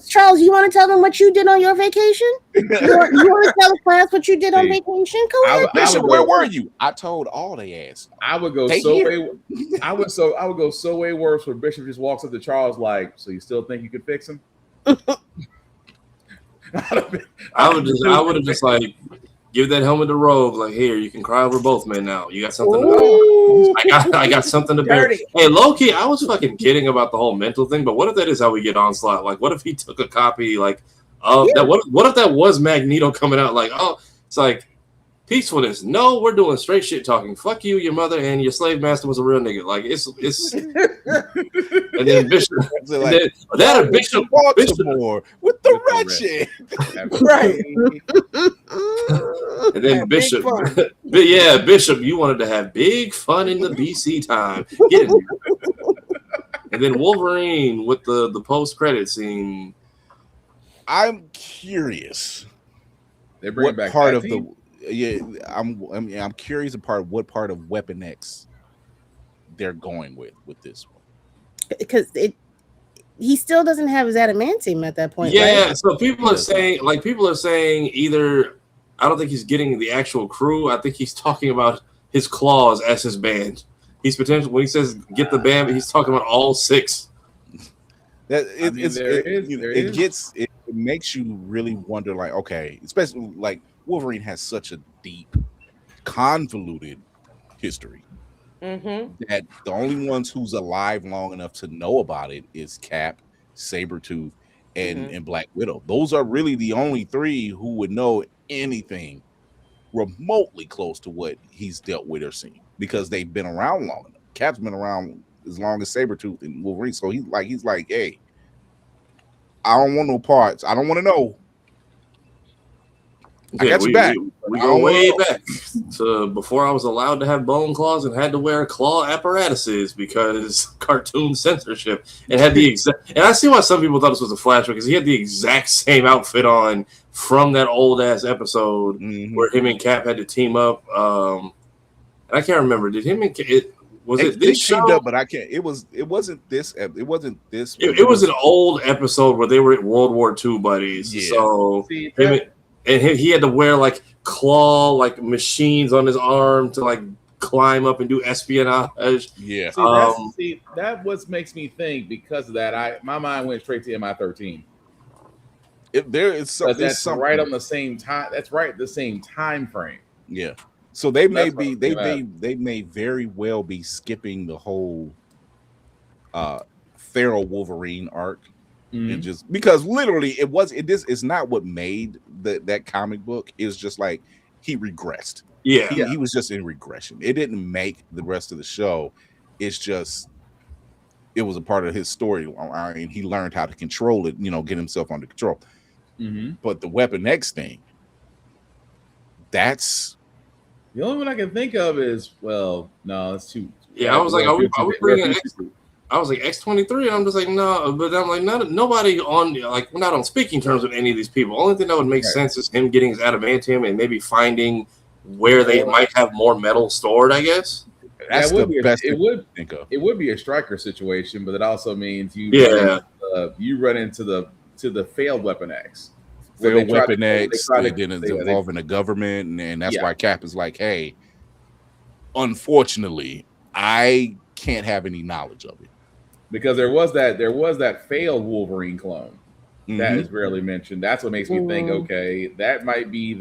Charles, you want to tell them what you did on your vacation? You want to tell the class what you did on vacation? Go ahead. Bishop, where were you? I told all they asked. I would go I would go so way worse where Bishop just walks up to Charles like, so you still think you could fix him? I would have just like give that helmet to Rogue. Like, here, you can cry over both men now. You got something to bear. I got something to bear. Hey, low-key, I was fucking kidding about the whole mental thing, but what if that is how we get Onslaught? Like, what if he took a copy, like, of that? What if that was Magneto coming out like, oh, it's like, peacefulness. No, we're doing straight shit talking. Fuck you, your mother, and your slave master was a real nigga. Like, it's and then Bishop. Bishop Baltimore with the wretched. Right. And then Bishop, Bishop, you wanted to have big fun in the BC time. Get in here. And then Wolverine with the post-credit scene. I'm curious. They bring back part that of team? I'm curious about what part of Weapon X they're going with this one. Because he still doesn't have his adamantium at that point. Yeah, right? so people are saying either I don't think he's getting the actual crew. I think he's talking about his claws as his band. He's potentially when he says get the band, he's talking about all 6. It makes you really wonder, like, okay, especially like Wolverine has such a deep, convoluted history that the only ones who's alive long enough to know about it is Cap, Sabretooth, and Black Widow. Those are really the only 3 who would know anything remotely close to what he's dealt with or seen because they've been around long enough. Cap's been around as long as Sabretooth and Wolverine, so he's like, hey, I don't want no parts. I don't want to know. I got you back. We go way back to before I was allowed to have bone claws and had to wear claw apparatuses because cartoon censorship. It had the exact, and I see why some people thought this was a flashback because he had the exact same outfit on from that old ass episode where him and Cap had to team up. And I can't remember. Did him and they teamed up, but I can't. It wasn't this. It was an old episode where they were at World War II buddies. Yeah. So he had to wear like claw like machines on his arm to like climb up and do espionage. Yeah. That what makes me think because of that. My mind went straight to MI13. That's something right on the same time. That's right, the same time frame. Yeah. So they may very well be skipping the whole Feral Wolverine arc, and just because literally it's not what made that comic book. It's just like he regressed. Yeah, he was just in regression. It didn't make the rest of the show. It's just it was a part of his story, and he learned how to control it. Get himself under control. But the Weapon X thing, that's. The only one I can think of is no, it's too. Yeah, I was like, are we bringing X? I was like X-23, and I'm just like, no, but I'm like, nobody on like we're not on speaking terms with any of these people. Only thing that would make sense is him getting his adamantium and maybe finding where they might have more metal stored. I guess that's the best. It would be a Stryker situation, but it also means you run into the failed Weapon X. Failed Weapon X, and then it's involving the government, and that's why Cap is like, hey, unfortunately, I can't have any knowledge of it. Because there was that failed Wolverine clone that is rarely mentioned. That's what makes me think, okay, that might be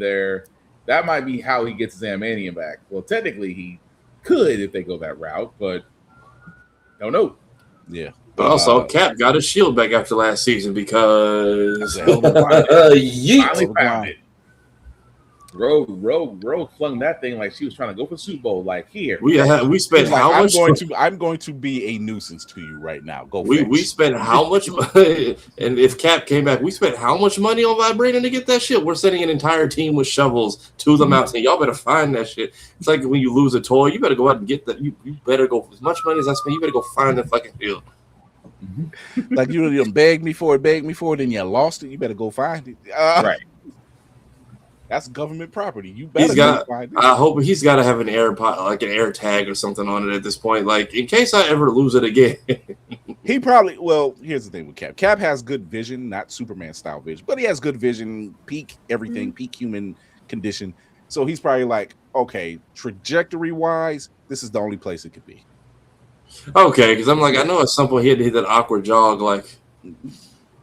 how he gets his adamantium back. Well, technically he could if they go that route, but don't know. Yeah. But also, Cap got his shield back after last season because finally found it. Rogue flung that thing like she was trying to go for Super Bowl. Like here, we spent how much? I'm going to be a nuisance to you right now. We spent how much money? And if Cap came back, we spent how much money on vibrating to get that shit? We're sending an entire team with shovels to the mountain. Y'all better find that shit. It's like when you lose a toy, you better go out and get that. You better go as much money as I spend. You better go find the fucking field. Like you begged me for it, then you lost it. You better go find it. Right. That's government property. You better go find it. I hope he's got to have an air tag or something on it at this point, like in case I ever lose it again. He probably. Well, here's the thing with Cap. Cap has good vision, not Superman style vision, but he has good vision, peak everything, peak human condition. So he's probably like, okay, trajectory wise, this is the only place it could be. Okay, because I'm like, I know at some point he had to hit that awkward jog, like, all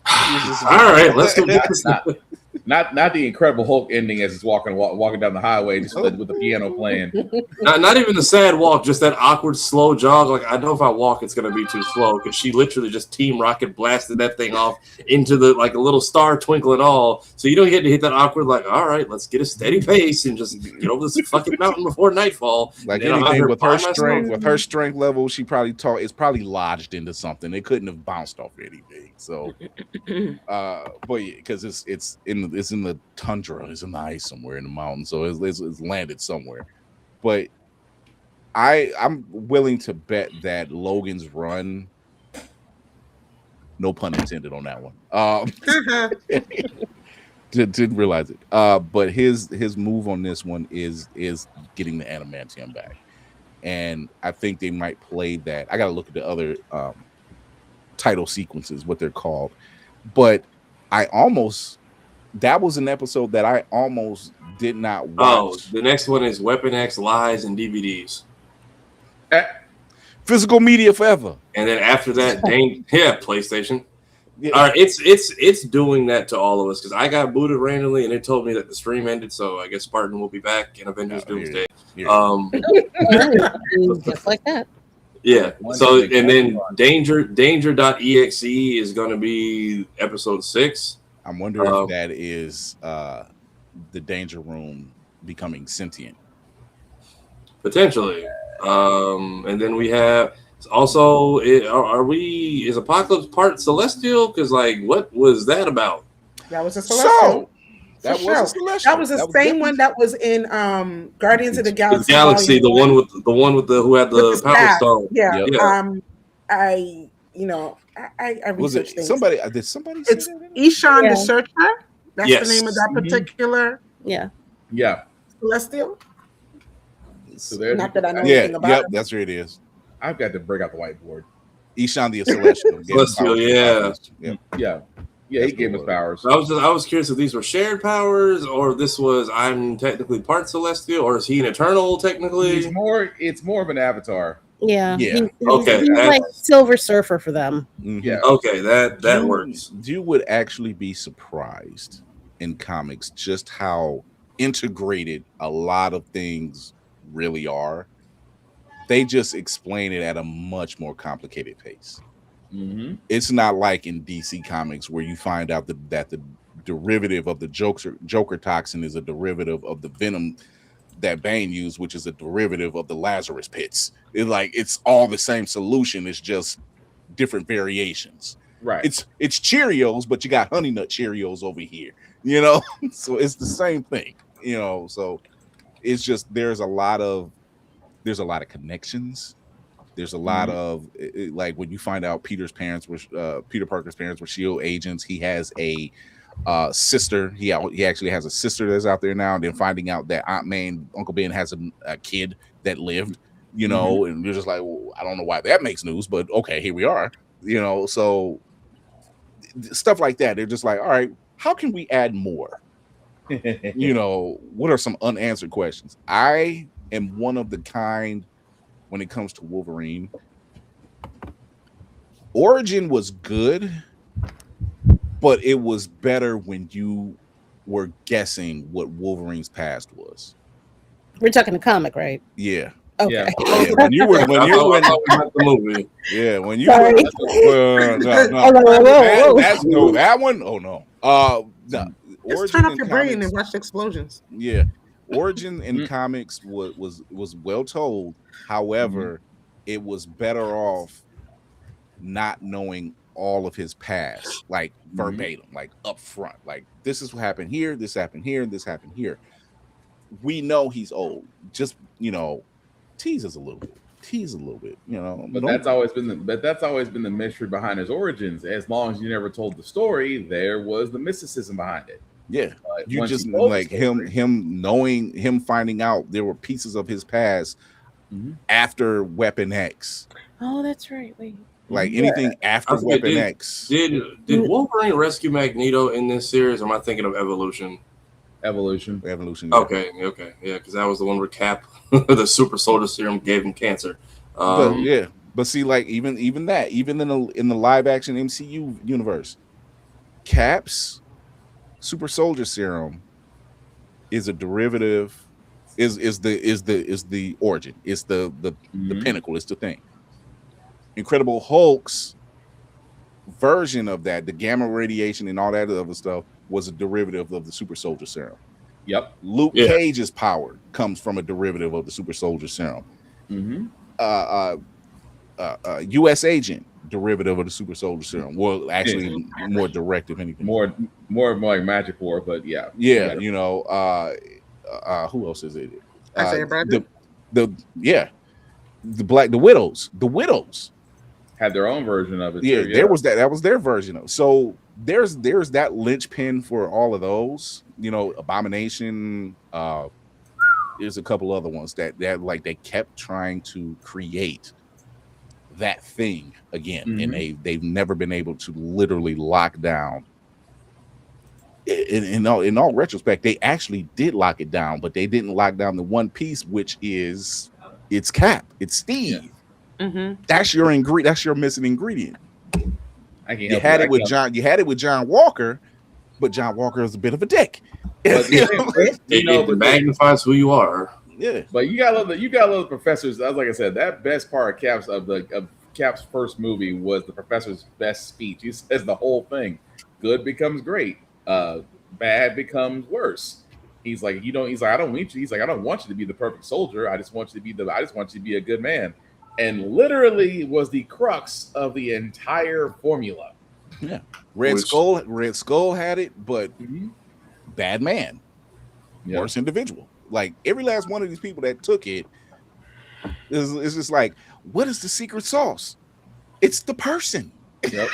right, let's go get this. Not the Incredible Hulk ending as he's walking down the highway just with the piano playing. Not even the sad walk, just that awkward slow jog. Like I know if I walk, it's gonna be too slow because she literally just team rocket blasted that thing off into the like a little star twinkle and all. So you don't get to hit that awkward like, all right, let's get a steady pace and just get over this fucking mountain before nightfall. Like and anything with her strength level, she probably it's probably lodged into something. It couldn't have bounced off anything. So, but yeah, because it's in the tundra, it's in the ice somewhere in the mountains, so it's landed somewhere. But I'm willing to bet that Logan's run, no pun intended on that one. Didn't realize it. But his move on this one is getting the adamantium back, and I think they might play that. I got to look at the other title sequences, what they're called, but that was an episode that I almost did not watch. Oh, the next one is Weapon X Lies and DVDs. Physical media forever. And then after that, PlayStation. Yeah. All right, it's doing that to all of us because I got booted randomly and it told me that the stream ended, so I guess Spartan will be back in Avengers Doomsday. Just like that. Yeah. So and then Danger.exe is going to be episode 6. I'm wondering if that is the Danger Room becoming sentient. Potentially. And then we have also, is Apocalypse part celestial? Because like, what was that about? That was a celestial. That was a celestial. That was the same one that was in Guardians of the Galaxy. The one with who had the power stone. Yeah. I researched things. Did somebody say it's Ishan the Searcher. That's the name of that particular. Yeah. Celestial. So there's not that I know anything about it. That's where it is. I've got to break out the whiteboard. Ishan the Celestial. Yeah, he gave us powers. I was curious if these were shared powers or if this was I'm technically part celestial or is he an eternal technically? It's more of an avatar. Yeah. He's like Silver Surfer for them. Yeah. Okay, that works. You would actually be surprised in comics just how integrated a lot of things really are. They just explain it at a much more complicated pace. Mm-hmm. It's not like in DC Comics where you find out that the derivative of the Joker toxin is a derivative of the venom that Bane used, which is a derivative of the Lazarus pits. It's all the same solution. It's just different variations. Right. It's Cheerios, but you got Honey Nut Cheerios over here. So it's the same thing. So it's just there's a lot of connections. There's a lot of like when you find out Peter Parker's parents were SHIELD agents. He has a sister. He actually has a sister that's out there now. And then finding out that Aunt May and Uncle Ben has a kid that lived. And you're just like, well, I don't know why that makes news, but okay, here we are. So stuff like that. They're just like, all right, how can we add more? What are some unanswered questions? I am one of the kind when it comes to Wolverine. Origin was good, but it was better when you were guessing what Wolverine's past was. We're talking the comic, right? Yeah. Okay. Yeah. When you were the movie. Yeah, when you Sorry. no, that one. Oh no. Just turn off your brain and watch the explosions. Yeah. Origin in comics was well told. However, it was better off not knowing all of his past, like verbatim, like up front. Like this is what happened here, this happened here, and this happened here. We know he's old. Just tease us a little bit. But that's always been the mystery behind his origins. As long as you never told the story, there was the mysticism behind it. Yeah, you just like him finding out there were pieces of his past after Weapon X. Oh, that's right. Wait, like anything after Weapon X. Did Wolverine rescue Magneto in this series? Or am I thinking of Evolution? Evolution. Yeah. Okay, yeah, because that was the one where Cap, the super soldier serum, gave him cancer. But see, like even in the live action MCU universe, Cap's super soldier serum is a derivative, is the origin, it's the pinnacle, it's the thing. Incredible Hulk's version of that, the gamma radiation and all that other stuff, was a derivative of the super soldier serum. Yep. Luke Cage's power comes from a derivative of the super soldier serum. US Agent, derivative of the super soldier serum. Well, actually more direct, if anything. More like Magic War, but yeah. You know, who else is it? Isaiah Bradley? The Widows. The Widows had their own version of it. Yeah, too, there was that was their version of. So there's that linchpin for all of those. You know, Abomination. There's a couple other ones that like they kept trying to create that thing again, and they've never been able to literally lock down. In all retrospect, they actually did lock it down, but they didn't lock down the one piece, which is it's Cap, it's Steve. That's your ingredient. That's your missing ingredient. You had it with John Walker, but John Walker is a bit of a dick. But it magnifies who you are. Yeah, but you gotta love the professors. Like I said, that best part of Cap's first movie was the professor's best speech. He says the whole thing: good becomes great, bad becomes worse. He's like, I don't want you. He's like, I don't want you to be the perfect soldier. I just want you to be a good man. And literally was the crux of the entire formula. Yeah, Red Skull had it, but bad man, worse individual. Like every last one of these people that took it is just like, what is the secret sauce? It's the person. Yep.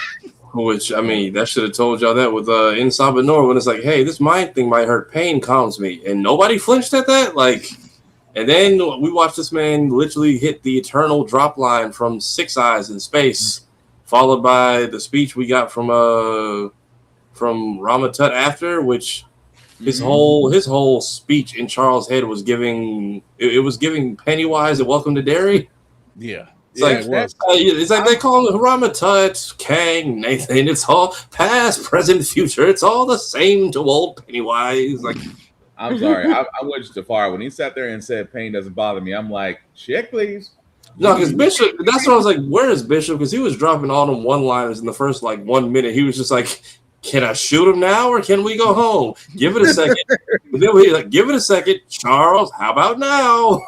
Which, I mean, that should have told y'all that with In Salvador when it's like, hey, this mind thing might hurt, pain calms me, and nobody flinched at that. Like, and then we watched this man literally hit the eternal drop line from Six Eyes in space, followed by the speech we got from Rama Tut after, which his whole speech in Charles' head was giving Pennywise and Welcome to Derry. Yeah. It's like they call him Rama Tut, Kang, Nathan. It's all past, present, future. It's all the same to old Pennywise. Like, I'm sorry, I went too far when he sat there and said pain doesn't bother me. I'm like, check, please. No, because Bishop. That's what I was like. Where is Bishop? Because he was dropping all them one-liners in the first 1 minute. He was just like, "Can I shoot him now, or can we go home? Give it a second." And then we give it a second, Charles. How about now?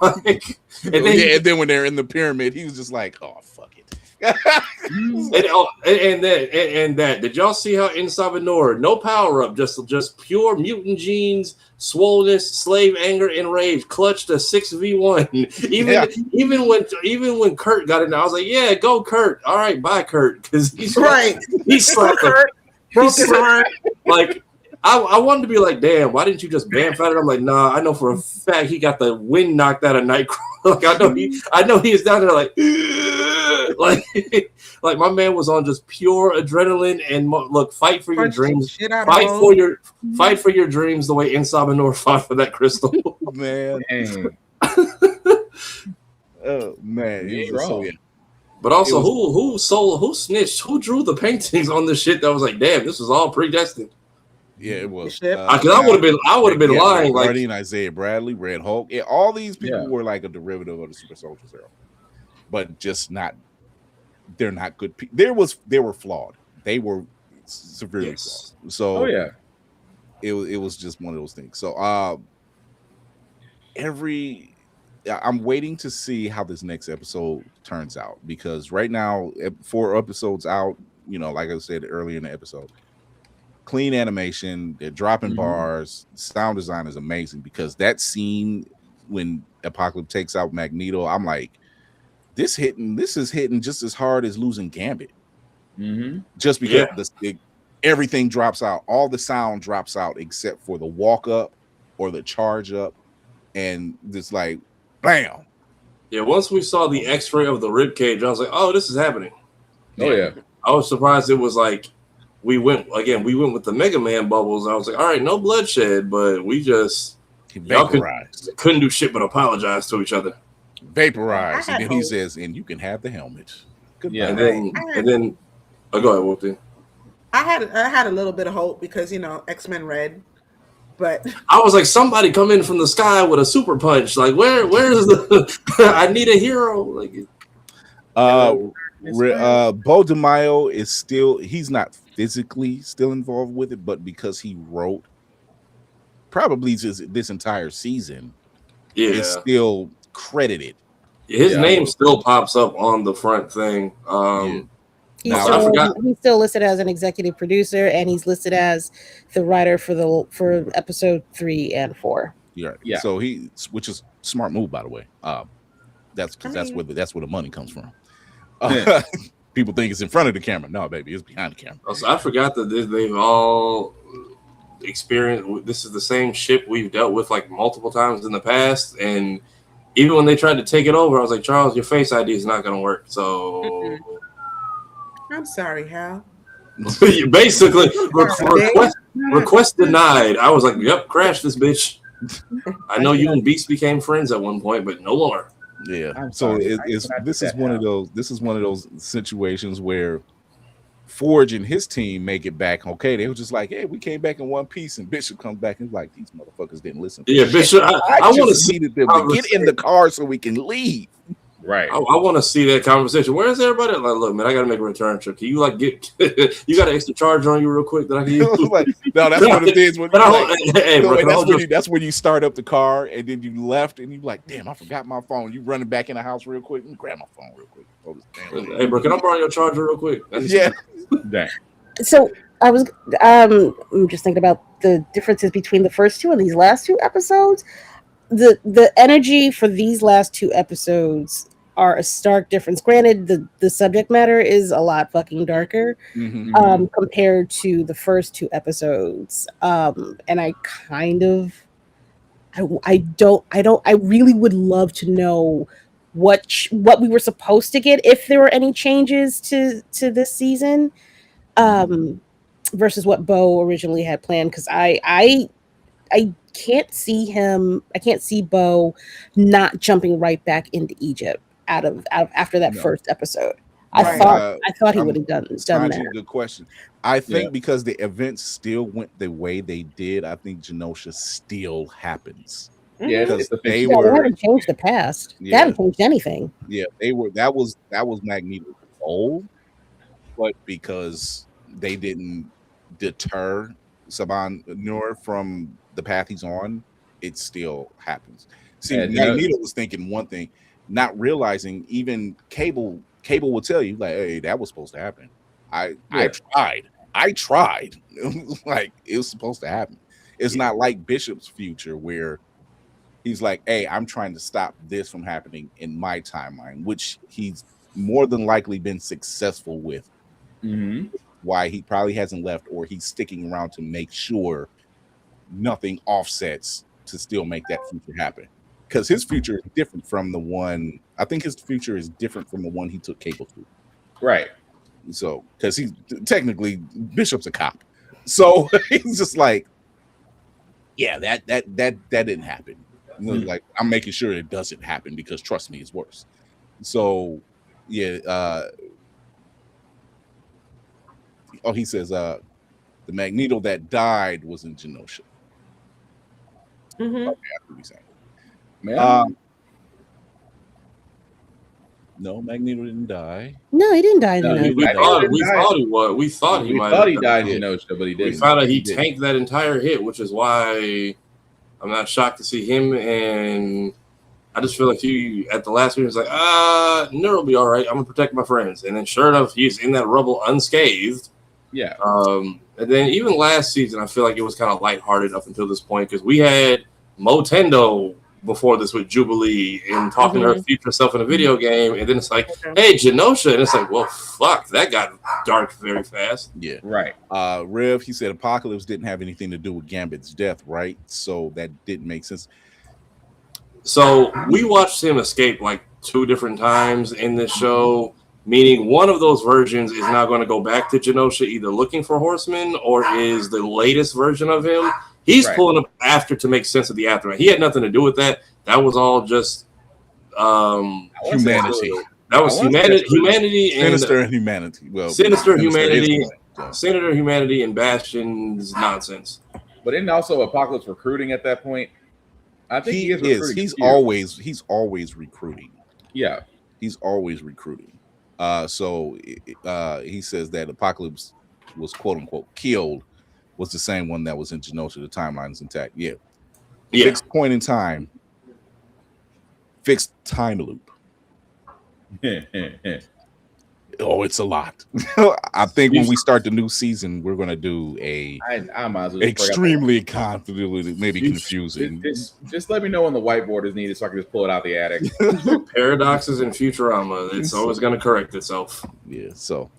And then when they're in the pyramid, he was just like, "Oh, fuck it." and that. Did y'all see how in Salvador, no power up, just pure mutant genes, swollenness, slave anger, and rage, clutched a 6v1. Even when Kurt got in there, I was like, "Yeah, go Kurt. All right, bye Kurt," because he's right. He slapped Kurt. Broke his arm. Like, I wanted to be like, damn, why didn't you just bamf at it? I'm like, nah, I know for a fact he got the wind knocked out of Nightcrawler. Like, I know he is down there like my man was on just pure adrenaline and look, fight for your dreams. Fight for your dreams the way In Salvador fought for that crystal. Man. Oh man. But also, who snitched? Who drew the paintings on this shit that was like, damn, this was all predestined? Yeah, it was. I would have been lying. Like Isaiah Bradley, Red Hulk. Yeah, all these people were like a derivative of the Super Soldier Serum, but just not. They're not good people. They were flawed. They were severely flawed. So it was just one of those things. So I'm waiting to see how this next episode turns out, because right now, 4 episodes out, like I said earlier in the episode, clean animation, they're dropping bars, sound design is amazing, because that scene when Apocalypse takes out Magneto, I'm like, this is hitting just as hard as losing Gambit. Just because everything drops out, all the sound drops out except for the walk up or the charge up, and it's like, bam. Yeah, once we saw the X-ray of the rib cage, I was like, "Oh, this is happening." Oh yeah. I was surprised it was like we went with the Mega Man bubbles. I was like, "All right, no bloodshed, but we just couldn't do shit but apologize to each other." Vaporized, and then he says, "And you can have the helmet." Goodbye. And then, oh, go ahead, Wolfie. I had a little bit of hope because X-Men Red, but I was like, somebody come in from the sky with a super punch. Like, where's the? I need a hero. Like, Bo DeMaio is still. He's not physically still involved with it, but because he wrote probably this entire season, is still credited. His name still pops up on the front thing. He's still listed as an executive producer, and he's listed as the writer for episode 3 and 4. Yeah. So which is a smart move, by the way. That's where the money comes from. People think it's in front of the camera. No, baby, it's behind the camera. So I forgot that they've all experienced. This is the same ship we've dealt with like multiple times in the past, and even when they tried to take it over, I was like, Charles, your Face ID is not going to work. So. I'm sorry, Hal. Basically, request denied. I was like, "Yep, crash this bitch." I know you and Beast became friends at one point, but no more. Yeah. So this is one of those situations where Forge and his team make it back. Okay, they were just like, "Hey, we came back in one piece," and Bishop comes back and is like, "These motherfuckers didn't listen." Yeah, Bishop. I want to see them to get in the car so we can leave. Right. I want to see that conversation. Where's everybody? Like, look, man, I got to make a return trip. Can you like get? You got an extra charger on you real quick that I can use? Like, no, that's one of the things when that's when you start up the car and then you left and you like, damn, I forgot my phone. You running back in the house real quick and grab my phone real quick. Hey, bro, can I borrow your charger real quick? Yeah. Dang. So I was I'm just thinking about the differences between the first two and these last two episodes. The energy for these last two episodes are a stark difference. Granted, the subject matter is a lot fucking darker compared to the first two episodes. And I really would love to know what we were supposed to get if there were any changes to this season versus what Bo originally had planned, because I can't see Bo not jumping right back into Egypt out of after that first episode. I thought he would have done that. Good question. I think because the events still went the way they did, I think Genosha still happens. Yeah, because they haven't changed the past. They haven't changed anything. Yeah, they were. That was Magneto's goal, but because they didn't deter Saban Nur from the path he's on, it still happens. See, Magneto was thinking one thing, not realizing even Cable will tell you like, "Hey, that was supposed to happen. I tried. Like it was supposed to happen." It's not like Bishop's future where he's like, "Hey, I'm trying to stop this from happening in my timeline," which he's more than likely been successful with. Why he probably hasn't left, or he's sticking around to make sure nothing offsets to still make that future happen. Because his future is different from the one. I think his future is different from the one he took Cable to. Right. So, because he's technically Bishop's a cop, so he's just like, yeah, that didn't happen. Like I'm making sure it doesn't happen because trust me, it's worse. So, yeah. He says the Magneto that died was in Genosha. Okay, that's what he's saying. No, Magneto didn't die. No, he didn't die. We thought he was. We thought he died in Genosha, but he didn't. We found out he tanked that entire hit, which is why I'm not shocked to see him. And I just feel like he at the last meeting was like, Nur will be all right. I'm gonna protect my friends. And then sure enough, he's in that rubble unscathed. Yeah. And then even last season, I feel like it was kind of lighthearted up until this point because we had Motendo before this with Jubilee and talking to her future self in a video game, and then it's like, hey, Genosha, and it's like, well, fuck, that got dark very fast. Yeah, right. Rev, he said Apocalypse didn't have anything to do with Gambit's death, right? So that didn't make sense. So we watched him escape like 2 different times in this show, meaning one of those versions is now going to go back to Genosha either looking for Horsemen or is the latest version of him. He's pulling up after to make sense of the aftermath. He had nothing to do with that. That was all just humanity. That was humanity and Sinister humanity. Well, Sinister humanity Senator Humanity and Bastion's nonsense. But isn't also Apocalypse recruiting at that point? I think he is recruiting. He's always recruiting. Yeah, he's always recruiting. So he says that Apocalypse was quote unquote killed was the same one that was in Genosha. The timeline is intact. Yeah. Fixed point in time. Fixed time loop. Oh, it's a lot. I think when we start the new season, we're going to do I might as well extremely convoluted, maybe confusing. Just let me know when the whiteboard is needed so I can just pull it out the attic. Paradoxes in Futurama. It's always going to correct itself. Yeah. So,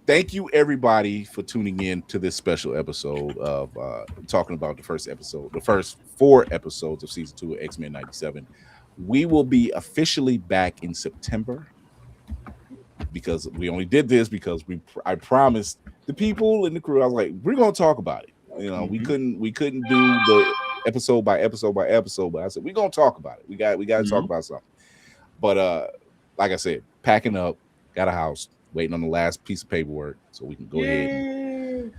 thank you everybody for tuning in to this special episode of talking about the first 4 episodes of season 2 of X-Men 97. We will be officially back in September. Because we only did this because I promised the people in the crew, I was like, we're gonna talk about it. You know, we couldn't do the episode by episode, but I said we're gonna talk about it. We got to talk about something. But like I said, packing up, got a house, waiting on the last piece of paperwork so we can go ahead and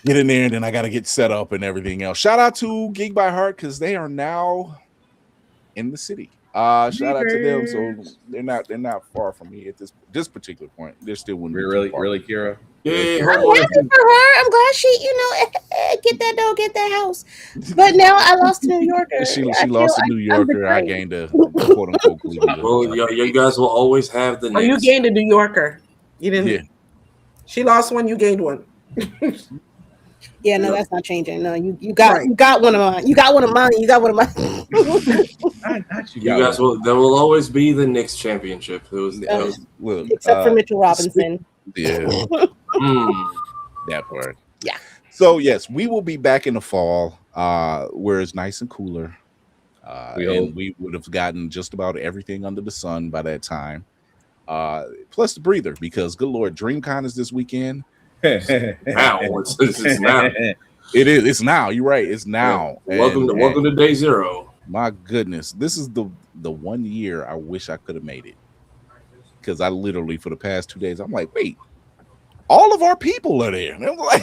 get in there, and then I gotta get set up and everything else. Shout out to Geek by Heart because they are now in the city. Shout out to them. So they're not far from me at this particular point. They're still really, Kira. Yeah, I'm happy for her. I'm glad she, get that house. But now I lost to New Yorker. She lost to New Yorker. I gained a quote unquote. Well, you guys will always have the. Oh, you gained a New Yorker. You didn't. Yeah. She lost one. You gained one. Yeah, no, that's not changing. No, you got one of mine. You got one of mine. You got one of mine. You guys will. There will always be the Knicks championship. Except for Mitchell Robinson. Yeah, that part. Yeah. So yes, we will be back in the fall, where it's nice and cooler, and we would have gotten just about everything under the sun by that time. Plus the breather, because good Lord, DreamCon is this weekend. Now it's now. It is. It's now. You're right. It's now. Welcome to day 0. My goodness, this is the 1 year I wish I could have made it, because I literally for the past 2 days I'm like, wait, all of our people are there. And I'm like,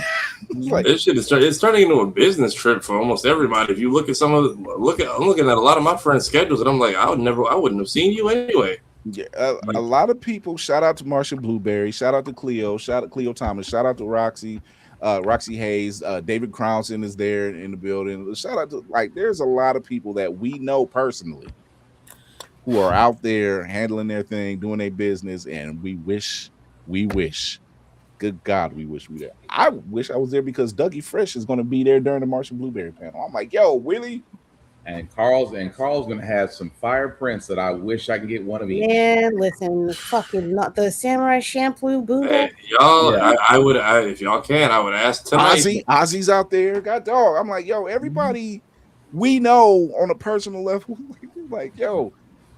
this shit it's turning into a business trip for almost everybody. If you look at I'm looking at a lot of my friends' schedules, and I'm like, I wouldn't have seen you anyway. Yeah, a lot of people. Shout out to Marsha Blueberry. Shout out to Cleo. Shout out to Cleo Thomas. Shout out to Roxy Hayes. David Crownson is there in the building. Shout out to there's a lot of people that we know personally who are out there handling their thing, doing their business, and we wish. Good God, we wish we were there. I wish I was there because Dougie Fresh is going to be there during the Marsha Blueberry panel. I'm like, yo, really? And Carl's gonna have some fire prints that I wish I can get one of each. Yeah, listen, fucking not the Samurai Shampoo boom. Y'all, yeah. I would if y'all can, I would ask tonight. Ozzy's out there, got dog. I'm like, yo, everybody we know on a personal level, like, yo,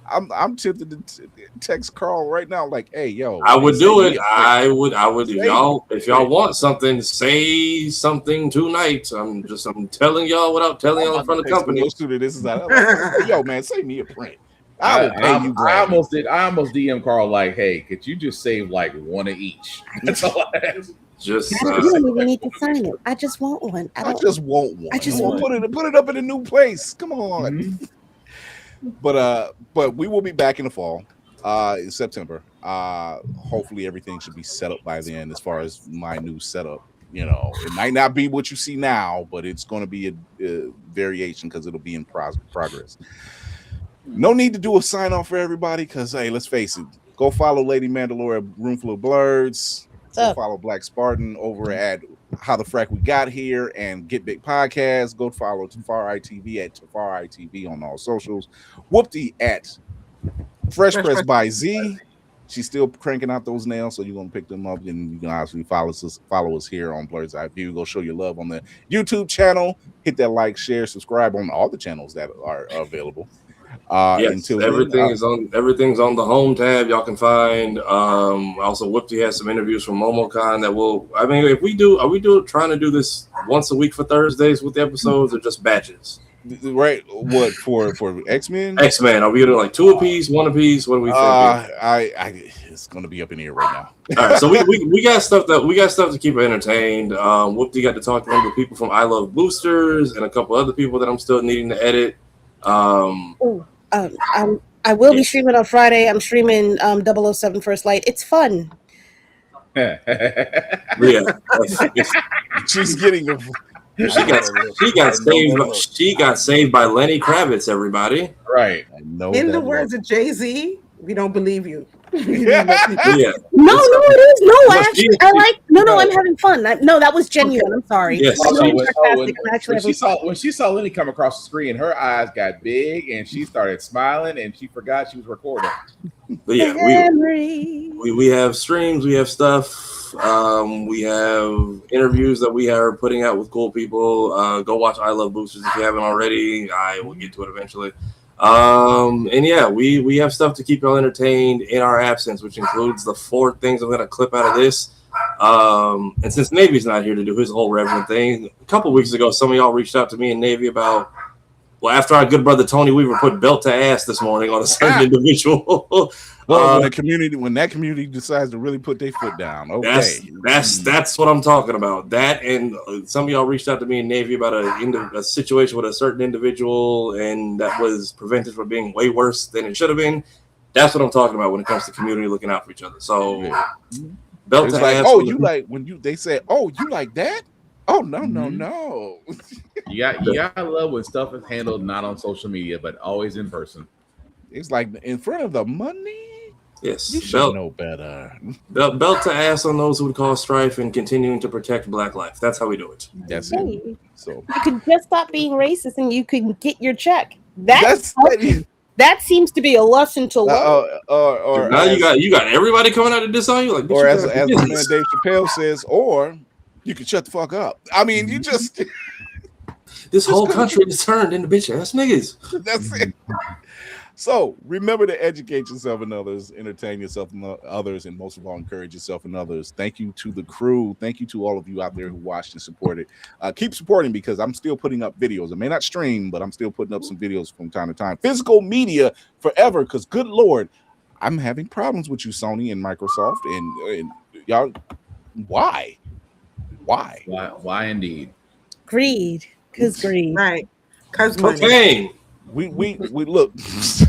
I'm tempted to text Carl right now, like, hey, yo. I would do it. I would if y'all want something, say something tonight. I'm telling y'all without telling y'all in front of the company. This is like, hey, yo, man, save me a print. I almost DM Carl like, hey, could you just save like one of each? That's all I ask. You don't even need to sign it. I just want one. I just want one. Put it up in a new place. Come on. Mm-hmm. But we will be back in the fall, in September. Hopefully everything should be set up by then. As far as my new setup, it might not be what you see now, but it's going to be a variation because it'll be in progress. No need to do a sign off for everybody because, hey, let's face it. Go follow Lady Mandalore, Roomful of Blerds. Go follow Black Spartan over at How the Frack We Got Here and Get Big Podcast. Go follow Tafari TV at Tafari TV on all socials. Whoopty at Fresh Press by Z. She's still cranking out those nails, so you're gonna pick them up, and you can obviously follow us here on Blerd's Eyeview. Go show your love on the YouTube channel. Hit that like, share, subscribe on all the channels that are available. Yes, everything's on the home tab. Y'all can find. Also, Whoopty has some interviews from MomoCon that will. I mean, are we trying to do this once a week for Thursdays with the episodes, or just batches? Right. What for X-Men? X-Men. Are we doing like 2 apiece, 1 apiece? What do we think? is going to be up in here right now. All right, so we got stuff to keep it entertained. Whoopty got to talk to one of the people from I Love Boosters and a couple other people that I'm still needing to edit. I will be streaming on Friday. I'm streaming 007 First Light. It's fun. Yeah, she's getting a. She got saved by Lenny Kravitz. Everybody, right? I know. In the words of Jay-Z, we don't believe you. No, it is. No, actually, I like. No, I'm having fun. No, that was genuine. I'm sorry. Yes. When she saw Lenny come across the screen, her eyes got big and she started smiling and she forgot she was recording. But yeah, we have streams, we have stuff, we have interviews that we are putting out with cool people. Go watch I Love Boosters if you haven't already. I will get to it eventually. And yeah, we have stuff to keep y'all entertained in our absence, which includes the 4 things I'm gonna clip out of this. And since Navy's not here to do his whole Reverend thing, a couple weeks ago, some of y'all reached out to me and Navy about, well, after our good brother Tony Weaver put belt to ass this morning on a certain individual. Well, when that community decides to really put their foot down, okay, that's what I'm talking about. That, and some of y'all reached out to me in Navy about a situation with a certain individual, and that was prevented from being way worse than it should have been. That's what I'm talking about when it comes to community looking out for each other. So, belt it's to like, ass. oh, you like when they say, oh, you like that? Oh, no. You gotta love when stuff is handled not on social media, but always in person. It's like in front of the money. Yes, you should know better. Belt to ass on those who would cause strife and continuing to protect Black life. That's how we do it. That's it. So you could just stop being racist and you can get your check. That seems to be a lesson to learn. Or now you got everybody coming out to diss on you, like, or as the man Dave Chappelle says, or you can shut the fuck up. I mean, you just this whole country is turned into bitch ass niggas. That's it. So remember to educate yourself and others, entertain yourself and others, and most of all, encourage yourself and others. Thank you to the crew. Thank you to all of you out there who watched and supported. Keep supporting because I'm still putting up videos. I may not stream, but I'm still putting up some videos from time to time. Physical media forever, because good Lord, I'm having problems with you, Sony and Microsoft, and y'all. Why? Why indeed? Greed, because greed, right? Because cocaine. We look. It's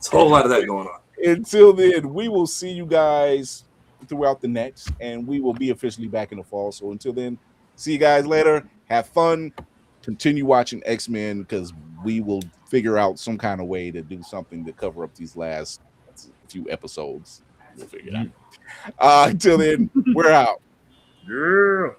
a whole lot of that going on. Until then, we will see you guys throughout the next, and we will be officially back in the fall. So until then, see you guys later. Have fun. Continue watching X-Men because we will figure out some kind of way to do something to cover up these last few episodes. We'll figure it out. Until then, we're out. Yeah.